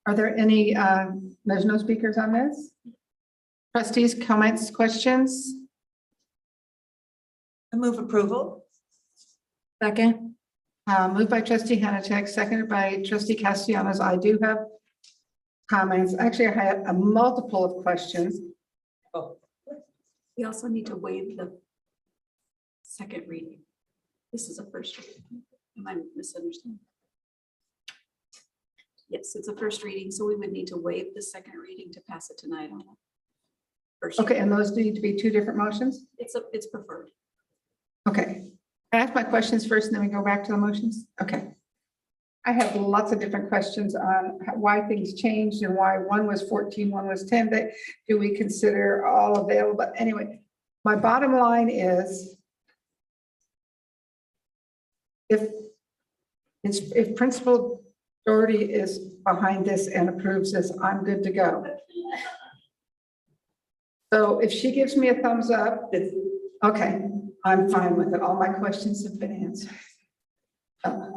Are there any, there's no speakers on this? Trustees, comments, questions? I move approval. Second. Moved by Trustee Hanachek, seconded by Trustee Castellanos. I do have comments. Actually, I had a multiple of questions. We also need to waive the second reading. This is a first reading. Am I misunderstanding? Yes, it's a first reading, so we would need to waive the second reading to pass it tonight on the first. Okay, and those need to be two different motions? It's preferred. Okay. I ask my questions first and then we go back to the motions? Okay. I have lots of different questions on why things changed and why one was 14, one was 10, but do we consider all available? Anyway, my bottom line is if Principal Doherty is behind this and approves this, I'm good to go. So if she gives me a thumbs up, okay, I'm fine with it. All my questions have been answered.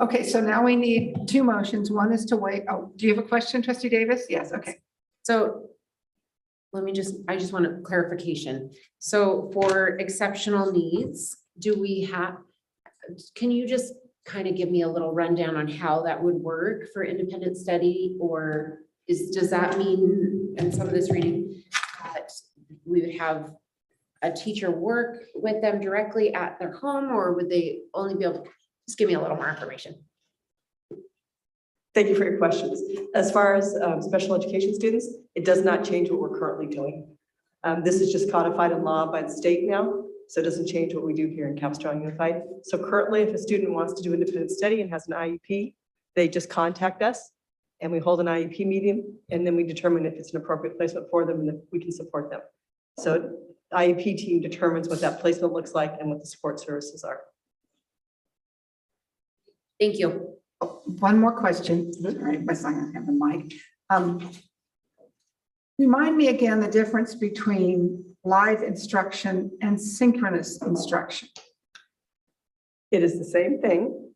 Okay, so now we need two motions. One is to wait. Oh, do you have a question, Trustee Davis? Yes, okay. So I just want a clarification. So for exceptional needs, can you just kind of give me a little rundown on how that would work for independent study? Or does that mean, in some of this reading, that we would have a teacher work with them directly at their home, or would they only be able to just give me a little more information? Thank you for your questions. As far as special education students, it does not change what we're currently doing. This is just codified in law by the state now, so it doesn't change what we do here in Capstrong Unified. So currently, if a student wants to do independent study and has an IEP, they just contact us and we hold an IEP meeting, and then we determine if it's an appropriate placement for them and if we can support them. So the IEP team determines what that placement looks like and what the support services are. Thank you. One more question. All right, my son doesn't have the mic. Remind me again the difference between live instruction and synchronous instruction. It is the same thing.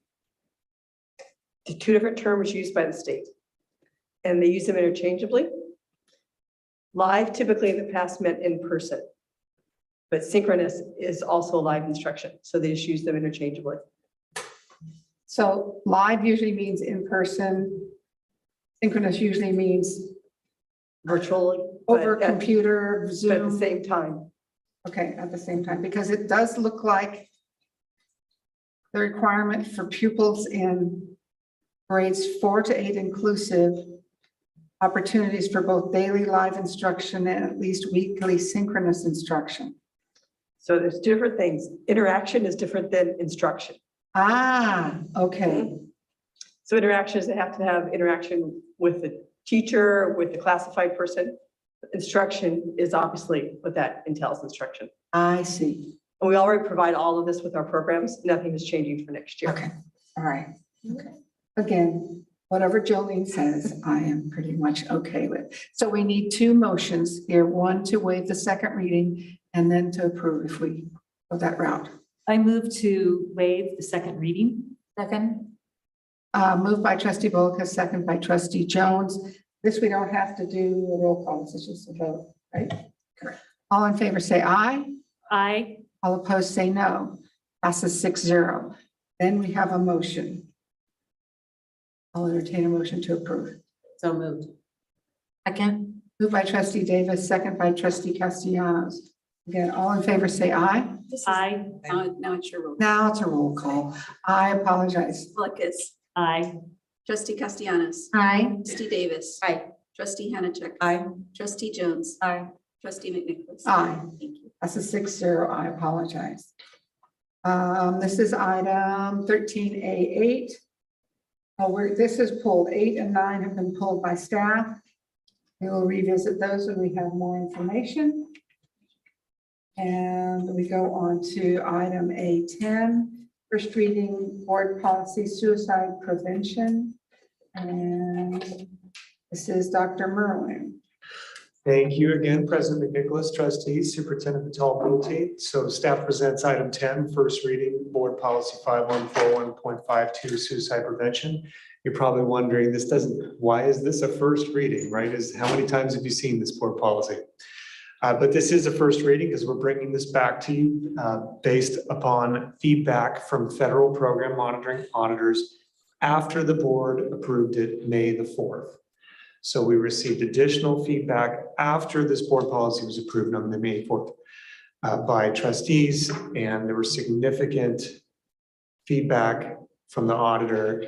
The two different terms used by the state, and they use them interchangeably. Live typically in the past meant in person, but synchronous is also live instruction, so they just use them interchangeably. So live usually means in person. Synchronous usually means virtually, over computer, Zoom. But at the same time. Okay, at the same time, because it does look like the requirement for pupils in grades 4 to 8 inclusive, opportunities for both daily live instruction and at least weekly synchronous instruction. So there's different things. Interaction is different than instruction. Ah, okay. So interaction is they have to have interaction with the teacher, with the classified person. Instruction is obviously what that entails, instruction. I see. And we already provide all of this with our programs. Nothing is changing for next year. Okay, all right. Okay. Again, whatever Jolene says, I am pretty much okay with. So we need two motions here, one to waive the second reading and then to approve if we go that route. I move to waive the second reading. Second. Moved by Trustee Bolka, second by Trustee Jones. This we don't have to do a roll call, this is just a vote, right? Correct. All in favor say aye. Aye. All opposed say no. Passes 6-0. Then we have a motion. I'll entertain a motion to approve. So moved. Second. Moved by Trustee Davis, second by Trustee Castellanos. Again, all in favor say aye. Aye. Now it's your roll. Now it's a roll call. I apologize. Lucas. Aye. Trustee Castellanos. Aye. Trustee Davis. Aye. Trustee Hannachek. Aye. Trustee Jones. Aye. Trustee McNicholas. Aye. Thank you. That's a 6-0. I apologize. This is item 13A8. This is pulled. 8 and 9 have been pulled by staff. We will revisit those when we have more information. And we go on to item A10, first reading board policy suicide prevention. And this is Dr. Merwin. Thank you again, President McNicholas, trustees, Superintendent Vital-Brulte. So staff presents item 10, first reading board policy 5141.52 suicide prevention. You're probably wondering, why is this a first reading, right? How many times have you seen this board policy? But this is a first reading because we're bringing this back to you based upon feedback from federal program monitoring auditors after the board approved it May the 4th. So we received additional feedback after this board policy was approved on the May 4th by trustees, and there was significant feedback from the auditor.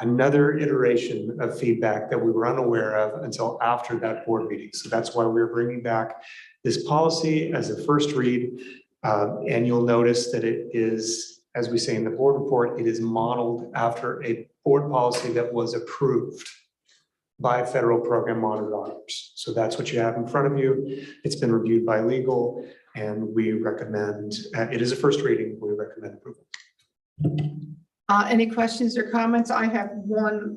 Another iteration of feedback that we were unaware of until after that board meeting. So that's why we're bringing back this policy as a first read. And you'll notice that it is, as we say in the board report, it is modeled after a board policy that was approved by federal program monitor auditors. So that's what you have in front of you. It's been reviewed by legal, and we recommend, it is a first reading, we recommend approval. Any questions or comments? I have one,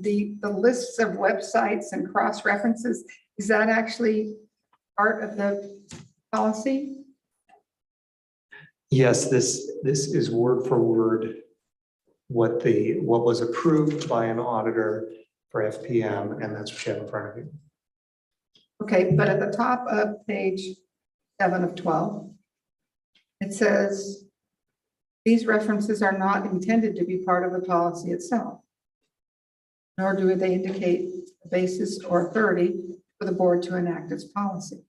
the lists of websites and cross references. Is that actually part of the policy? Yes, this is word for word what was approved by an auditor for FPM, and that's what you have in front of you. Okay, but at the top of page 7 of 12, it says, these references are not intended to be part of the policy itself, nor do they indicate a basis or authority for the board to enact its policy.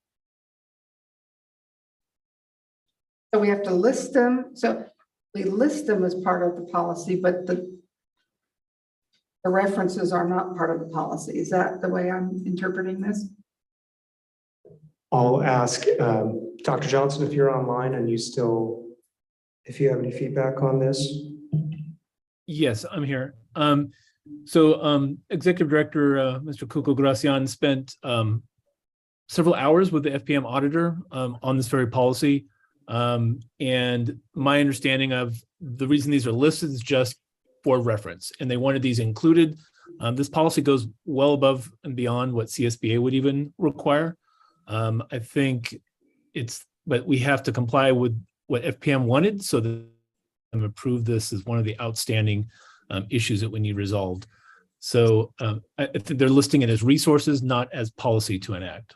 So we have to list them. So we list them as part of the policy, but the references are not part of the policy. Is that the way I'm interpreting this? I'll ask Dr. Johnson if you're online and if you have any feedback on this. Yes, I'm here. Executive Director Mr. Cuco Gracian spent several hours with the FPM auditor on this very policy. And my understanding of the reason these are listed is just for reference, and they wanted these included. This policy goes well above and beyond what CSBA would even require. I think but we have to comply with what FPM wanted, so that approve this as one of the outstanding issues that we need resolved. So I think they're listing it as resources, not as policy to enact.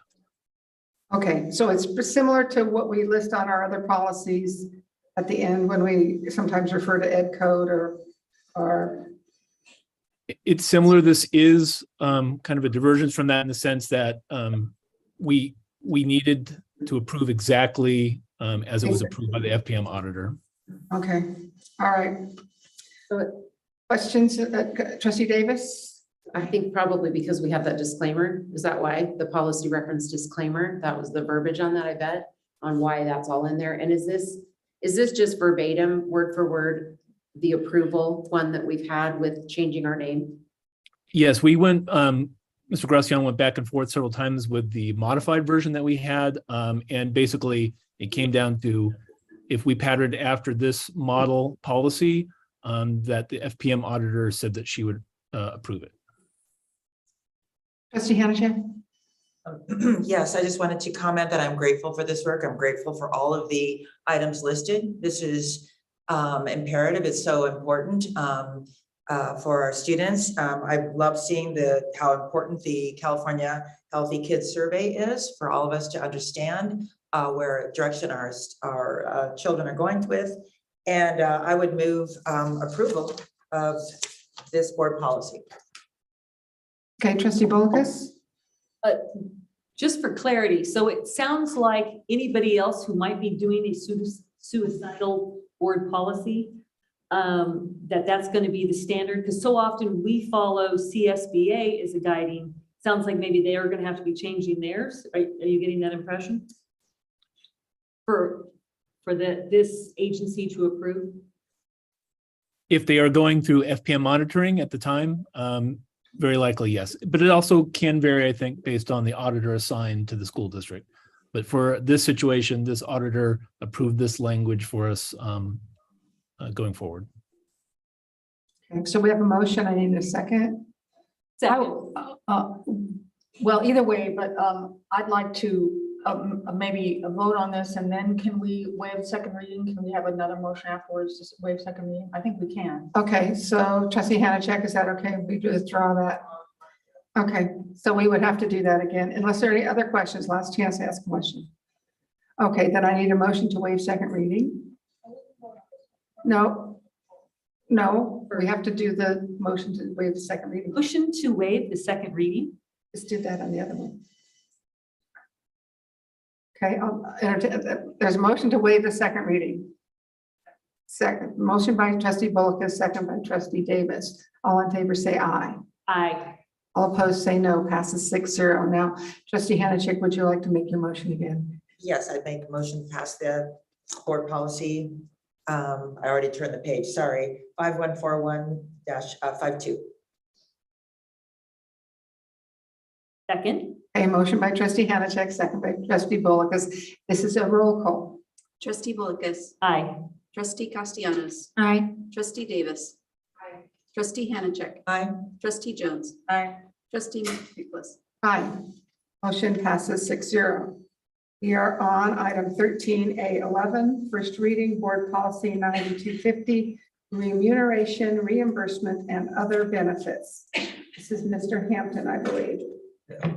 Okay, so it's similar to what we list on our other policies at the end when we sometimes refer to ed code or. It's similar. This is kind of a divergence from that in the sense that we needed to approve exactly as it was approved by the FPM auditor. Okay, all right. Questions, Trustee Davis? I think probably because we have that disclaimer. Is that why the policy reference disclaimer? That was the verbiage on that, I bet, on why that's all in there. And is this just verbatim, word for word, the approval one that we've had with changing our name? Yes, we went, Mr. Gracian went back and forth several times with the modified version that we had. And basically it came down to, if we patterned after this model policy, that the FPM auditor said that she would approve it. Trustee Hanachek? Yes, I just wanted to comment that I'm grateful for this work. I'm grateful for all of the items listed. This is imperative. It's so important for our students. I love seeing how important the California Healthy Kids Survey is for all of us to understand where direction our children are going with. And I would move approval of this board policy. Okay, Trustee Bolkus? Just for clarity, so it sounds like anybody else who might be doing a suicidal board policy, that's going to be the standard, because so often we follow CSBA as a guiding. Sounds like maybe they are going to have to be changing theirs. Are you getting that impression? For this agency to approve? If they are going through FPM monitoring at the time, very likely, yes. But it also can vary, I think, based on the auditor assigned to the school district. But for this situation, this auditor approved this language for us going forward. Okay, so we have a motion. I need a second. Well, either way, but I'd like to maybe vote on this, and then can we waive second reading? Can we have another motion afterwards to waive second reading? I think we can. Okay, so Trustee Hanachek, is that okay? We withdraw that. Okay, so we would have to do that again, unless there are any other questions. Last chance to ask a question. Okay, then I need a motion to waive second reading. No, we have to do the motion to waive the second reading. Motion to waive the second reading? Let's do that on the other one. Okay, there's a motion to waive the second reading. Second, motion by Trustee Bolkus, second by Trustee Davis. All in favor say aye. Aye. All opposed say no. Passes 6-0. Now, Trustee Hanachek, would you like to make your motion again? Yes, I'd make a motion to pass the board policy. I already turned the page, sorry, 5141-52. Second. A motion by Trustee Hanachek, second by Trustee Bolkus. This is a roll call. Trustee Bolkus. Aye. Trustee Castellanos. Aye. Trustee Davis. Aye. Trustee Hanachek. Aye. Trustee Jones. Aye. Trustee Nicholas. Aye. Motion passes 6-0. We are on item 13A11, first reading, Board Policy 9250, remuneration, reimbursement, and other benefits. This is Mr. Hampton, I believe.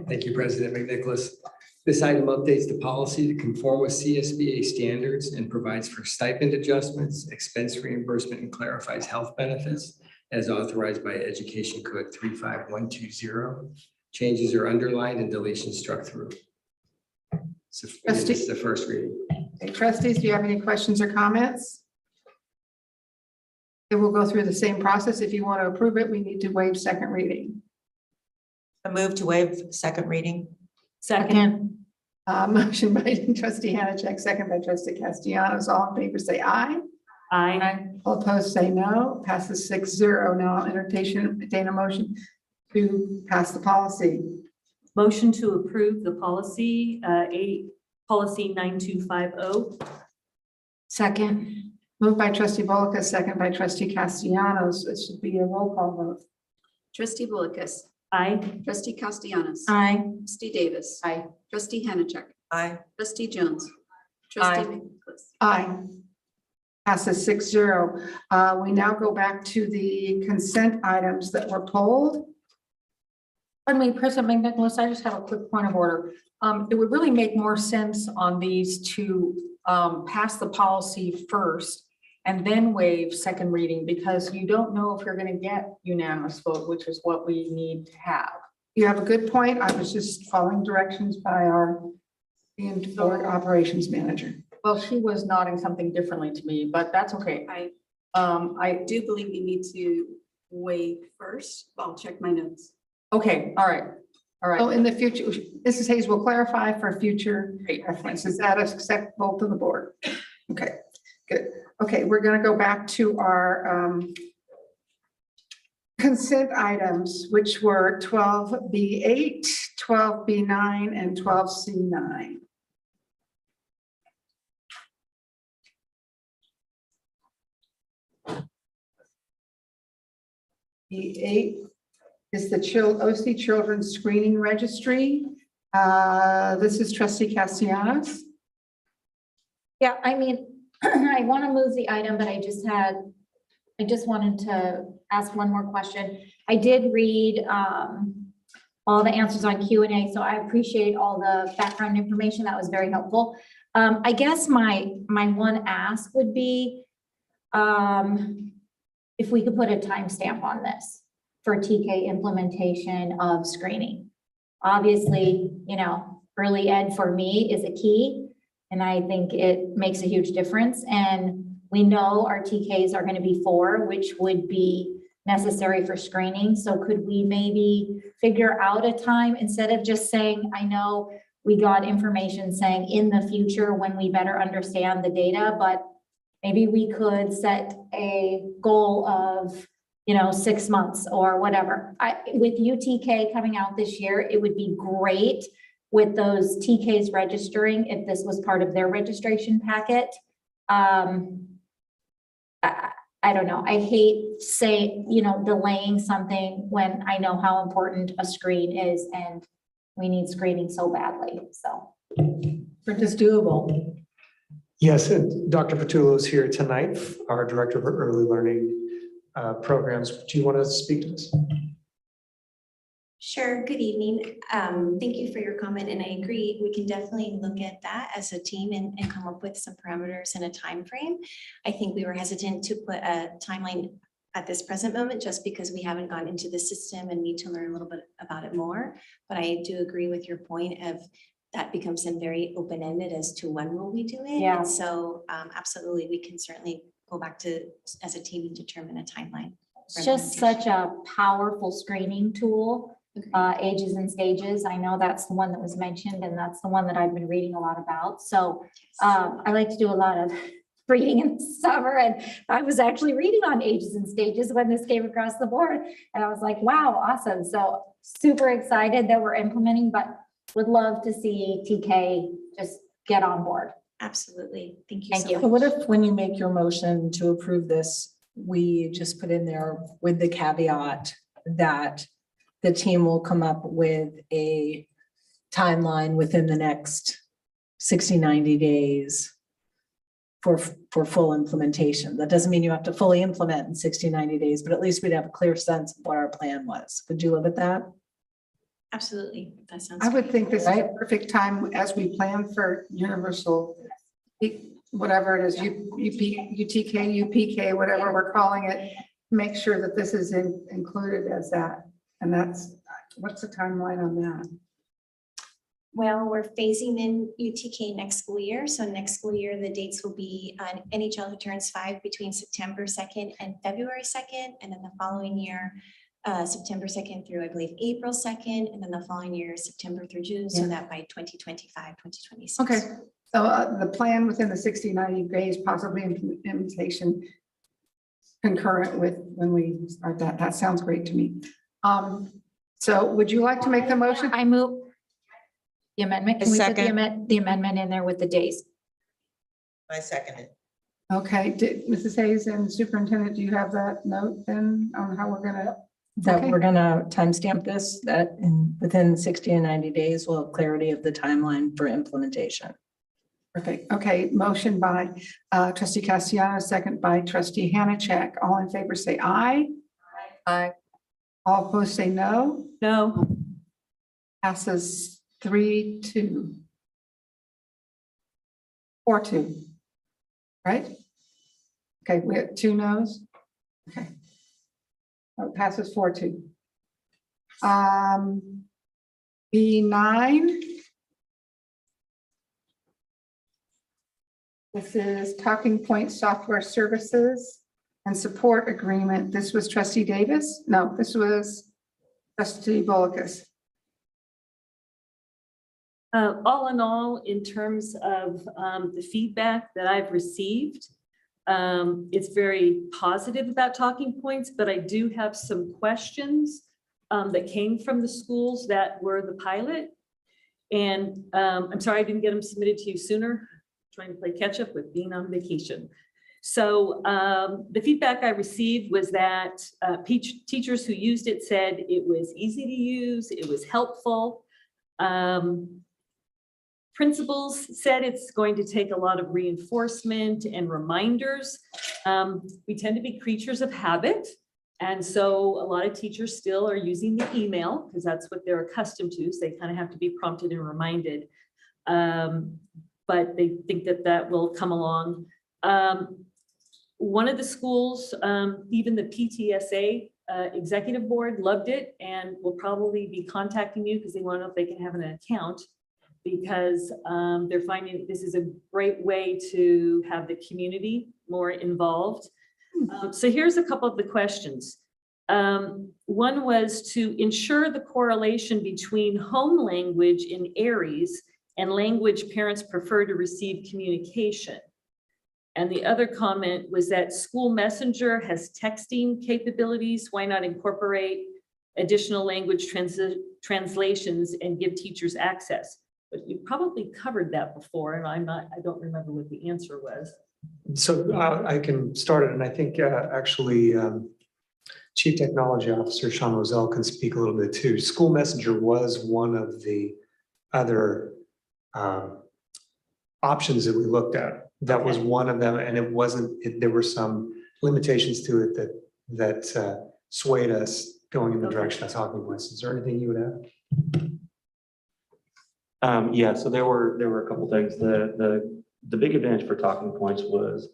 Thank you, President McNicholas. This item updates the policy to conform with CSBA standards and provides for stipend adjustments, expense reimbursement, and clarifies health benefits as authorized by Education Code 35120. Changes are underlined and deletions struck through. So this is the first reading. Okay, trustees, do you have any questions or comments? It will go through the same process. If you want to approve it, we need to waive second reading. I move to waive second reading. Second. Motion by trustee Hanachek, second by trustee Castellanos. All in favor say aye. Aye. All opposed say no. Passes 6-0. Now I'll entertain a motion to pass the policy. Motion to approve the policy, policy 9250. Second. Moved by trustee Bolus, second by trustee Castellanos. It should be a roll call vote. Trustee Bolus. Aye. Trustee Castellanos. Aye. Trustee Davis. Aye. Trustee Hanachek. Aye. Trustee Jones. Aye. Trustee Nicholas. Aye. Passes 6-0. We now go back to the consent items that were pulled. Pardon me, President McNicholas, I just have a quick point of order. It would really make more sense on these to pass the policy first and then waive second reading, because you don't know if you're going to get unanimous vote, which is what we need to have. You have a good point. I was just following directions by our board operations manager. Well, she was nodding something differently to me, but that's okay. I do believe you need to waive first. I'll check my notes. Okay, all right. All right. So in the future, Mrs. Hayes will clarify for future reference. Is that acceptable to the board? Okay, good. Okay, we're going to go back to our consent items, which were 12B8, 12B9, and 12C9. B8 is the OC Children's Screening Registry. This is trustee Castellanos. Yeah, I mean, I want to move the item, but I just wanted to ask one more question. I did read all the answers on Q&A, so I appreciate all the background information. That was very helpful. I guess my one ask would be if we could put a timestamp on this for TK implementation of screening. Obviously, you know, early ed for me is a key, and I think it makes a huge difference. And we know our TKs are going to be 4, which would be necessary for screening. So could we maybe figure out a time instead of just saying, I know we got information saying in the future when we better understand the data, but maybe we could set a goal of, you know, 6 months or whatever. With UTK coming out this year, it would be great with those TKs registering if this was part of their registration packet. I don't know. I hate delaying something when I know how important a screen is and we need screening so badly. So It's doable. Yes, and Dr. Patullo is here tonight, our Director of Early Learning Programs. Do you want to speak to this? Sure. Good evening. Thank you for your comment, and I agree. We can definitely look at that as a team and come up with some parameters and a time frame. I think we were hesitant to put a timeline at this present moment just because we haven't gone into the system and need to learn a little bit about it more. But I do agree with your point of that becomes then very open-ended as to when will we do it. Yeah. And so absolutely, we can certainly go back to as a team and determine a timeline. it's just such a powerful screening tool. Ages and stages. I know that's the one that was mentioned, and that's the one that I've been reading a lot about. So I like to do a lot of reading in the summer, and I was actually reading on ages and stages when this came across the board, and I was like, wow, awesome. So super excited that we're implementing, but would love to see TK just get on board. Absolutely. Thank you Thank so you. much. So what if, when you make your motion to approve this, we just put in there with the caveat that the team will come up with a timeline within the next 60, 90 days for full implementation. That doesn't mean you have to fully implement in 60, 90 days, but at least we'd have a clear sense of what our plan was. Would you live with that? Absolutely. That sounds. I would great. think this is a perfect time as we plan for universal, whatever it is, UTK, UPK, whatever we're calling it, make sure that this is included as that. And that's, what's the timeline on that? Well, we're phasing in UTK next school year. So next school year, the dates will be on NHL who turns 5 between September 2nd and February 2nd. And then the following year, September 2nd through, I believe, April 2nd. And then the following year, September through June. So that by 2025, 2026. Okay, so the plan within the 60, 90 days, possibly implementation concurrent with when we start that. That sounds great to me. So would you like to make the motion? I move the amendment. Can we put Second. the amendment in there with the days? I second it. Okay, Mrs. Hayes and Superintendent, do you have that note then on how we're gonna? That Okay. we're gonna timestamp this, that within 60 and 90 days, we'll have clarity of the timeline for implementation. Perfect. Okay, motion by trustee Castellanos, second by trustee Hanachek. All in favor, say aye. Aye. All opposed, say no. No. Passes 3-2. 4-2. Right? Okay, we have 2 noes. Okay. Oh, it passes 4-2. B9. This is Talking Point Software Services and Support Agreement. This was trustee Davis? No, this was trustee Bolkus. All in all, in terms of the feedback that I've received, it's very positive about Talking Points, but I do have some questions that came from the schools that were the pilot. And I'm sorry I didn't get them submitted to you sooner, trying to play catch up with being on vacation. So the feedback I received was that teachers who used it said it was easy to use, it was helpful. Principals said it's going to take a lot of reinforcement and reminders. We tend to be creatures of habit. And so a lot of teachers still are using the email because that's what they're accustomed to. So they kind of have to be prompted and reminded. But they think that that will come along. One of the schools, even the PTSA executive board loved it and will probably be contacting you because they want to know if they can have an account, because they're finding this is a great way to have the community more involved. So here's a couple of the questions. One was to ensure the correlation between home language in Aries and language parents prefer to receive communication. And the other comment was that School Messenger has texting capabilities. Why not incorporate additional language translations and give teachers access? But you probably covered that before, and I don't remember what the answer was. So I can start it, and I think actually Chief Technology Officer Sean Roselle can speak a little bit too. School Messenger was one of the other options that we looked at. That was one of them, and it wasn't. There were some limitations to it that swayed us going in the direction of Talking Points. Is there anything you would add? Yeah, so there were a couple things. The big advantage for Talking Points was,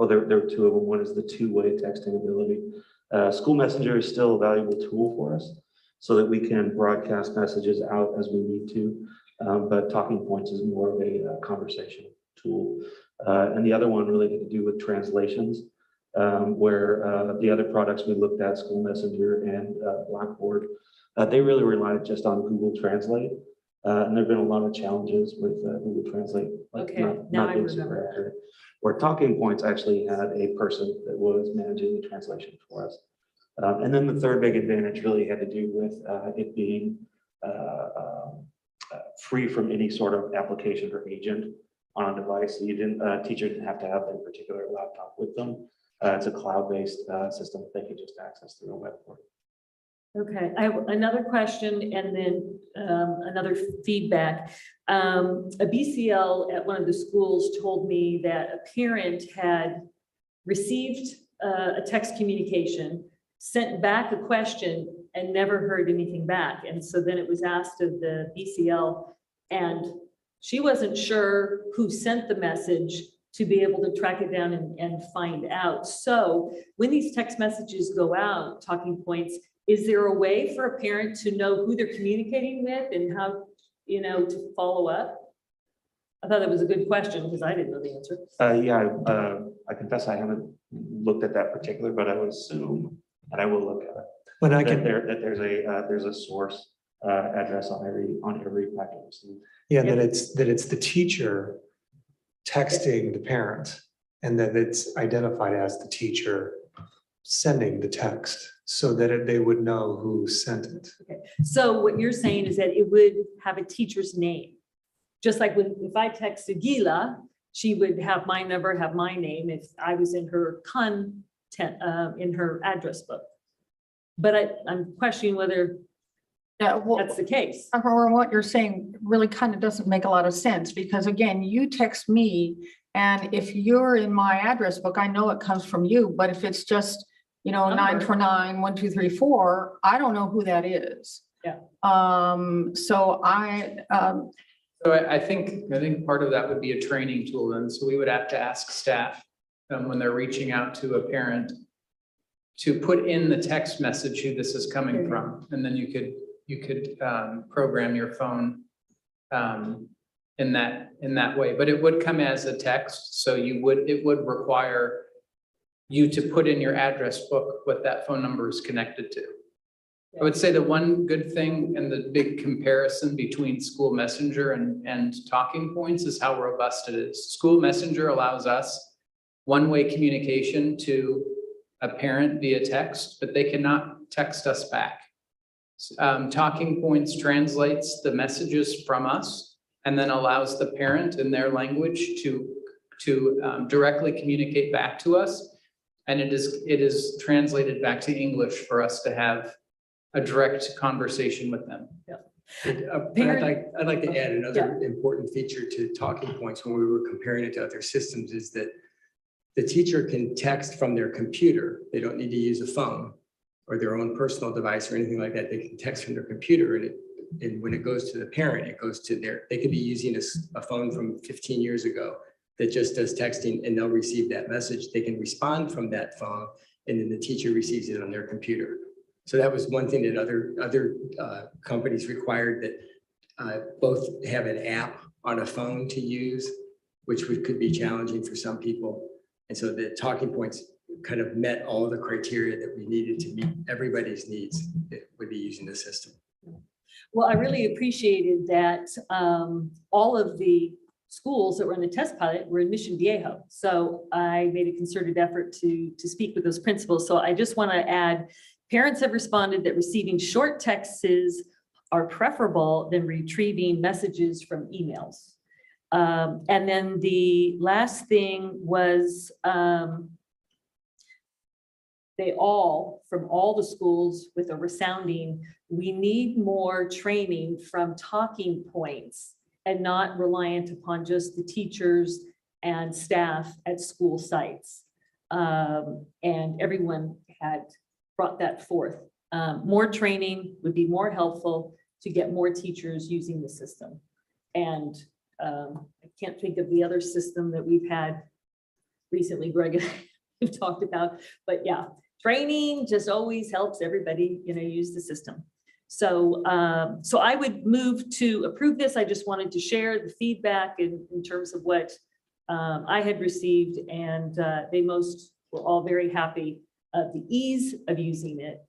there were 2 of them. One is the 2-way texting ability. School Messenger is still a valuable tool for us so that we can broadcast messages out as we need to. But Talking Points is more of a conversation tool. And the other one really had to do with translations, where the other products we looked at, School Messenger and Blackboard, they really relied just on Google Translate. And there have been a lot of challenges with Google Translate. Okay, now I remember. Accurate, where Talking Points actually had a person that was managing the translation for us. And then the third big advantage really had to do with it being free from any sort of application or agent. on a device. So you didn't, teacher didn't have to have their particular laptop with them. It's a cloud-based system that they can just access through a web portal. Okay, I have another question and then another feedback. A BCL at one of the schools told me that a parent had received a text communication, sent back a question and never heard anything back. And so then it was asked of the BCL and she wasn't sure who sent the message to be able to track it down and find out. So when these text messages go out, talking points, is there a way for a parent to know who they're communicating with and how, to follow up? I thought that was a good question because I didn't know the answer. I confess I haven't looked at that particular, but I would assume, and I will look at it. When I that can, there's a source address on every packet received. yeah, that it's the teacher texting the parent, and that it's identified as the teacher sending the text, so that they would know who sent it. Okay. So what you're saying is that it would have a teacher's name. Just like if I texted Gila, she would have my number, have my name if I was in her content, in her address book. But I'm questioning whether that's the case. Or what you're saying really kind of doesn't make a lot of sense, because again, you text me, and if you're in my address book, I know it comes from you, but if it's just, 949 1234, I don't know who that is. Yeah. So So I think part of that would be a training tool. And so we would have to ask staff when they're reaching out to a parent to put in the text message who this is coming from. And then you could program your phone in that way, but it would come as a text. So it would require you to put in your address book what that phone number is connected to. I would say the one good thing and the big comparison between School Messenger and Talking Points is how robust it is. School Messenger allows us one-way communication to a parent via text, but they cannot text us back. Talking Points translates the messages from us and then allows the parent in their language to directly communicate back to us. And it is translated back to English for us to have a direct conversation with them. I'd like to add another important feature to Talking Points when we were comparing it to other systems is that the teacher can text from their computer. They don't need to use a phone or their own personal device or anything like that. They can text from their computer, and when it goes to the parent, it goes to they could be using a phone from 15 years ago that just does texting, and they'll receive that message. They can respond from that phone, and then the teacher receives it on their computer. So that was one thing that other companies required, that both have an app on a phone to use, which could be challenging for some people. And so the Talking Points kind of met all the criteria that we needed to meet everybody's needs that would be using the system. Well, I really appreciated that all of the schools that were in the test pilot were in Mission Viejo. So I made a concerted effort to speak with those principals. So I just want to add, parents have responded that receiving short texts are preferable than retrieving messages from emails. And then the last thing was from all the schools with a resounding, we need more training from Talking Points and not reliant upon just the teachers and staff at school sites. And everyone had brought that forth. More training would be more helpful to get more teachers using the system. And I can't think of the other system that we've had recently, Greg and I have talked about, but yeah, training just always helps everybody, use the system. So I would move to approve this. I just wanted to share the feedback in terms of what I had received, and they most were all very happy of the ease of using it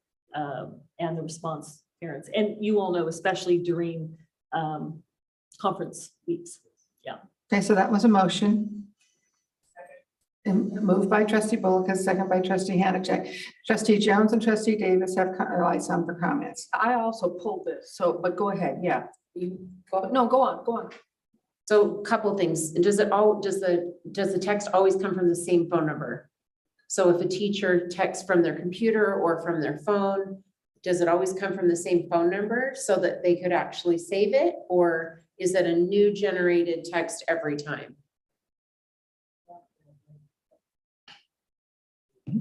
and the response parents. And you all know, especially during conference weeks. Yeah. Okay, so that was a motion. And moved by trustee Bullock, second by trustee Hanachek. Trustee Jones and trustee Davis have lights on for comments. I also pulled this, but go ahead. Yeah. Go on. So a couple things. Does the text always come from the same phone number? So if a teacher texts from their computer or from their phone, does it always come from the same phone number so that they could actually save it? Or is it a new generated text every time?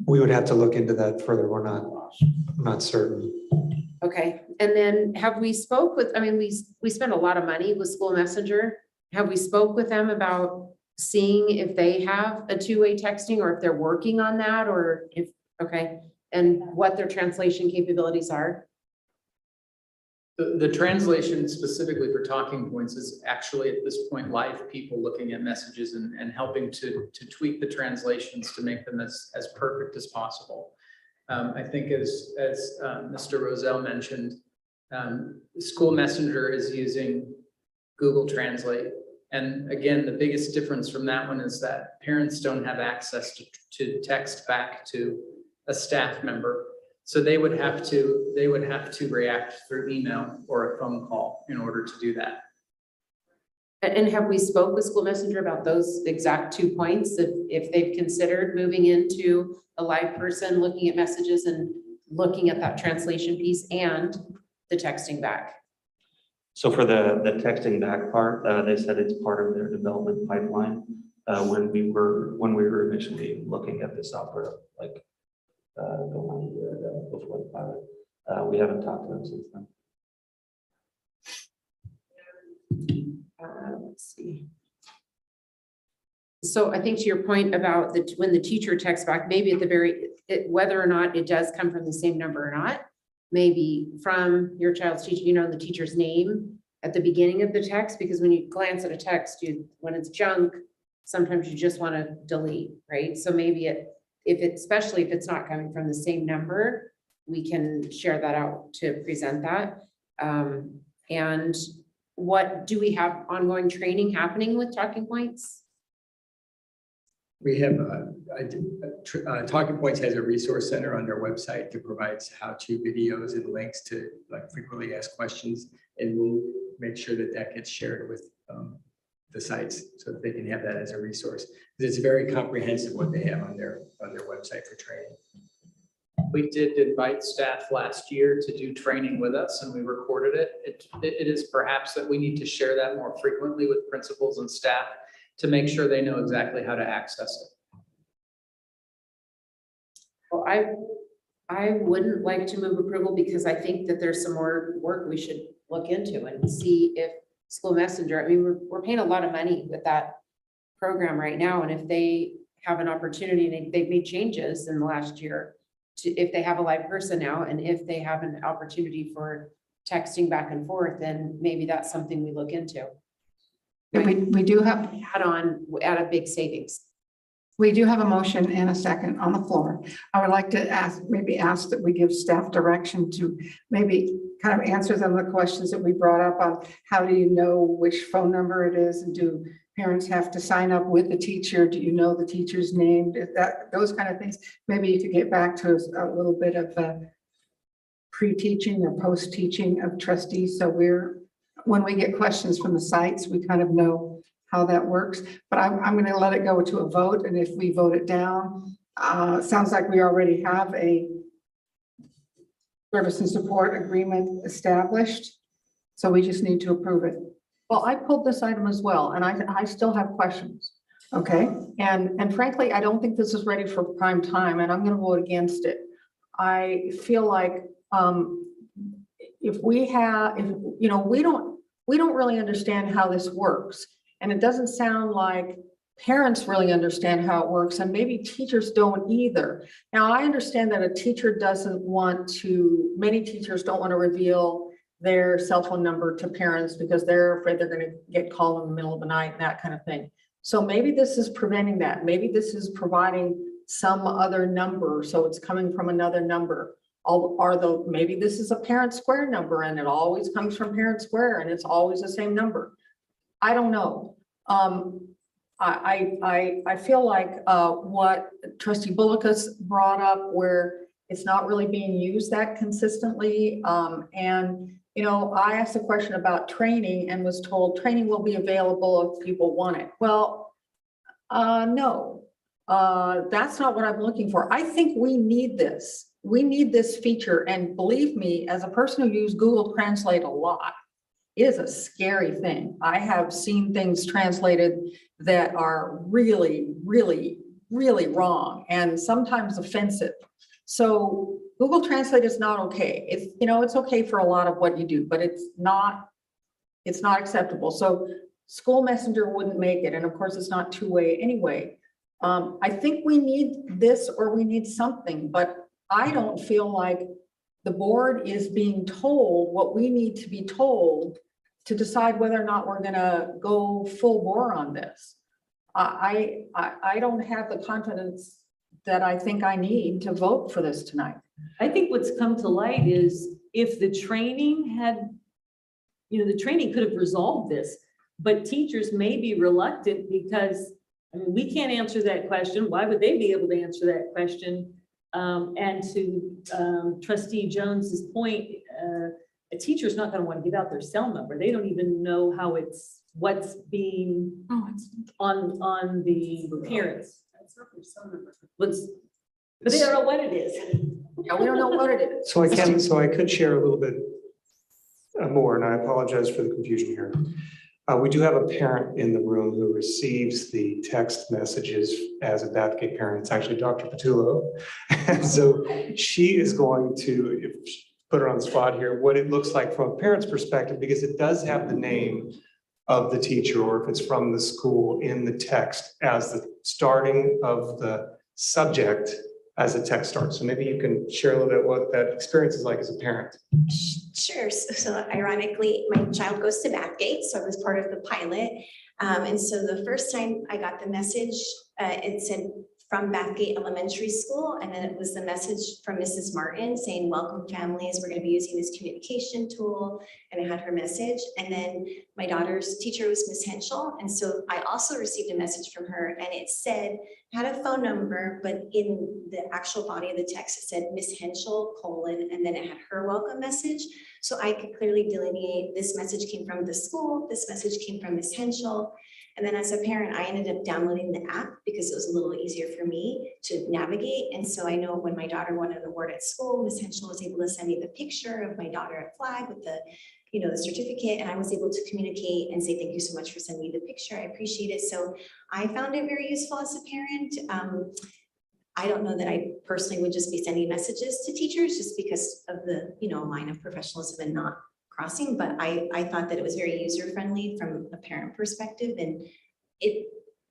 We would have to look into that further. We're not certain. Okay, and then have we spoke with, I mean, we spend a lot of money with School Messenger. Have we spoke with them about seeing if they have a two-way texting or if they're working on that or if, okay, and what their translation capabilities are? The translation specifically for talking points is actually at this point live people looking at messages and helping to tweak the translations to make them as perfect as possible. I think as Mr. Roselle mentioned, School Messenger is using Google Translate. And again, the biggest difference from that one is that parents don't have access to text back to a staff member. So they would have to react through email or a phone call in order to do that. And have we spoke with School Messenger about those exact 2 points, if they've considered moving into a live person, looking at messages and looking at that translation piece and the texting back? So for the texting back part, they said it's part of their development pipeline. When we were initially looking at the software, like going on a year ago before the pilot, we haven't talked to them since then. Let's see. So I think to your point about when the teacher texts back, maybe at the whether or not it does come from the same number or not, maybe from your child's teacher, the teacher's name at the beginning of the text, because when you glance at a text, when it's junk, sometimes you just want to delete, right? So maybe especially if it's not coming from the same number, we can share that out to present that. And what do we have ongoing training happening with talking points? We have, Talking Points has a resource center on their website that provides how-to videos and links to frequently asked questions. And we'll make sure that gets shared with the sites so that they can have that as a resource. It's very comprehensive what they have on their website for training. We did invite staff last year to do training with us and we recorded it. It is perhaps that we need to share that more frequently with principals and staff to make sure they know exactly how to access it. Well, I wouldn't like to move approval because I think that there's some more work we should look into and see if School Messenger, I mean, we're paying a lot of money with that program right now. And if they have an opportunity and they've made changes in the last year, if they have a live person now, and if they have an opportunity for texting back and forth, then maybe that's something we look into. We do have at a big savings. We do have a motion and a second on the floor. I would like to ask that we give staff direction to maybe kind of answer some of the questions that we brought up on how do you know which phone number it is, and do parents have to sign up with the teacher? Do you know the teacher's name? Those kind of things. Maybe you could get back to us a little bit of pre-teaching or post-teaching of trustees. So when we get questions from the sites, we kind of know how that works. But I'm going to let it go to a vote. And if we vote it down, sounds like we already have a service and support agreement established. So we just need to approve it. Well, I pulled this item as well, and I still have questions. Okay. And frankly, I don't think this is ready for prime time, and I'm going to vote against it. I feel like we don't really understand how this works, and it doesn't sound like parents really understand how it works, and maybe teachers don't either. Now, I understand that many teachers don't want to reveal their cell phone number to parents because they're afraid they're going to get called in the middle of the night and that kind of thing. So maybe this is preventing that. Maybe this is providing some other number, so it's coming from another number. Maybe this is a Parent Square number and it always comes from Parent Square and it's always the same number. I don't know. I feel like what Trustee Bullicus brought up, where It's not really being used that consistently. And, you know, I asked a question about training and was told training will be available if people want it. Well, no, that's not what I'm looking for. I think we need this. We need this feature. And believe me, as a person who used Google Translate a lot, it is a scary thing. I have seen things translated that are really, really, really wrong and sometimes offensive. So Google Translate is not okay. It's, you know, it's okay for a lot of what you do, but it's not acceptable. So School Messenger wouldn't make it. And of course, it's not two-way anyway. I think we need this or we need something, but I don't feel like the board is being told what we need to be told to decide whether or not we're gonna go full bore on this. I don't have the confidence that I think I need to vote for this tonight. I think what's come to light is if the training had, you know, the training could have resolved this, but teachers may be reluctant because, I mean, we can't answer that question. Why would they be able to answer that question? And to Trustee Jones's point, a teacher's not going to want to give out their cell number. They don't even know how what's being on the appearance. But they don't know what it is. Yeah, we don't know what it is. So I could share a little bit more, and I apologize for the confusion here. We do have a parent in the room who receives the text messages as a Bathgate parent. It's actually Dr. Patullo. And so she is going to put her on the spot here, what it looks like from a parent's perspective, because it does have the name of the teacher, or if it's from the school in the text as the starting of the subject as the text starts. So maybe you can share a little bit what that experience is like as a parent. Sure. So ironically, my child goes to Bathgate, so I was part of the pilot. And so the first time I got the message, it said from Bathgate Elementary School, and then it was the message from Mrs. Martin saying, welcome families, we're going to be using this communication tool, and I had her message. And then my daughter's teacher was Miss Henschel, and so I also received a message from her, and it said, had a phone number, but in the actual body of the text, it said Miss Henschel, : and then it had her welcome message. So I could clearly delineate this message came from the school, this message came from Miss Henschel. And then as a parent, I ended up downloading the app because it was a little easier for me to navigate. And so I know when my daughter wanted a word at school, Miss Henschel was able to send me the picture of my daughter at Flag with the, you know, the certificate, and I was able to communicate and say, thank you so much for sending me the picture. I appreciate it. So I found it very useful as a parent. I don't know that I personally would just be sending messages to teachers just because of the, you know, line of professionalism and not crossing, but I thought that it was very user-friendly from a parent perspective, and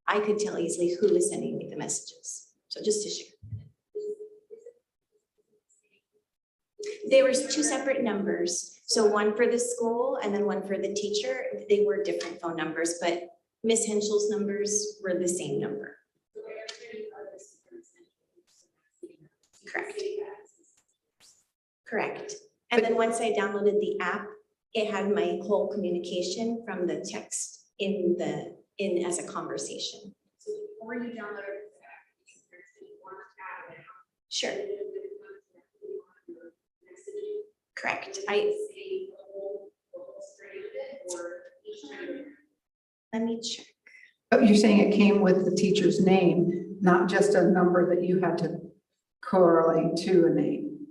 I could tell easily who was sending me the messages. So just to share. There was two separate numbers. So one for the school and then one for the teacher. They were different phone numbers, but Miss Henschel's numbers were the same number. Correct. Correct. And then once I downloaded the app, it had my whole communication from the text in as a conversation. So before you download it, sure. Correct. Let me check. But you're saying it came with the teacher's name, not just a number that you had to correlate to a name.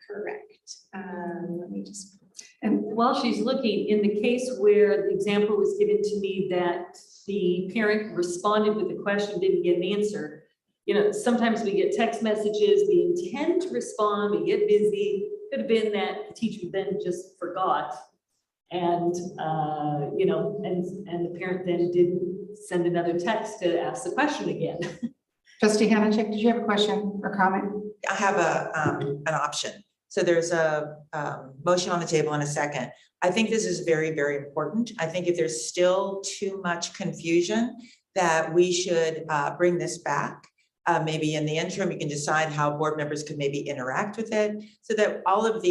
Correct. Let me just. And while she's looking, in the case where the example was given to me that the parent responded with a question, didn't get an answer, you know, sometimes we get text messages, we intend to respond, we get busy. Could have been that the teacher then just forgot. And, you know, and the parent then didn't send another text to ask the question again. Trustee Hanachek, did you have a question or comment? I have an option. So there's a motion on the table in a second. I think this is very, very important. I think if there's still too much confusion, that we should bring this back. Maybe in the interim, you can decide how board members could maybe interact with it so that all of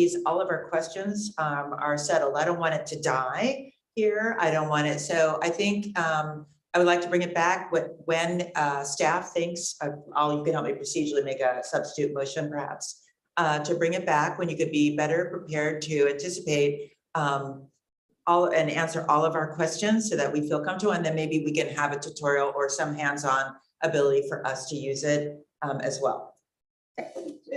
our questions are settled. I don't want it to die here. I don't want it. So I think I would like to bring it back when staff thinks, you can help me procedurally make a substitute motion perhaps, to bring it back when you could be better prepared to anticipate and answer all of our questions so that we feel comfortable, and then maybe we can have a tutorial or some hands-on ability for us to use it as well.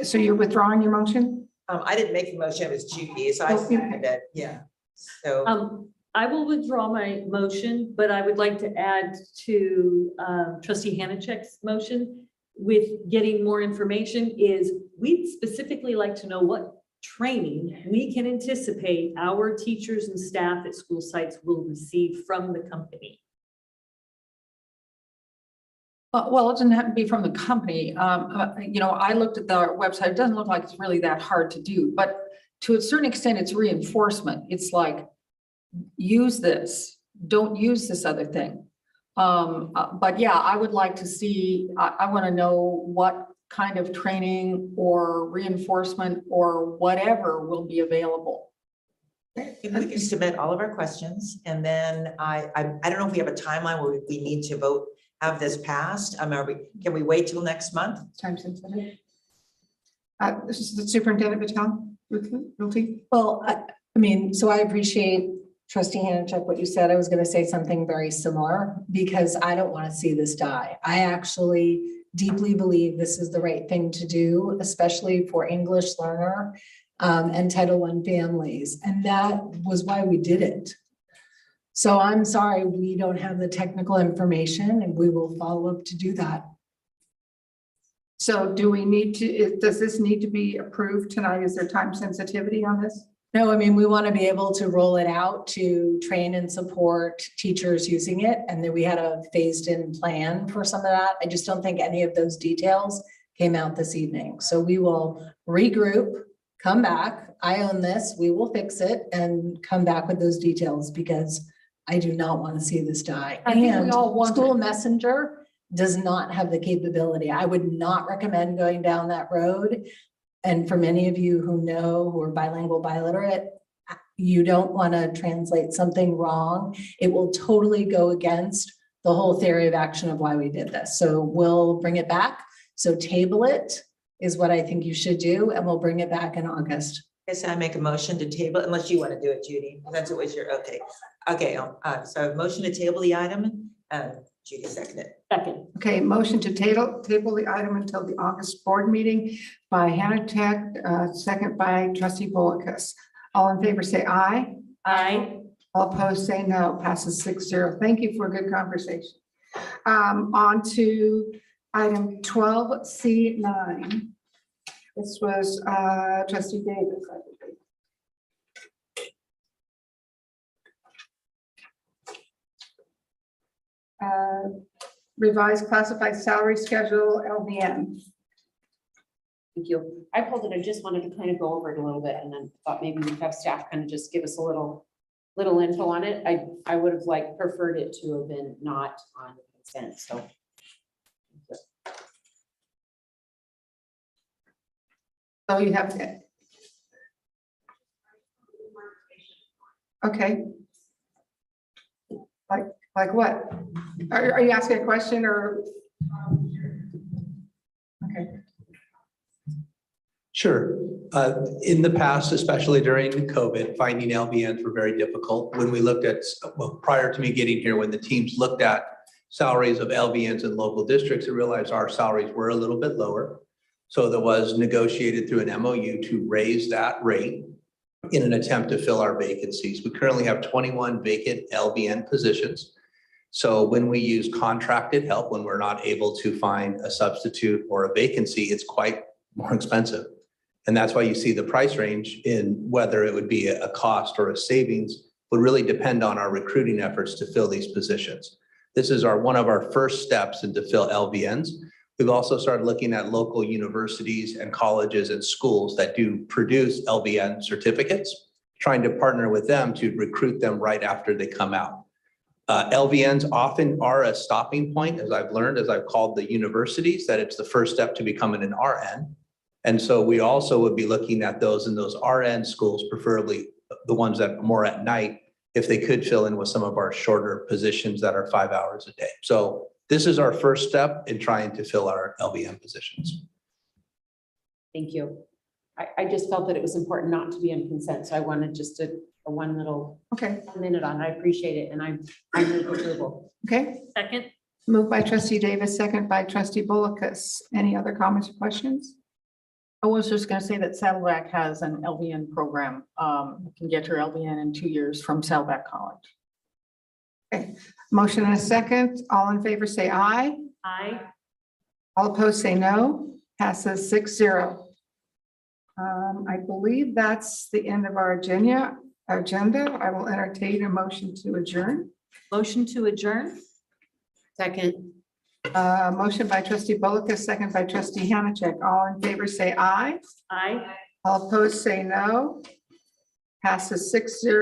So you're withdrawing your motion? I didn't make the motion, it was Judy, so I seconded it, yeah. So. I will withdraw my motion, but I would like to add to trustee Hanachek's motion with getting more information is we'd specifically like to know what training we can anticipate our teachers and staff at school sites will receive from the company. Well, it doesn't have to be from the company. I looked at their website. It doesn't look like it's really that hard to do, but to a certain extent, it's reinforcement. It's like, use this, don't use this other thing. But yeah, I would like to see, I want to know what kind of training or reinforcement or whatever will be available. We can submit all of our questions, and then I don't know if we have a timeline where we need to have this passed. Can we wait till next month? Time sensitive. This is the Superintendent Patel. Well, so I appreciate Trustee Hanachek, what you said. I was going to say something very similar because I don't want to see this die. I actually deeply believe this is the right thing to do, especially for English learner and Title I families. And that was why we did it. So I'm sorry, we don't have the technical information, and we will follow up to do that. So do we need to, does this need to be approved tonight? Is there time sensitivity on this? No, we want to be able to roll it out to train and support teachers using it. And then we had a phased in plan for some of that. I just don't think any of those details came out this evening. So we will regroup, come back. I own this, we will fix it and come back with those details because I do not want to see this die. I think we all want School it. Messenger does not have the capability. I would not recommend going down that road. And for many of you who are bilingual, biliterate, you don't want to translate something wrong. It will totally go against the whole theory of action of why we did this. So we'll bring it back. So table it is what I think you should do, and we'll bring it back in August. Yes, I make a motion to table, unless you want to do it, Judy. That's always your, okay. Okay, so a motion to table the item, Judy seconded. Second. Okay, motion to table the item until the August board meeting by Hanachek, second by Trustee Bolikas. All in favor say aye. Aye. All opposed say no. Passes 6-0. Thank you for a good conversation. On to item 12C9. This was Trustee Davis, I believe. Revised classified salary schedule, LVN. Thank you. I pulled it. I just wanted to kind of go over it a little bit and then thought maybe we'd have staff kind of just give us a little info on it. I would have preferred it to have been not on consent, so. So you have to. Okay. Like what? Are you asking a question or? Okay. Sure. In the past, especially during COVID, finding LVNs were very difficult. When we looked at, prior to me getting here, when the teams looked at salaries of LVNs in local districts, we realized our salaries were a little bit lower. So there was negotiated through an MOU to raise that rate in an attempt to fill our vacancies. We currently have 21 vacant LVN positions. So when we use contracted help, when we're not able to find a substitute or a vacancy, it's quite more expensive. And that's why you see the price range in whether it would be a cost or a savings would really depend on our recruiting efforts to fill these positions. This is one of our first steps into fill LVNs. We've also started looking at local universities and colleges and schools that do produce LVN certificates, trying to partner with them to recruit them right after they come out. LVNs often are a stopping point, as I've learned, as I've called the universities, that it's the first step to becoming an RN. And so we also would be looking at those in those RN schools, preferably the ones that are more at night, if they could fill in with some of our shorter positions that are 5 hours a day. So this is our first step in trying to fill our LVM positions. Thank you. I just felt that it was important not to be in consent, so I wanted just a one little minute on. I appreciate it, and I move approval. Okay, Second, moved by trustee Davis, second by trustee Bolus. Any other comments or questions? I was just gonna say that Saddleback has an LVN program. You can get your LVN in 2 years from Saddleback College. Okay, motion and a second. All in favor, say aye. aye. All opposed, say no. Passes 6-0. I believe that's the end of our agenda. I will entertain a motion to adjourn. Motion to adjourn? Second. Motion by trustee Bolus, second by trustee Hanachek. All in favor, say aye. Aye. All opposed, say no. Passes 6-0.